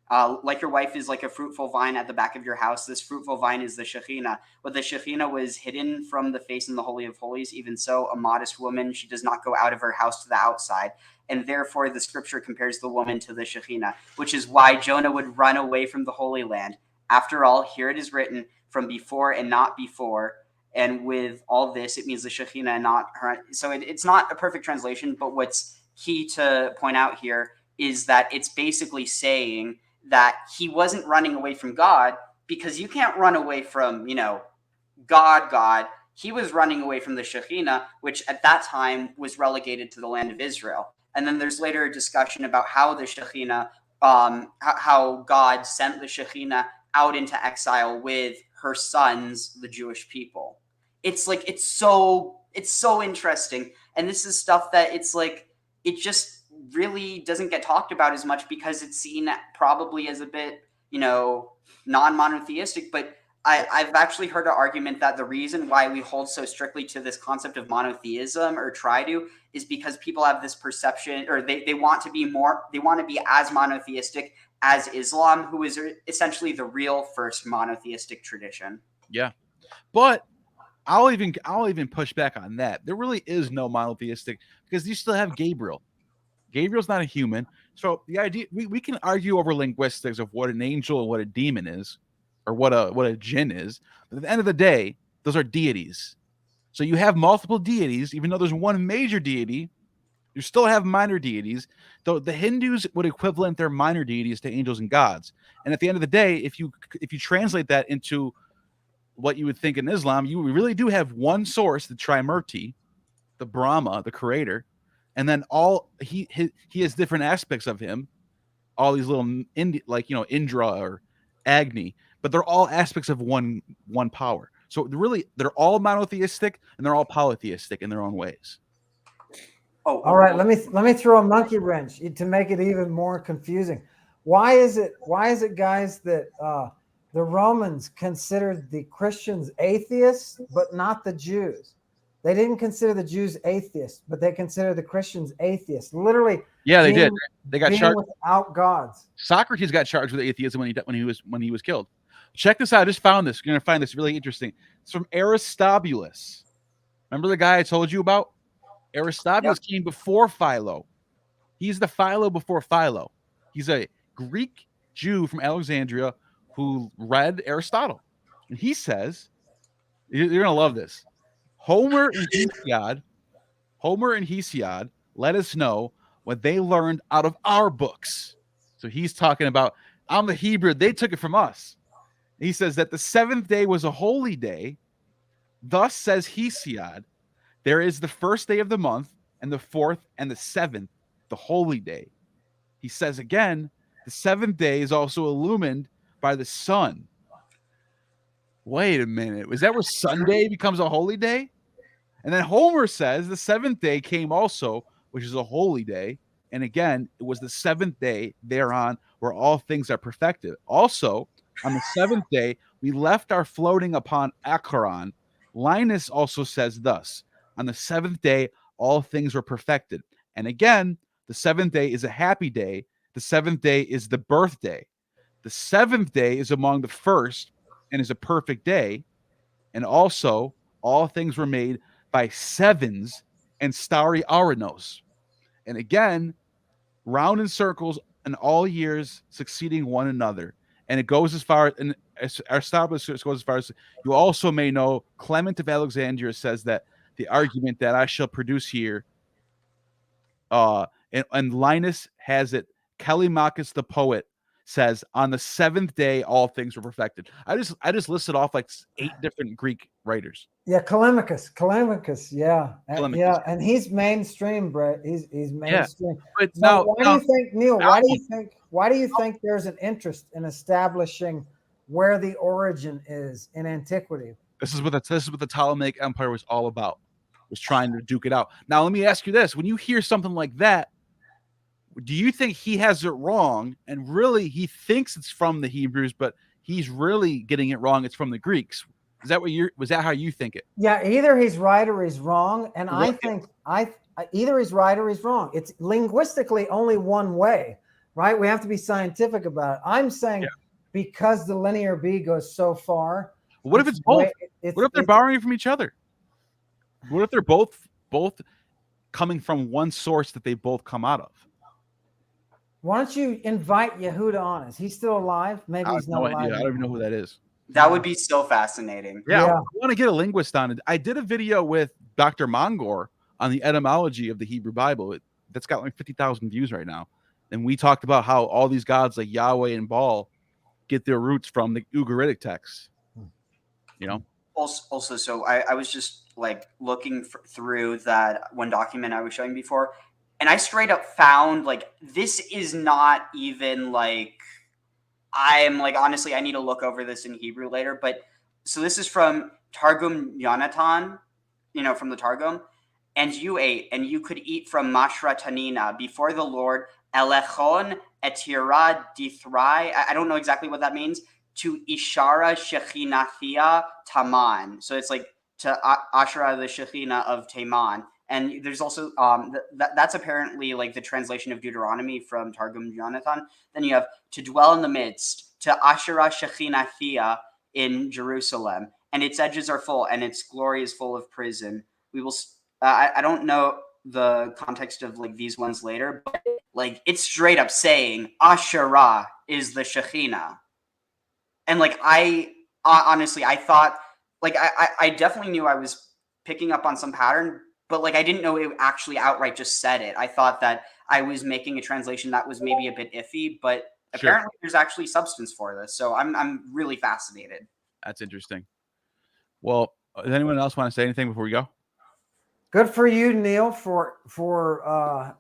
wife is like a fruitful vine at the back of your house. This fruitful vine is the Shekhinah. But the Shekhinah was hidden from the face in the Holy of Holies. Even so, a modest woman, she does not go out of her house to the outside. And therefore, the scripture compares the woman to the Shekhinah, which is why Jonah would run away from the Holy Land. After all, here it is written, from before and not before. And with all this, it means the Shekhinah and not her. So it's not a perfect translation, but what's key to point out here is that it's basically saying that he wasn't running away from God, because you can't run away from, God. He was running away from the Shekhinah, which at that time was relegated to the land of Israel. And then there's later a discussion about how the Shekhinah, how God sent the Shekhinah out into exile with her sons, the Jewish people. It's so interesting. And this is stuff that it just really doesn't get talked about as much, because it's seen probably as a bit, non-monotheistic. But I've actually heard an argument that the reason why we hold so strictly to this concept of monotheism, or try to, is because people have this perception, or they want to be as monotheistic as Islam, who is essentially the real first monotheistic tradition. Yeah, but I'll even push back on that. There really is no monotheistic, because you still have Gabriel. Gabriel's not a human. So the idea, we can argue over linguistics of what an angel and what a demon is, or what a jinn is. But at the end of the day, those are deities. So you have multiple deities, even though there's one major deity, you still have minor deities. Though the Hindus would equivalent their minor deities to angels and gods. And at the end of the day, if you translate that into what you would think in Islam, you really do have one source, the Trimurti, the Brahma, the creator, and then he has different aspects of him, all these little Indra or Agni, but they're all aspects of one power. So they're all monotheistic, and they're all polytheistic in their own ways. All right, let me throw a monkey wrench to make it even more confusing. Why is it, guys, that the Romans considered the Christians atheists, but not the Jews? They didn't consider the Jews atheists, but they consider the Christians atheists. Literally, yeah, they did. They got charged without gods. Socrates got charged with atheism when he was killed. Check this out. I just found this. You're gonna find this really interesting. It's from Aristobulus. Remember the guy I told you about? Aristobulus came before Philo. He's the Philo before Philo. He's a Greek Jew from Alexandria who read Aristotle. And he says, you're going to love this. Homer and Hesiod let us know what they learned out of our books. So he's talking about, I'm the Hebrew. They took it from us. He says that the seventh day was a holy day. Thus says Hesiod, there is the first day of the month, and the fourth and the seventh, the holy day. He says again, the seventh day is also illumined by the sun. Wait a minute. Is that where Sunday becomes a holy day? And then Homer says the seventh day came also, which is a holy day. And again, it was the seventh day thereon where all things are perfected. Also, on the seventh day, we left our floating upon Acheron. Linus also says thus, on the seventh day, all things were perfected. And again, the seventh day is a happy day. The seventh day is the birthday. The seventh day is among the first and is a perfect day. And also, all things were made by sevens and starry Aranos. And again, round in circles and all years succeeding one another. And it goes as far, and Aristobulus goes as far as, you also may know, Clement of Alexandria says that the argument that I shall produce here And Linus has it. Callimachus the poet says, on the 7th day all things were perfected. I just listed off like 8 different Greek writers. Yeah, Callimachus, yeah, Callimachus, yeah, and he's mainstream, Brett. He's mainstream. But So now, why do you think, Neil? now- Why do you think there's an interest in establishing where the origin is in antiquity? This is what the Ptolemaic Empire was all about. Was trying to duke it out. Now, let me ask you this: when you hear something like that, do you think he has it wrong, and really he thinks it's from the Hebrews, but he's really getting it wrong? It's from the Greeks. Is that was that how you think it? Yeah, either he's right or he's wrong, and I think either he's right or he's wrong. It's linguistically only one way, right? We have to be scientific about it. I'm saying because the linear B goes so far. What if it's both? What if they're borrowing from each other? What if they're both coming from one source that they both come out of? Why don't you invite Yehuda on? Is he still alive? Maybe he's not alive. I don't even know who that is. That would be so fascinating. Yeah. I want to get a linguist on it. I did a video with Dr. Mongor on the etymology of the Hebrew Bible. That's got like 50,000 views right now. And we talked about how all these gods like Yahweh and Baal get their roots from the Ugaritic texts. Also, so I was just like looking through that one document I was showing before, and I straight up found like this is not even like, I'm like, honestly, I need to look over this in Hebrew later. But so this is from Targum Yonatan, from the Targum. And you ate, and you could eat from Mashra Tanina before the Lord, Elechon etira dithrai. I don't know exactly what that means. To Ishara Shechinathia Taman. So it's like to Ashara the Shechina of Taman. And there's also that's apparently like the translation of Deuteronomy from Targum Jonathan. Then you have to dwell in the midst, to Ashara Shechinathia in Jerusalem, and its edges are full, and its glory is full of prison. We will. I don't know the context of like these ones later, but like it's straight up saying Asherah is the Shekhinah. And like I honestly, I thought like I definitely knew I was picking up on some pattern, but like I didn't know it actually outright just said it. I thought that I was making a translation that was maybe a bit iffy, but apparently there's actually substance for this. So I'm really fascinated. That's interesting. Well, does anyone else want to say anything before we go? Good for you, Neil, for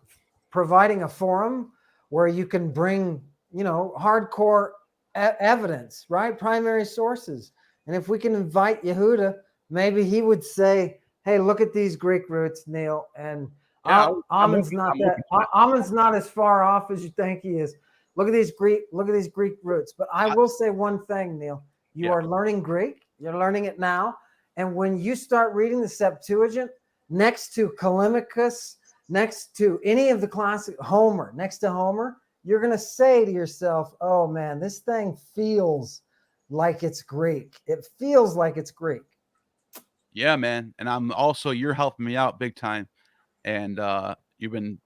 providing a forum where you can bring, hardcore evidence, right? Primary sources. And if we can invite Yehuda, maybe he would say, hey, look at these Greek roots, Neil. And Ammon's not as far off as you think he is. Look at these Greek roots. But I will say one thing, Neil. You are learning Greek. You're learning it now. And when you start reading the Septuagint, next to Callimachus, next to any of the classic Homer, you're going to say to yourself, oh man, this thing feels like it's Greek. It feels like it's Greek. Yeah, man. And you're helping me out big time. And you've been,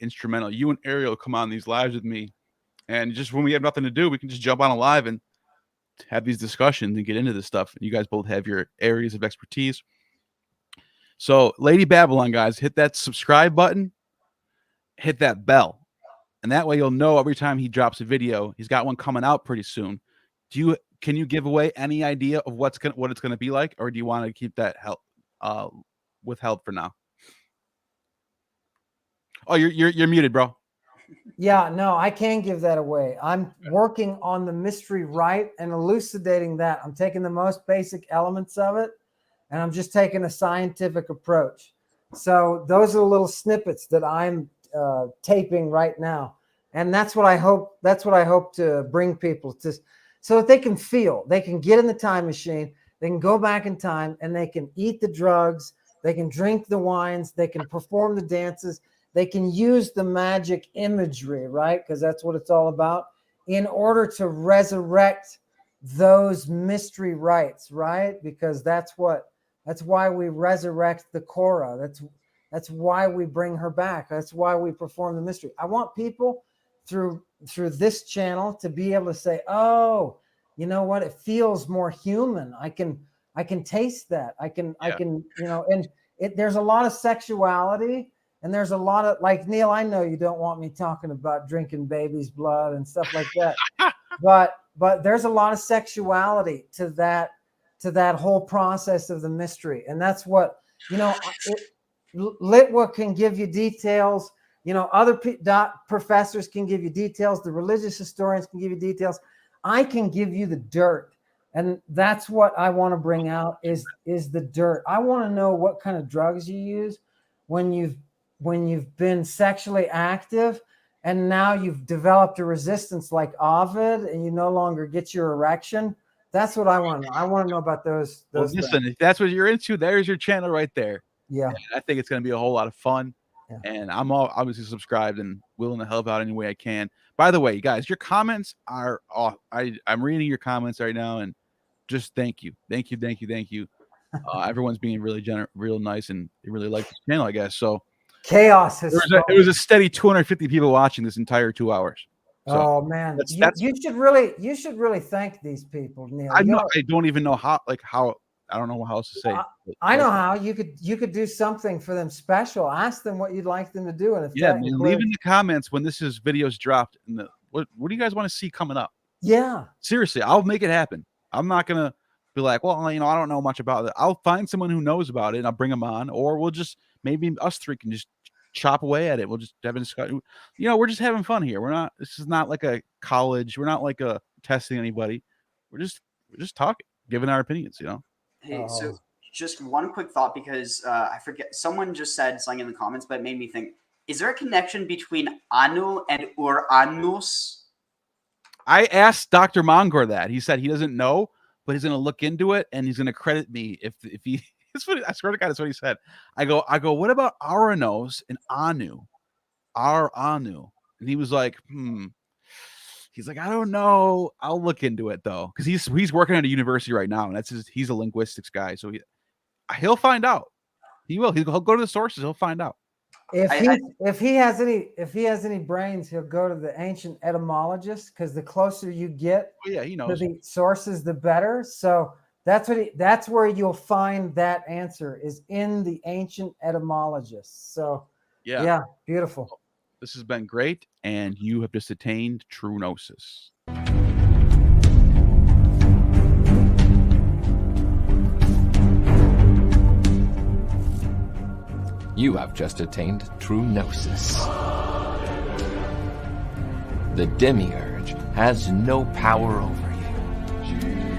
instrumental. You and Ariel come on these lives with me. And just when we have nothing to do, we can just jump on a live and have these discussions and get into this stuff. You guys both have your areas of expertise. So, Lady Babylon, guys, hit that subscribe button, hit that bell, and that way you'll know every time he drops a video. He's got one coming out pretty soon. Can you give away any idea of what it's gonna be like, or do you want to keep that withheld for now? Oh, you're muted, bro. Yeah, no, I can't give that away. I'm working on the mystery rite and elucidating that. I'm taking the most basic elements of it, and I'm just taking a scientific approach. So those are the little snippets that I'm taping right now, and that's what I hope to bring people to, so that they can get in the time machine, they can go back in time, and they can eat the drugs, they can drink the wines, they can perform the dances, they can use the magic imagery, right? Because that's what it's all about, in order to resurrect those mystery rites, right? Because that's why we resurrect the Korah. That's why we bring her back. That's why we perform the mystery. I want people through this channel to be able to say, oh, you know what? It feels more human. I can taste that. I can, and there's a lot of sexuality And there's a lot of, like, Neil, I know you don't want me talking about drinking baby's blood and stuff like that, but there's a lot of sexuality to that whole process of the mystery. And that's what, Litwa can give you details, other professors can give you details, the religious historians can give you details. I can give you the dirt. And that's what I want to bring out is the dirt. I want to know what kind of drugs you use when you've been sexually active and now you've developed a resistance like Ovid and you no longer get your erection. That's what I want to know. I want to know about those listen, things. if that's what you're into, there's your channel right there. Yeah. And I think it's going to be a whole lot of fun. Yeah. And I'm obviously subscribed and willing to help out any way I can. By the way, guys, your comments are off. I'm reading your comments right now and just thank you. Everyone's being really real nice, and they really like this channel, I guess. So chaos has it was a steady 250 people watching this entire 2 hours. So oh man, you should really thank these people, Neil. I don't even know how. I don't know how else to say. I know how you could do something for them special. Ask them what you'd like them to do, and if leave in the comments when this video's dropped. What do you guys want to see coming up? Yeah, seriously, I'll make it happen. I'm not gonna be like, well, I don't know much about it. I'll find someone who knows about it and I'll bring them on, or we'll just maybe us three can just chop away at it. We'll just have a discussion. We're just having fun here. This is not like a college. We're not like testing anybody. We're just talking, giving our opinions. Hey, so just one quick thought, because I forget, someone just said something in the comments, but it made me think: is there a connection between Anu and Uranus? I asked Dr. Mongor that. He said he doesn't know, but he's going to look into it and he's going to credit me if he. I swear to God, that's what he said. I go. What about Uranus and Anu? Anu, and he was like, He's like, I don't know. I'll look into it though, because he's working at a university right now, and he's a linguistics guy, so he'll find out. He will. He'll go to the sources. He'll find out. If he has any brains, he'll go to the ancient etymologists, because the closer you get he knows to the sources, the better. So that's where you'll find that answer, is in the ancient etymologists. So yeah, beautiful. This has been great, and you have just attained true gnosis. You have just attained true gnosis. The demiurge has no power over you.